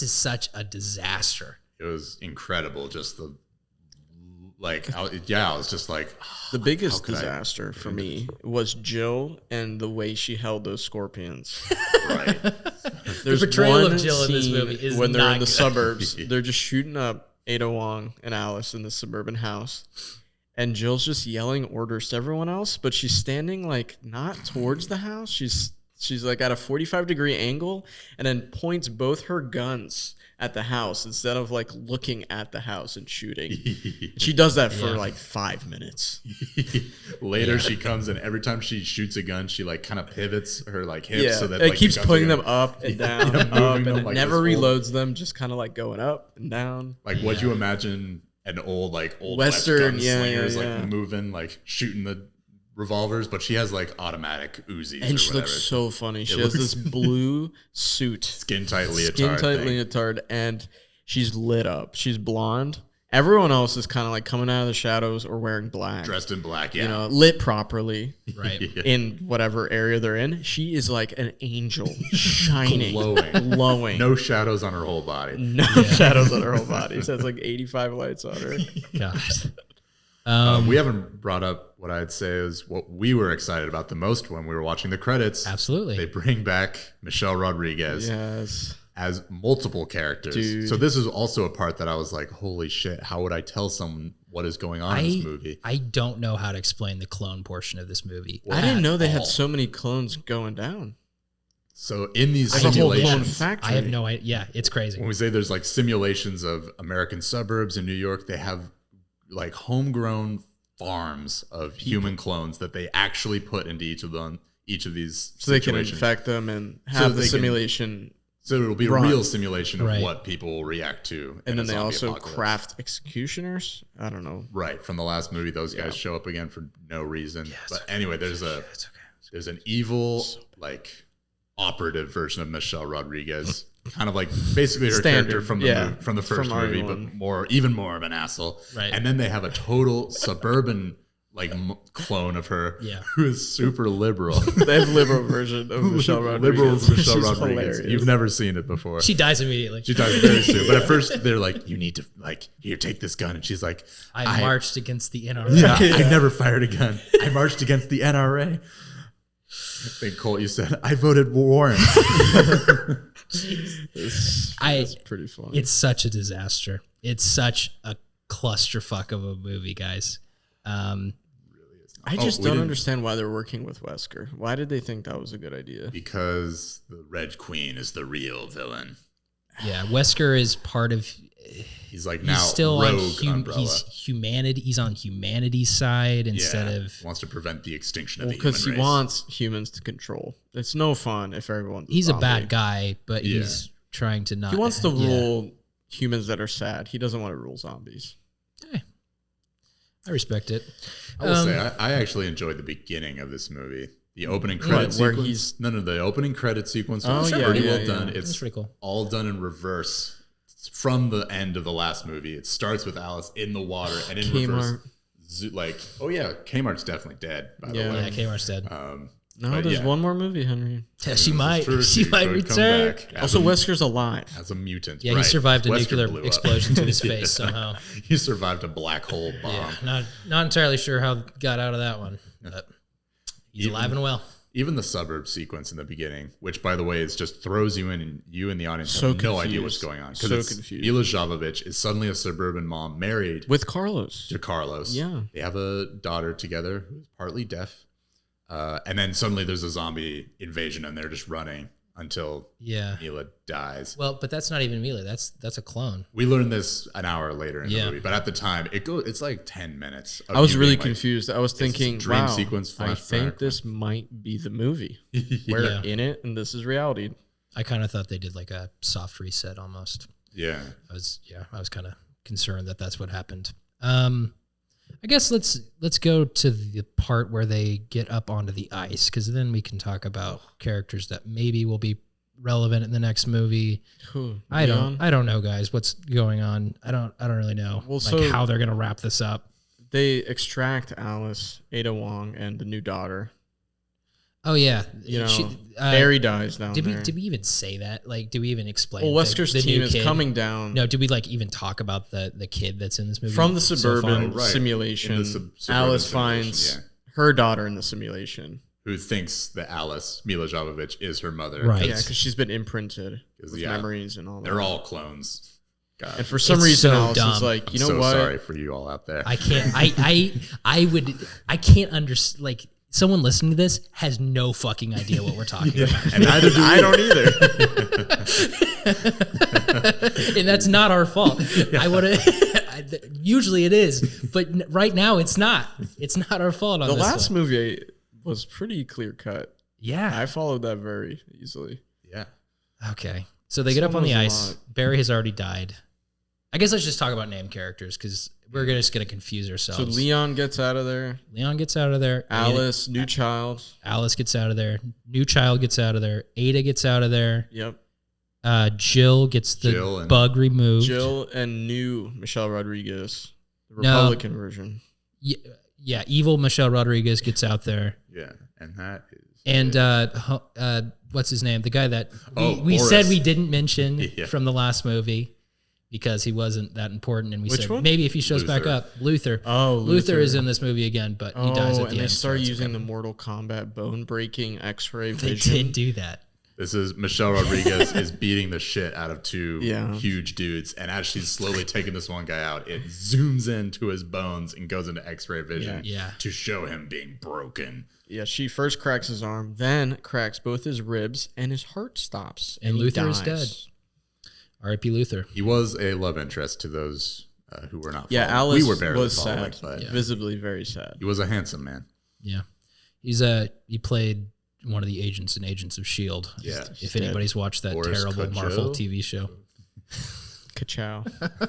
is such a disaster. It was incredible. Just the I was just like, The biggest disaster for me was Jill and the way she held those scorpions. right. There's The portrayal one of Jill in this scene movie is when they're not in the good. suburbs. They're just shooting up Ada Wong and Alice in the suburban house. And Jill's just yelling orders to everyone else, but she's standing like not towards the house. She's like at a 45-degree angle and then points both her guns at the house instead of like looking at the house and shooting. She does that for like 5 minutes. Later, she comes and every time she shoots a gun, she like kind of pivots her like hips so that it like, keeps the guns putting are them up and down, Yeah, up, moving and them it like never this old- reloads them, just kind of like going up and down. Like, what'd you imagine an old Western, West yeah, gunslingers yeah. like moving, like shooting the revolvers, but she has like automatic Uzis And or she whatever. looks so funny. She It has looks- this blue suit, skin tight leotard, skin-tight thing. leotard, and she's lit up. She's blonde. Everyone else is kind of like coming out of the shadows or wearing black. dressed in black. Yeah, You know, lit properly. Right. In whatever area they're in. She is like an angel, shining, glowing. No shadows on her whole body. No shadows on her whole body. She has like 85 lights on her. God. We haven't brought up what I'd say is what we were excited about the most when we were watching the credits. Absolutely. They bring back Michelle Rodriguez Yes. as multiple characters. Dude. So this is also a part that I was like, holy shit, how would I tell someone what is going on in this movie? I don't know how to explain the clone portion of this movie. I didn't know they at had all. so many clones going down. So in these There's a whole clone simulations, factory. I have no idea. Yeah, it's crazy. when we say there's like simulations of American suburbs in New York, they have like homegrown farms of human clones that they actually put into each of these So they can situations. infect them and So have the they can- simulation. So it'll be run. a real simulation of Right. what people will react to. in And a then they zombie also apocalypse. craft executioners. I don't know. Right, from the last movie, those guys show up again for no reason. But anyway, there's an evil like operative version of Michelle Rodriguez, kind of like basically her Standard, character from the first from movie, RE1. but even more of an asshole. Right. And then they have a total suburban like clone of her, Yeah. who is super liberal. They have liberal version of Michelle Rodriguez. Liberal Michelle She's Rodriguez. hilarious. You've never seen it before. She dies immediately. She dies very soon. But at first, they're like, "You need to here, take this gun," and she's like, I marched against the NRA. Yeah, I never fired a gun. I marched against the NRA. I think Colt, you said I voted Warren. It's pretty funny. It's such a disaster. It's such a clusterfuck of a movie, guys. I just don't understand why they're working with Wesker. Why did they think that was a good idea? Because the Red Queen is the real villain. Yeah, Wesker is part of. He's like now still rogue on Umbrella. He's humanity. He's on humanity's side instead of wants to prevent the extinction of the human race. Because he wants humans to control. It's no fun if everyone's he's a bad guy, but he's trying to not. He wants to rule humans that are sad. He doesn't want to rule zombies. Hey, I respect it. I will say I actually enjoyed the beginning of this movie. The opening credit sequence. The opening credit sequence was pretty well done. It's pretty cool. All done in reverse. From the end of the last movie, it starts with Alice in the water and in reverse. Kmart's definitely dead. By the way, yeah, Kmart's dead. No, there's one more movie, Henry. Yeah, she might. She might return. Also, Wesker's alive as a mutant. Yeah, he survived a nuclear explosion to his face somehow. He survived a black hole bomb. Yeah, not entirely sure how he got out of that one, but he's alive and well. Even the suburb sequence in the beginning, which by the way is just throws you in, and you and the audience have no idea what's going on. So confused. Mila Jovovich is suddenly a suburban mom married with Carlos. To Carlos, yeah, they have a daughter together who's partly deaf, and then suddenly there's a zombie invasion, and they're just running until Mila dies. Well, but that's not even Mila. That's a clone. We learned this an hour later in the movie, but at the time it's like 10 minutes. I was really confused. I was thinking, dream sequence. I think this might be the movie. We're in it, and this is reality. I kind of thought they did like a soft reset almost. Yeah, I was kind of concerned that that's what happened. I guess let's go to the part where they get up onto the ice, because then we can talk about characters that maybe will be relevant in the next movie. I don't know, guys, what's going on. I don't really know how they're gonna wrap this up. They extract Alice, Ada Wong, and the new daughter. Oh yeah, Barry dies down there. Did we even say that? Like, did we even explain? Well, Wesker's team is coming down. No, did we even talk about the kid that's in this movie? From the suburban simulation, Alice finds her daughter in the simulation, who thinks that Alice, Mila Jovovich, is her mother. Right? Yeah, because she's been imprinted with memories and all that. They're all clones. God. And for some reason, Alice is like, you know what? Sorry for you all out there. I can't. I can't understand. Like, someone listening to this has no fucking idea what we're talking about. And neither do I don't either. And that's not our fault. I would have. Usually it is, but right now it's not. It's not our fault on the this last one. movie was pretty clear cut. Yeah, I followed that very easily. Yeah. Okay, so they get up on the ice. Barry has already died. I guess let's just talk about named characters, because we're just going to confuse ourselves. So Leon gets out of there. Alice, new child. Alice gets out of there. New child gets out of there. Ada gets out of there. Yep. Jill gets the bug removed. Jill and new Michelle Rodriguez, the Republican version. Yeah, evil Michelle Rodriguez gets out there. Yeah, and that is... And what's his name? The guy that we said we didn't mention from the last movie, because he wasn't that important, and we said maybe if he shows back up, Luther. Oh, Luther is in this movie again, but he dies at the end. And they start using the Mortal Kombat bone-breaking X-ray vision. They did do that. This is Michelle Rodriguez is beating the shit out of two huge dudes, and as she's slowly taking this one guy out, it zooms into his bones and goes into X-ray vision to show him being broken. Yeah, she first cracks his arm, then cracks both his ribs, and his heart stops. And Luther is dead. R.I.P. Luther. He was a love interest to those who were not. Yeah, following. Alice we were barely was following, sad, but visibly very sad. He was a handsome man. Yeah, he played one of the agents in Agents of S.H.I.E.L.D. Yeah, if anybody's watched that terrible Marvel TV show. Ka-chow.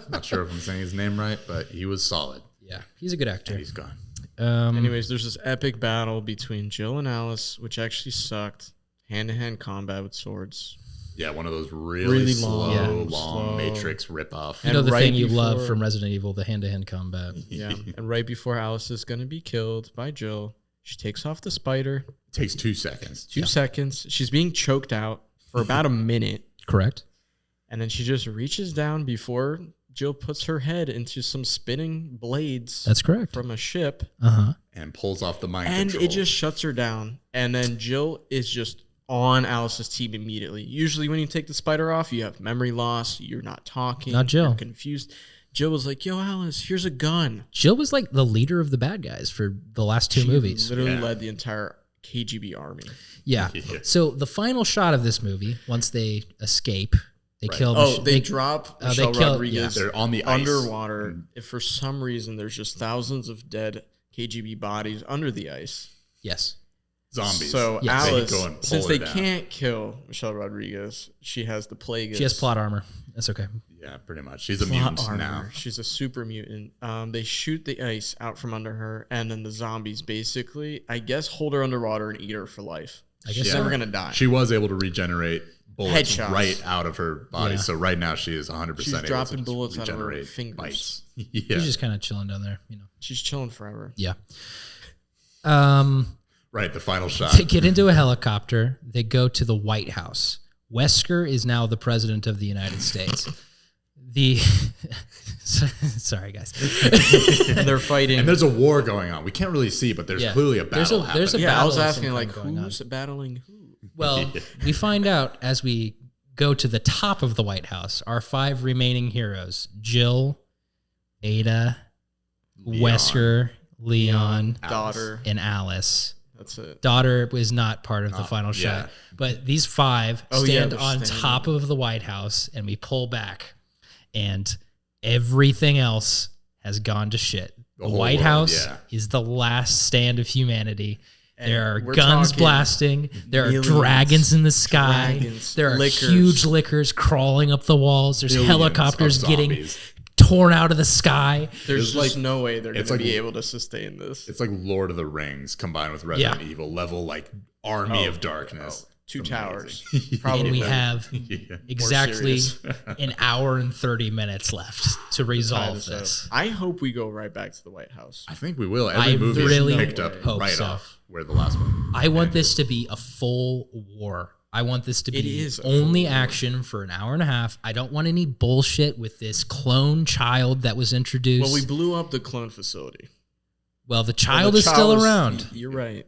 Not sure if I'm saying his name right, but he was solid. Yeah, he's a good actor. And he's gone. Anyways, there's this epic battle between Jill and Alice, which actually sucked. Hand-to-hand combat with swords. Yeah, one of those really long Matrix ripoff. You know the thing you love from Resident Evil, the hand-to-hand combat. Yeah, and right before Alice is going to be killed by Jill, she takes off the spider. It takes 2 seconds. 2 seconds. She's being choked out for about a minute. Correct. And then she just reaches down before Jill puts her head into some spinning blades. That's correct. From a ship. And pulls off the mind and control. It just shuts her down. And then Jill is just on Alice's team immediately. Usually when you take the spider off, you have memory loss. You're not talking. Not Jill. You're confused. Jill was like, yo, Alice, here's a gun. Jill was like the leader of the bad guys for the last two movies. Literally led the entire KGB army. Yeah. So the final shot of this movie, once they escape, they kill. They drop Michelle Rodriguez. They're on the ice. Underwater. If for some reason there's just thousands of dead KGB bodies under the ice. Yes. Zombies. So Yes. Alice, since they can't kill Michelle Rodriguez, she has the plague. She has plot armor. That's okay. Yeah, pretty much. She's a mutant now. She's a super mutant. They shoot the ice out from under her, and then the zombies basically, I guess, hold her underwater and eat her for life. She's never gonna die. She was able to regenerate bullets Headshots. right out of her body. Yeah. So right now she is 100% She's able dropping to bullets out of her regenerate fingers. bites. She's just kind of chilling down there, you know. She's chilling forever. Yeah. Right, the final shot. They get into a helicopter. They go to the White House. Wesker is now the president of the United States. Sorry, guys. They're fighting. And there's a war going on. We can't really see, but there's clearly a battle happening. I was asking, like, who's battling who? Well, we find out as we go to the top of the White House, our 5 remaining heroes, Jill, Ada, Wesker, Leon, Daughter, and Alice. That's it. Daughter was not part of the final shot. But these 5 stand on top of the White House, and we pull back, and everything else has gone to shit. The White House is the last stand of humanity. And there are guns blasting. There are dragons in the sky. There are huge lickers crawling up the walls. There's helicopters getting torn out of the sky. There's just no way they're going to be able to sustain this. It's like Lord of the Rings combined with Resident Evil level, like army of darkness. 2 towers. Probably. And we have exactly an hour and 30 minutes left to resolve this. I hope we go right back to the White House. I think we will. Every movie really picked up right off where the last one. I want this to be a full war. I want this to be only action for an hour and a half. I don't want any bullshit with this clone child that was introduced. Well, we blew up the clone facility. Well, the child is still around. You're right.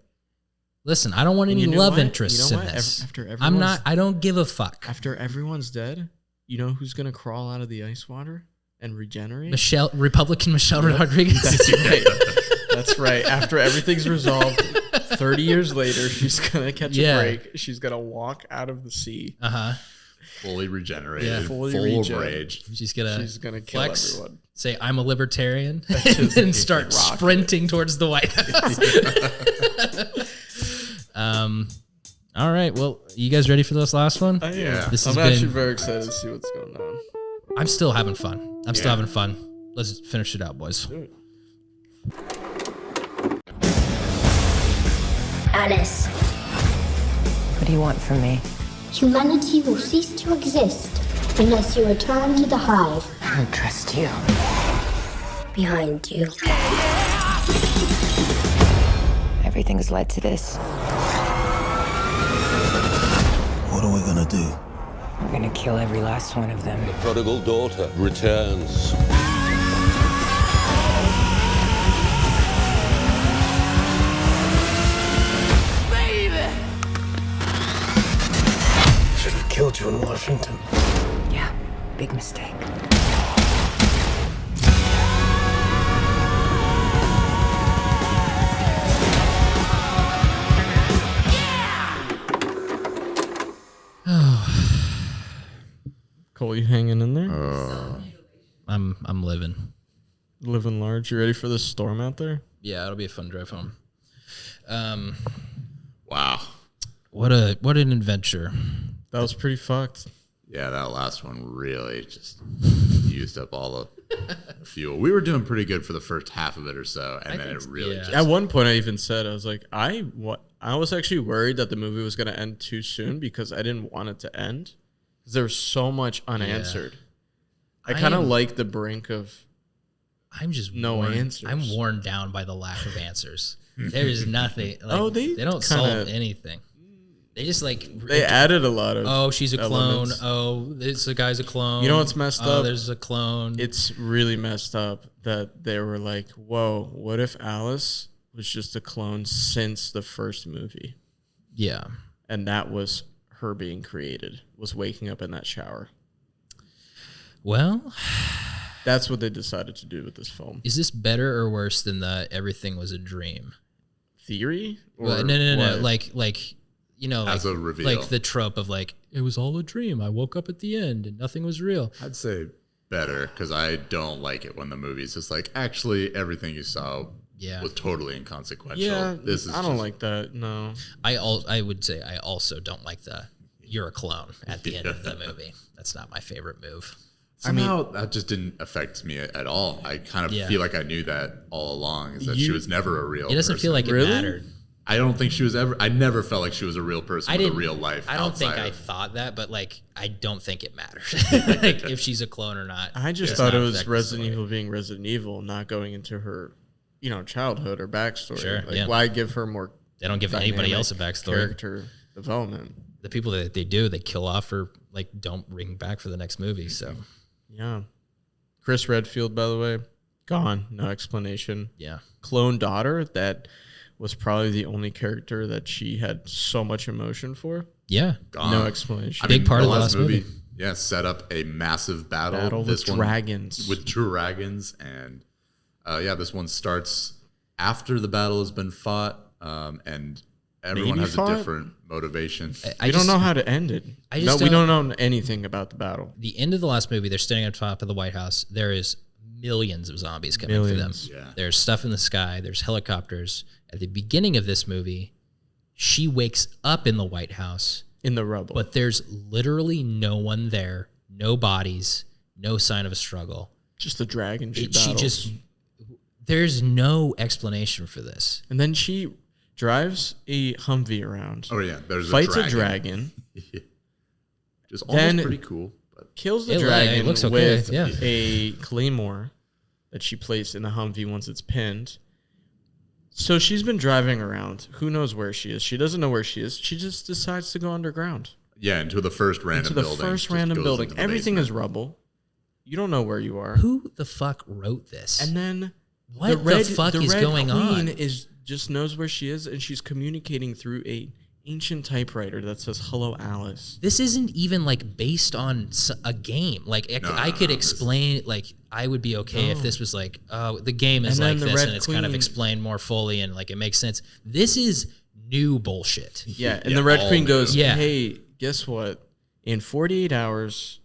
Listen, I don't want any love interests in this. I don't give a fuck. After everyone's dead, you know who's going to crawl out of the ice water and regenerate? Republican Michelle Rodriguez. That's right. That's right. After everything's resolved, 30 years later, she's going to catch a break. She's going to walk out of the sea. Fully regenerated. Full of rage. She's going to kill everyone. Say, I'm a libertarian. And start sprinting towards the White House. All right. Well, you guys ready for this last one? Yeah. I'm actually very excited to see what's going on. I'm still having fun. I'm still having fun. Let's finish it out, boys. Alice. What do you want from me? Humanity will cease to exist unless you return to the hive. I don't trust you. Behind you. Everything's led to this. What are we gonna do? We're gonna kill every last one of them. The prodigal daughter returns. Should have killed you in Washington. Yeah, big mistake. Cole, you hanging in there? I'm living. Living large. You ready for this storm out there? Yeah, it'll be a fun drive home. Wow. What an adventure. That was pretty fucked. Yeah, that last one really just used up all the fuel. We were doing pretty good for the first half of it or so, and then it really just... At one point I even said, I was like, I was actually worried that the movie was going to end too soon because I didn't want it to end. Because there was so much unanswered. I kind of like the brink of answers. I'm worn down by the lack of answers. There is nothing. Like, they don't solve anything. They just they added a lot of she's a clone. Oh, this guy's a clone. You know what's messed up? There's a clone. It's really messed up that they were like, whoa, what if Alice was just a clone since the first movie? Yeah. And that was her being created, was waking up in that shower. Well, That's what they decided to do with this film. Is this better or worse than the everything was a dream Theory? Well, no. Like as a reveal, like the trope of like it was all a dream. I woke up at the end and nothing was real. I'd say better because I don't like it when the movie's just like actually everything you saw was totally inconsequential. Yeah, I don't like that. No, I would say I also don't like the you're a clone at the end of the movie. That's not my favorite move. Somehow that just didn't affect me at all. I kind of feel like I knew that all along. Is that she was never a real person. It doesn't feel like it mattered. I don't think she was ever. I never felt like she was a real person with a real life. I don't think I thought that, but like I don't think it matters like if she's a clone or not. I just thought it was Resident Evil being Resident Evil, not going into her, childhood or backstory. Sure, why give her more? They don't give anybody else a backstory. Character development. The people that they do, they kill off or like don't bring back for the next movie. So yeah, Chris Redfield, by the way, gone. No explanation. Yeah, clone daughter that was probably the only character that she had so much emotion for. Yeah. Gone. No explanation. Big part of the last movie. Yeah, set up a massive battle with dragons. With dragons. And this one starts after the battle has been fought. And everyone has a different motivation. We don't know how to end it. We don't know anything about the battle. The end of the last movie, they're standing on top of the White House. There is millions of zombies coming for them. Yeah. There's stuff in the sky. There's helicopters. At the beginning of this movie, she wakes up in the White House. In the rubble. But there's literally no one there. No bodies. No sign of a struggle. Just a dragon she battles. There's no explanation for this. And then she drives a Humvee around. Oh, yeah. There's fights a dragon. Just almost pretty cool. But kills the dragon with a claymore that she placed in the Humvee once it's pinned. So she's been driving around. Who knows where she is? She doesn't know where she is. She just decides to go underground. Yeah, into the first random building. Everything is rubble. You don't know where you are. Who the fuck wrote this? And then what the fuck is going on? The Red Queen just knows where she is, and she's communicating through a ancient typewriter that says "Hello, Alice." This isn't even like based on a game. Like I could explain. Like I would be okay if this was like, the game is like this, and it's kind of explained more fully, and like it makes sense. This is new bullshit. Yeah, and the Red Queen goes, "Hey, guess what? In 48 hours,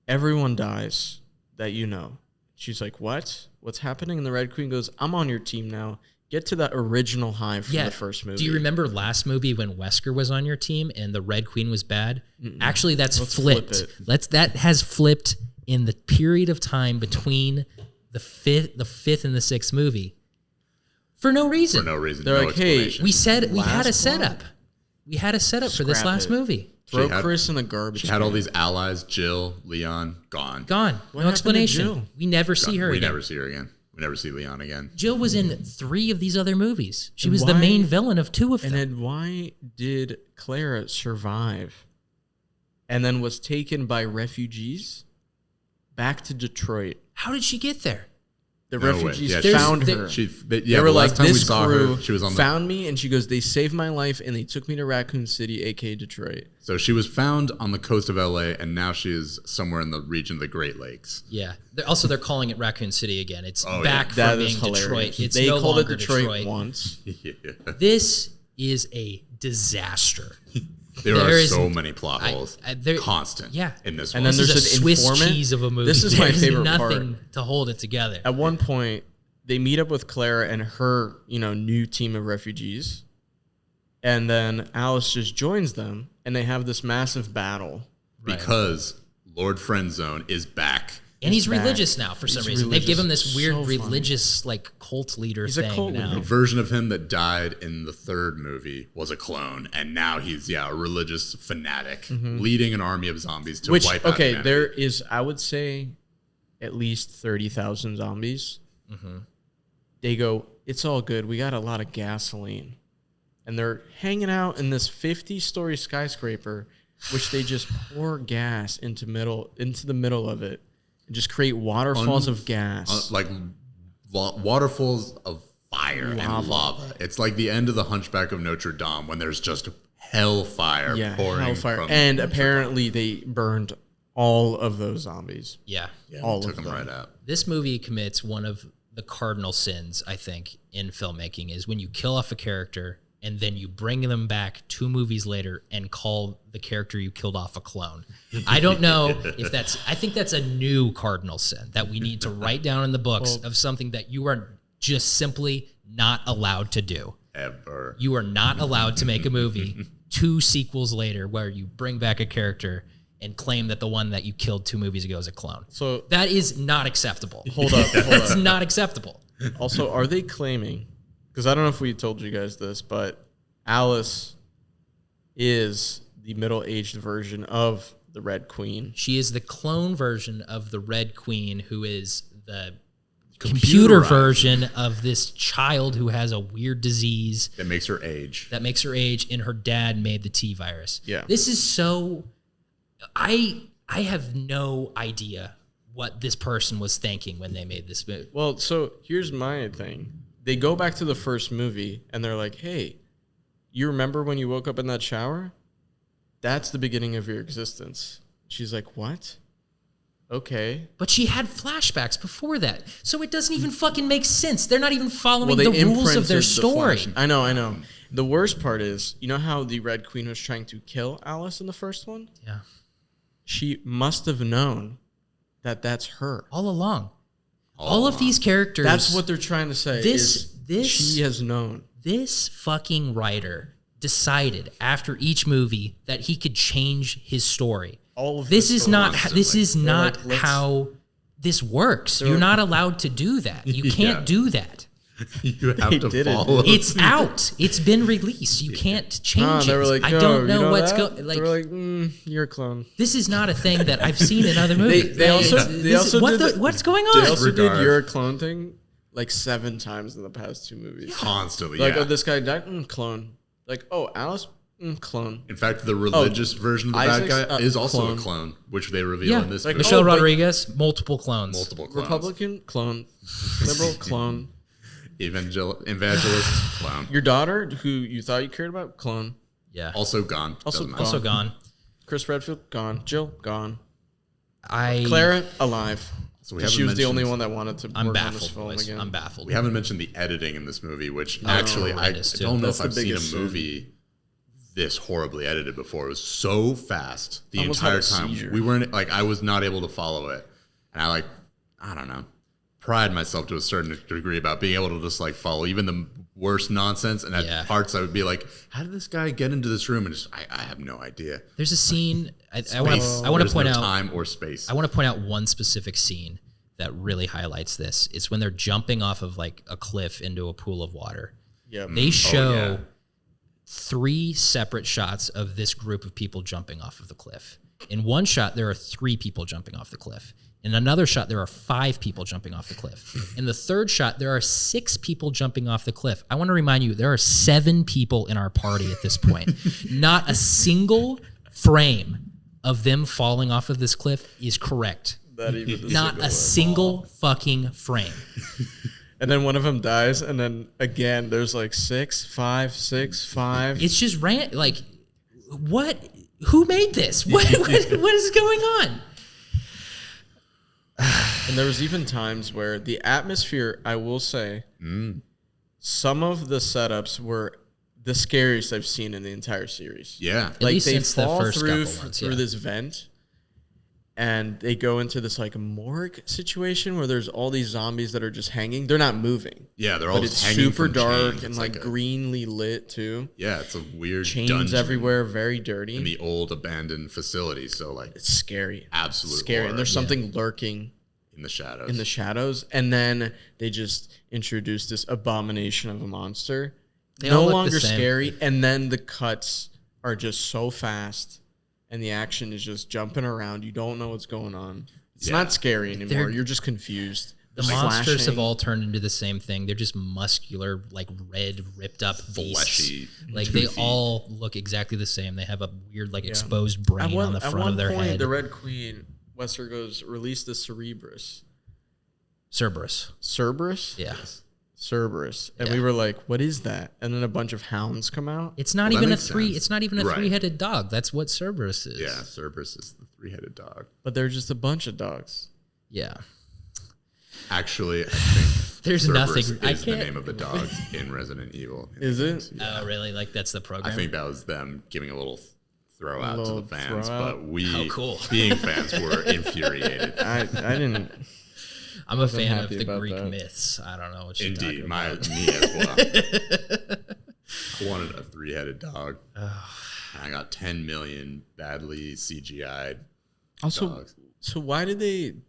everyone dies that you know." She's like, "What? What's happening?" And the Red Queen goes, "I'm on your team now. Get to that original hive from the first movie." Do you remember last movie when Wesker was on your team and the Red Queen was bad? Actually, that's flipped. That has flipped in the period of time between the fifth and the sixth movie for no reason. They're like, "Hey, we had a setup. We had a setup for this last movie. Throw Chris in the garbage." She had all these allies: Jill, Leon, gone. No explanation. We never see her. We never see her again. We never see Leon again. Jill was in 3 of these other movies. She was the main villain of 2 of them. And then why did Clara survive and then was taken by refugees back to Detroit? How did she get there? The refugees found her. They were like, "This crew she was on found me," and she goes, "They saved my life, and they took me to Raccoon City, aka Detroit." So she was found on the coast of LA, and now she is somewhere in the region of the Great Lakes. Yeah. They're calling it Raccoon City again. It's back from that being Detroit. It's they no called longer it Detroit once. This is a disaster. There are so many plot holes, constant. In this one, and then there's a Swiss cheese of a movie. This is my favorite nothing part. To hold it together. At one point, they meet up with Clara and her, new team of refugees, and then Alice just joins them, and they have this massive battle because Lord Friendzone is back. And he's religious now for some reason. They've given him this weird religious cult leader thing. A cult now. The version of him that died in the 3rd movie was a clone, and now he's a religious fanatic leading an army of zombies to wipe out humanity. There is, I would say, at least 30,000 zombies. They go, "It's all good. We got a lot of gasoline," and they're hanging out in this 50-story skyscraper, which they just pour gas into the middle of it. And just create waterfalls of gas. Waterfalls of fire and lava. It's like the end of the Hunchback of Notre Dame when there's just hellfire pouring. And apparently they burned all of those zombies. Yeah. All took of them them. right out. This movie commits one of the cardinal sins, I think, in filmmaking is when you kill off a character and then you bring them back 2 movies later and call the character you killed off a clone. I don't know if that's, I think that's a new cardinal sin that we need to write down in the books of something that you are just simply not allowed to do. Ever. You are not allowed to make a movie 2 sequels later where you bring back a character and claim that the one that you killed 2 movies ago is a clone. So that is not acceptable. Hold up. That's not acceptable. Also, are they claiming, because I don't know if we told you guys this, but Alice is the middle-aged version of the Red Queen. She is the clone version of the Red Queen, who is the computer version of this child who has a weird disease that makes her age. And her dad made the T virus. Yeah. This is so... I have no idea what this person was thinking when they made this movie. Well, so here's my thing. They go back to the first movie and they're like, hey, you remember when you woke up in that shower? That's the beginning of your existence. She's like, what? Okay. But she had flashbacks before that. So it doesn't even fucking make sense. They're not even following the rules of their story. I know. The worst part is, you know how the Red Queen was trying to kill Alice in the first one? Yeah. She must have known that that's her. All along. All of these characters... That's what they're trying to say. She has known. This fucking writer decided after each movie that he could change his story. All of this is not how this works. You're not allowed to do that. You can't do that. You have to follow. It's out. It's been released. You can't change it. Like, I don't know what's going. They were like, you're a clone. This is not a thing that I've seen in other movies. What's going on? They also did "you're a clone" thing like 7 times in the past 2 movies. Constantly, like, oh, this guy died, clone. Like, oh, Alice, clone. In fact, the religious version of the bad guy is also a clone, which they reveal in this movie. Michelle Rodriguez, multiple clones. Republican, clone. Liberal, clone. Evangelist, clone. Your daughter, who you thought you cared about, clone. Yeah. Also gone. Also gone. Chris Redfield, gone. Jill, gone. I Clara alive. So she was the only one that wanted to work on this film boys. again. I'm baffled. We haven't mentioned the editing in this movie, which actually I don't know if I've seen a movie this horribly edited before. It was so fast the entire time. We weren't like, I was not able to follow it, and I don't know, pride myself to a certain degree about being able to just like follow even the worst nonsense. And at parts I would be like, how did this guy get into this room? And just I have no idea. There's a scene I want to point out time or space. I want to point out one specific scene that really highlights this. It's when they're jumping off of like a cliff into a pool of water. Yeah. They show 3 separate shots of this group of people jumping off of the cliff. In one shot, there are 3 people jumping off the cliff. In another shot, there are 5 people jumping off the cliff. In the third shot, there are 6 people jumping off the cliff. I want to remind you, there are 7 people in our party at this point. Not a single frame of them falling off of this cliff is correct. Not a single fucking frame. And then one of them dies, and then again, there's like 6, 5, 6, 5. It's just like, what? Who made this? What is going on? And there was even times where the atmosphere, I will say, some of the setups were the scariest I've seen in the entire series. Yeah. Like they fall through this vent, and they go into this like morgue situation where there's all these zombies that are just hanging. They're not moving. Yeah, they're all but just it's hanging super from dark chains. and It's like greenly lit too. Yeah, it's a weird chains dungeon everywhere, very dirty. In the old abandoned facility, so like it's scary, absolute scary. horror. And there's something lurking in the shadows. And then they just introduce this abomination of a monster. They no all look longer the same. scary, and then the cuts are just so fast, and the action is just jumping around. You don't know what's going on. It's not scary anymore. You're just confused. The monsters have all turned into the same thing. They're just muscular, like red, ripped up beasts. Fleshy, like they all look exactly the same. They have a weird, like exposed brain on the front of their head. At one point, the Red Queen, Wesker goes, release the Cerberus. Cerberus. Cerberus? Yeah. Cerberus, and we were like, "What is that?" And then a bunch of hounds come out. It's not even a three-headed dog. That's what Cerberus is. Yeah, Cerberus is the three-headed dog. But they're just a bunch of dogs. Yeah. Actually, I think there's Cerberus nothing. is the name of the dog in Resident Evil. Is it? Yeah. Oh, really? Like that's the program? I think that was them giving a little throw out to the fans, but cool. being fans, were infuriated. I didn't. I'm a fan of the Greek myths. I don't know what you're Indeed, talking about. me as well. I wanted a three-headed dog. I got 10 million badly CGI'd dogs. So why did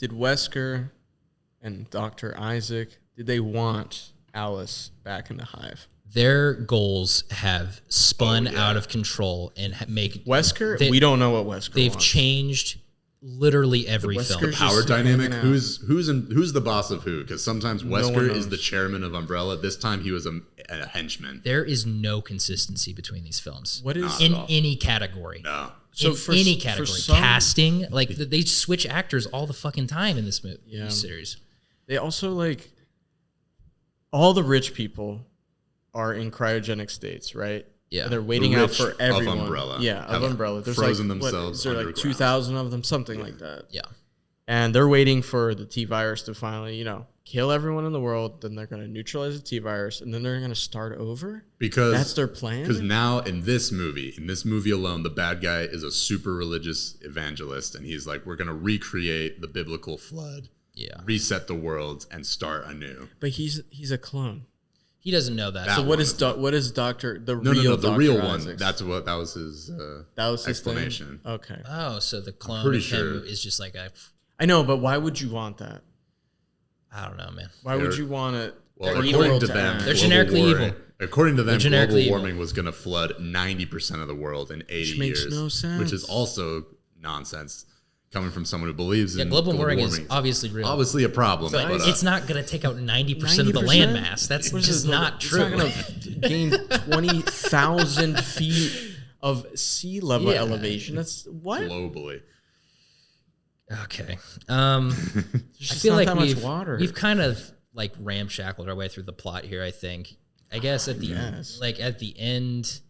Wesker and Dr. Isaac, did they want Alice back in the hive? Their goals have spun out of control and make Wesker. We don't know what Wesker. They've changed literally every film. The power dynamic. Who's the boss of who? Because sometimes Wesker is the chairman of Umbrella. This time he was a henchman. There is no consistency between these films. What is in any category? No. So in any category, casting, like they switch actors all the fucking time in this movie series. They also all the rich people are in cryogenic states, right? Yeah, and they're waiting out for everyone. Of Umbrella. Yeah, of Umbrella. There's frozen like, themselves. Is there like 2,000 of them, something like that? Yeah, and they're waiting for the T virus to finally, kill everyone in the world. Then they're going to neutralize the T virus, and then they're going to start over. Because that's their plan. Because now in this movie alone, the bad guy is a super religious evangelist, and he's like, "We're going to recreate the biblical flood, reset the world, and start anew." But he's a clone. He doesn't know that. So what is Doctor the real one? Isaacs? That was his explanation. Okay. Oh, so the clone of him is just like I know, but why would you want that? I don't know, man. Why would you want it? Well, according to them, they're generically evil. According to them, global warming was going to flood 90% of the world in 80 years. Which makes no sense. Which is also nonsense. Coming from someone who believes in global warming is obviously real. Obviously a problem. But it's not going to take out 90% of the landmass. That's just not true. It's not going to gain 20,000 feet of sea level elevation. That's what? Globally. Okay. I feel like we've kind of ramshackled our way through the plot here, I think. I guess at the end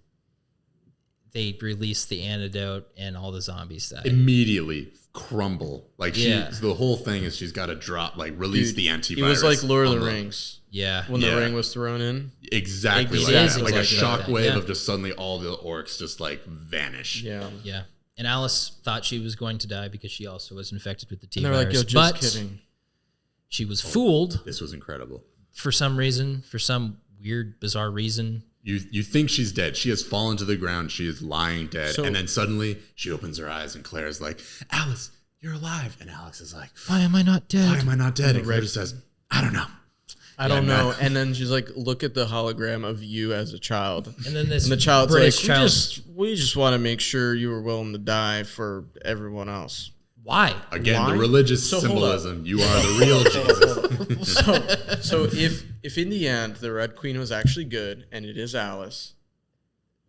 they release the antidote and all the zombies die. Immediately crumble. The whole thing is she's got to drop, release the antivirus. It was like Lord of the Rings. Yeah. When the ring was thrown in. Exactly like that. Like a shockwave of just suddenly all the orcs just vanish. Yeah. Yeah. And Alice thought she was going to die because she also was infected with the T virus. And they're like, yo, just kidding. She was fooled. This was incredible. For some reason, for some weird, bizarre reason. You think she's dead. She has fallen to the ground. She is lying dead. And then suddenly she opens her eyes and Claire's like, "Alice, you're alive." And Alex is like, "Why am I not dead? Why am I not dead?" And Claire just says, "I don't know. I don't know." And then she's like, "Look at the hologram of you as a child." And then the child's like, we just want to make sure you were willing to die for everyone else. Why? Again, the religious symbolism. You are the real Jesus. So if in the end the Red Queen was actually good and it is Alice,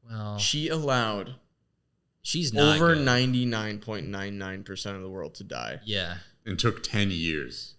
well, she allowed she's not over good. 99.99% of the world to die. Yeah. And took 10 years.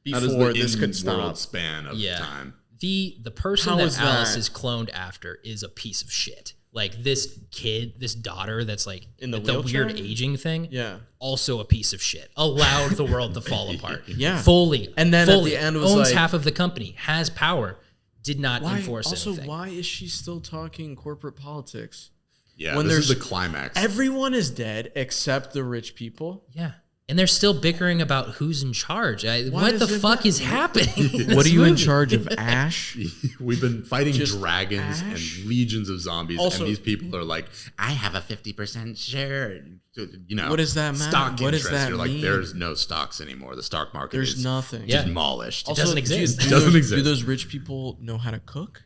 Before this could stop. Span of time. The person that Alice is cloned after is a piece of shit. Like this kid, this daughter that's in the weird aging thing. Yeah. Also a piece of shit. Allowed the world to fall apart. Yeah. Fully. And then at the end was owns half of the company, has power, did not enforce also, anything. why is she still talking corporate politics? Yeah, when this is the climax. Everyone is dead except the rich people. Yeah. And they're still bickering about who's in charge. What the fuck is happening? What are you in charge of, Ash? We've been fighting dragons and legions of zombies, and these people are like, "I have a 50% share." What does that matter? Stock what interest. does that You're mean? like, there's no stocks anymore. The stock market is nothing. Demolished. It doesn't exist. It doesn't exist. Do those rich people know how to cook?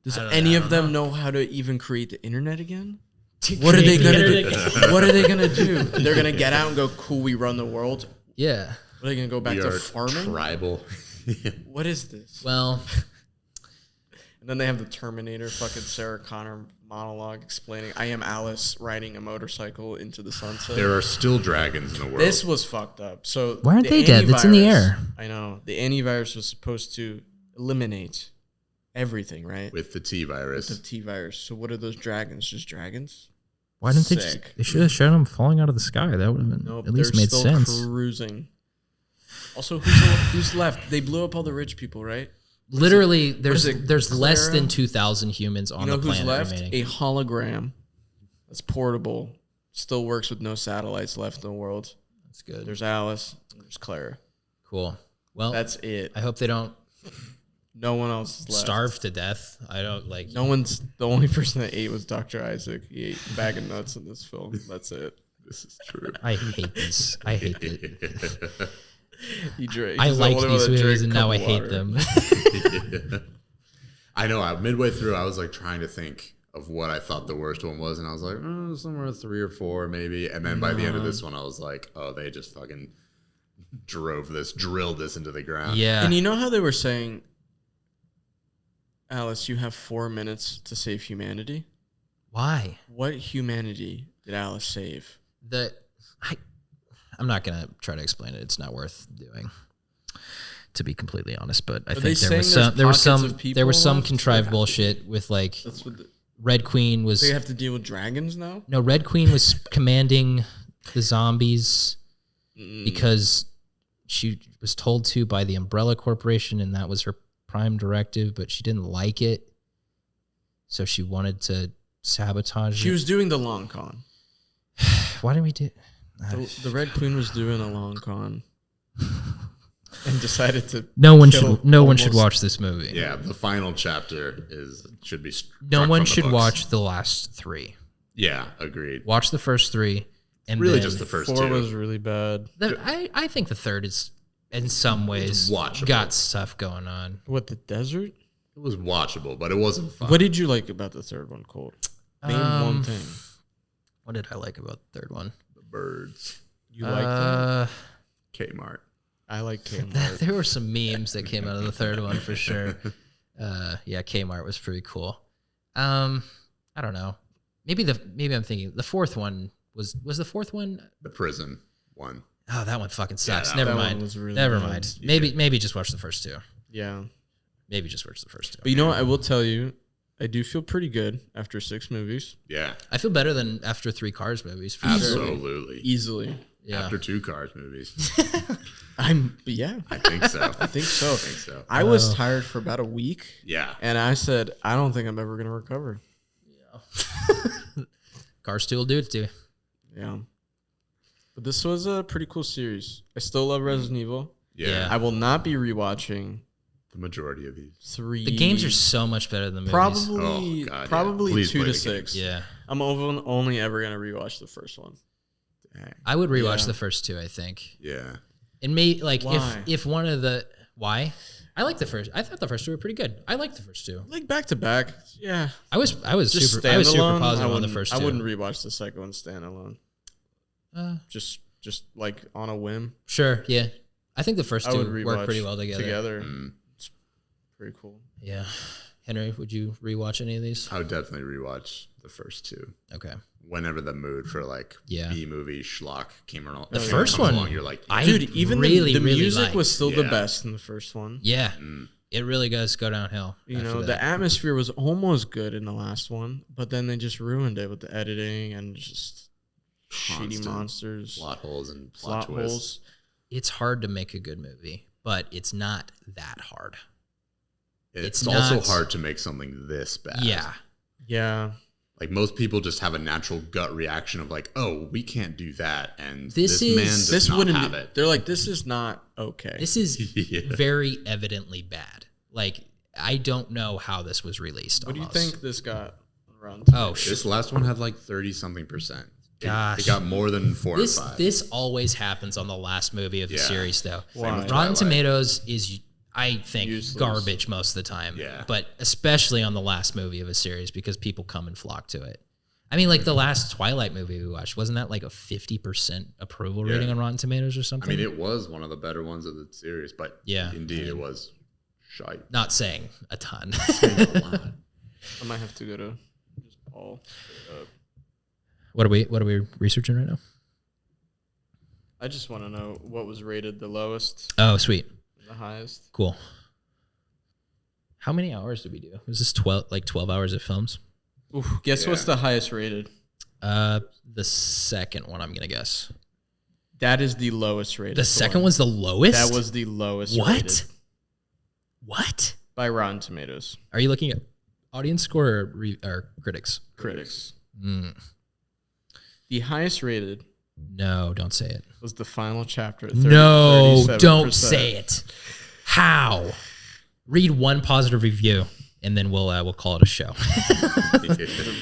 Does any of them know how to even create the internet again? What are they gonna do? What are they gonna do? They're gonna get out and go, "Cool, we run the world." Yeah. Are they gonna go back to farming? Tribal. What is this? Well, and then they have the Terminator, fucking Sarah Connor monologue explaining I am Alice riding a motorcycle into the sunset. There are still dragons in the world. This was fucked up. So why aren't they dead? It's in the air. I know. The antivirus was supposed to eliminate everything, right? With the T virus. With the T virus. So what are those dragons? Just dragons? Why didn't they just... They should have shown them falling out of the sky. That would have been at least made sense. They're still cruising. Also, who's left? They blew up all the rich people, right? Literally, there's less than 2,000 humans on the planet who's left? remaining. A hologram that's portable. Still works with no satellites left in the world. That's good. There's Alice. There's Clara. Cool. Well, that's it. I hope they don't... No one else is left. Starve to death. I don't like... No one's... The only person that ate was Dr. Isaac. He ate a bag of nuts in this film. That's it. This is true. I hate this. I hate it. He drank. I like these movies and now I hate them. I know. Midway through, I was like trying to think of what I thought the worst one was, and I was like, somewhere 3 or 4 maybe. And then by the end of this one, I was like, oh, they just fucking drilled this into the ground. Yeah. And you know how they were saying, Alice, you have 4 minutes to save humanity? Why? What humanity did Alice save? I'm not going to try to explain it. It's not worth doing, to be completely honest. But I think there was some contrived bullshit with like Red Queen was... They have to deal with dragons now? No, Red Queen was commanding the zombies because she was told to by the Umbrella Corporation, and that was her prime directive, but she didn't like it. So she wanted to sabotage She was doing the long con. Why didn't we do... The Red Queen was doing a long con and decided to. No one should watch this movie. Yeah, the final chapter should be. No one should watch the last 3. Yeah, agreed. Watch the first 3, and really then just the first 4 2 was really bad. I think the third is in some ways got stuff going on. What, the desert? It was watchable, but it wasn't fun. What did you like about the third one, Colt? Name one thing. What did I like about the third one? Birds. You like them? Kmart. I like Kmart. There were some memes that came out of the third one for sure. Yeah, Kmart was pretty cool. I don't know. Maybe I'm thinking the fourth one was the fourth one? The prison one. Oh, that one fucking sucks. Yeah, Never mind. Never mind. Maybe just watch the first 2. Yeah. Maybe just watch the first 2. But you know what? I will tell you, I do feel pretty good after 6 movies. Yeah. I feel better than after 3 Cars movies. For Absolutely. Sure. Easily. Yeah. After 2 Cars movies. I think so. I was tired for about a week. Yeah. And I said, I don't think I'm ever going to recover. Yeah. Cars 2 will do it to you. Yeah. But this was a pretty cool series. I still love Resident Evil. Yeah. I will not be rewatching the majority of these. 3. The games are so much better than the movies. Probably 2 to 6. Yeah. I'm only ever going to rewatch the first one. Dang. I would rewatch the first 2, I think. Yeah. And like Why? if one of the... Why? I like the first... I thought the first 2 were pretty good. I liked the first 2. Like back to back. Yeah. I was super positive on the first 2. I wouldn't rewatch the second one standalone. Just like on a whim. Sure, yeah. I think the first 2 work pretty well together. It's pretty cool. Yeah. Henry, would you rewatch any of these? I would definitely rewatch the first 2. Okay. Whenever the mood for like B-movie schlock came around. The first one, along, you're like, even the music was still the best in the first one. Yeah. It really does go downhill. You know, the atmosphere was almost good in the last one, but then they just ruined it with the editing and just shitty monsters, plot holes and plot twists. It's hard to make a good movie, but it's not that hard. It's also hard to make something this bad. Yeah. Yeah. Like most people just have a natural gut reaction of like, oh, we can't do that. And this man does not have it. They're like, this is not okay. This is very evidently bad. Like, I don't know how this was released. What do you think this got around? Oh, this last one had like 30-something%. Gosh. It got more than 4 or 5. This always happens on the last movie of the series, though. Why? Rotten Tomatoes is, I think, useless. Garbage most of the time. Yeah. But especially on the last movie of a series because people come and flock to it. I mean, like the last Twilight movie we watched, wasn't that like a 50% approval rating on Rotten Tomatoes or something? I mean, it was one of the better ones of the series, but indeed it was shite. Not saying a ton. I might have to go to just all. What are we researching right now? I just want to know what was rated the lowest. Oh, sweet. The highest. Cool. How many hours did we do? Was this 12 hours of films? Oof, guess what's the highest rated? The second one, I'm gonna guess. That is the lowest rated. The second one's the lowest? That was the lowest rated. What? By Rotten Tomatoes. Are you looking at audience score or critics? Critics. The highest rated. No, don't say it. Was the final chapter. No, don't say it. How? Read one positive review, and then we'll call it a show.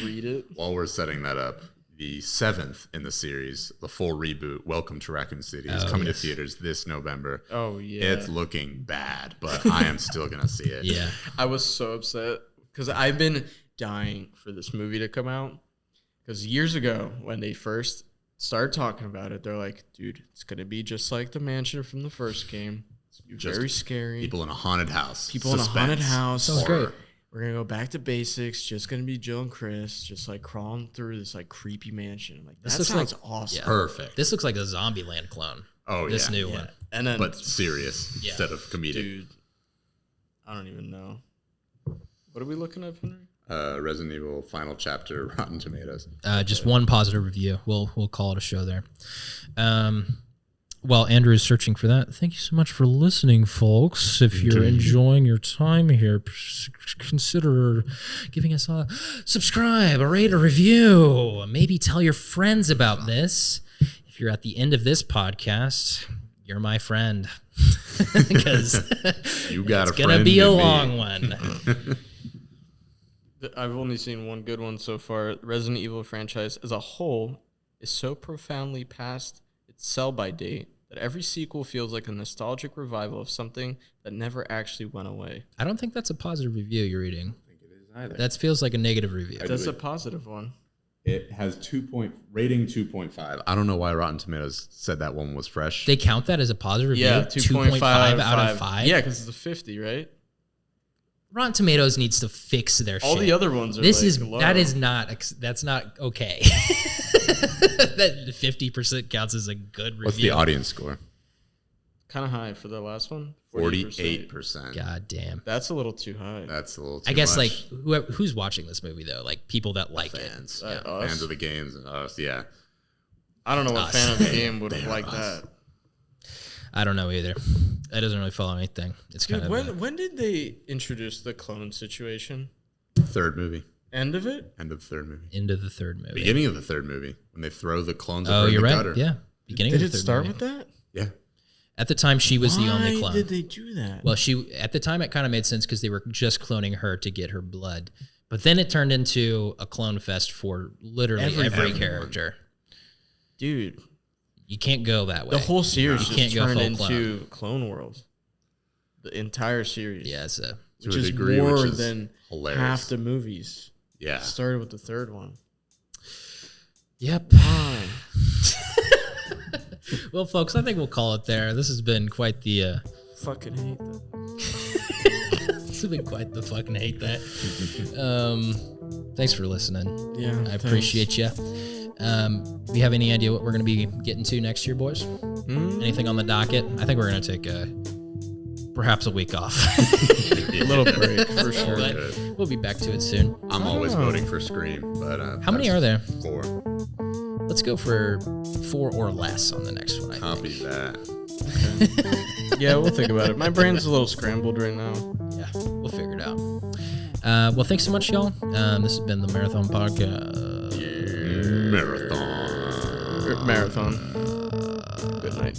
Read it. While we're setting that up, the 7th in the series, the full reboot, Welcome to Raccoon City, is coming to theaters this November. Oh, yeah. It's looking bad, but I am still going to see it. Yeah. I was so upset because I've been dying for this movie to come out. Because years ago, when they first started talking about it, they're like, dude, it's going to be just like the mansion from the first game. It's going to be very scary. People in a haunted house. People in a haunted house. Sounds great. We're going to go back to basics. Just going to be Jill and Chris just like crawling through this like creepy mansion. I'm like, that sounds awesome. Yeah. Perfect. This looks like a Zombieland clone. Oh, this new one. And then, but serious instead of comedic. Dude, I don't even know. What are we looking at, Henry? Resident Evil Final Chapter, Rotten Tomatoes. Just one positive review. We'll call it a show there. While Andrew is searching for that, thank you so much for listening, folks. If you're enjoying your time here, consider giving us a subscribe, a rate, a review. Maybe tell your friends about this. If you're at the end of this podcast, you're my friend. Because you got it's going to be a long one. I've only seen one good one so far. Resident Evil franchise as a whole is so profoundly past its sell-by date that every sequel feels like a nostalgic revival of something that never actually went away. I don't think that's a positive review you're reading. I think it is either. That feels like a negative review. That's a positive one. It has rating 2.5. I don't know why Rotten Tomatoes said that one was fresh. They count that as a positive review? Yeah, 2.5 out of 5? Yeah, because it's a 50, right? Rotten Tomatoes needs to fix their shit. All the other ones are low. That's not okay. That 50% counts as a good review. What's the audience score? Kind of high for the last one. 48%. God damn. That's a little too high. That's a little too I guess much. like who's watching this movie though? Like people that like fans. it. Yeah, fans of the games and us. Yeah. I don't know what fan of the game would have liked that. I don't know either. That doesn't really follow anything. It's kind of when did they introduce the clone situation? Third movie. End of it? End of the third movie. End of the third movie. Beginning of the third movie when they throw the clones. Oh, over you're the right. gutter. Yeah. Beginning Did of the it third start movie. with that? Yeah. At the time, she was the only clone. Why did they do that? Well, at the time it kind of made sense because they were just cloning her to get her blood, but then it turned into a clone fest for literally every character. Dude, you can't go that way. The whole series you can't just go turned full into Clone World. The entire series. Yeah, which is more than hilarious. Half the movies. Yeah, started with the third one. Yep. Well, folks, I think we'll call it there. This has been quite the fucking hate that. This has been quite the fucking hate that. Thanks for listening. Yeah, I appreciate you. Do you have any idea what we're going to be getting to next year, boys? Anything on the docket? I think we're going to take perhaps a week off. A little break for sure. But we'll be back to it soon. I'm always voting for Scream, but how many are there? 4. Let's go for 4 or less on the next one. Copy that. Okay. Yeah, we'll think about it. My brain's a little scrambled right now. Yeah, we'll figure it out. Well, thanks so much, y'all. This has been the Marathon Podcast. Marathon. Good night.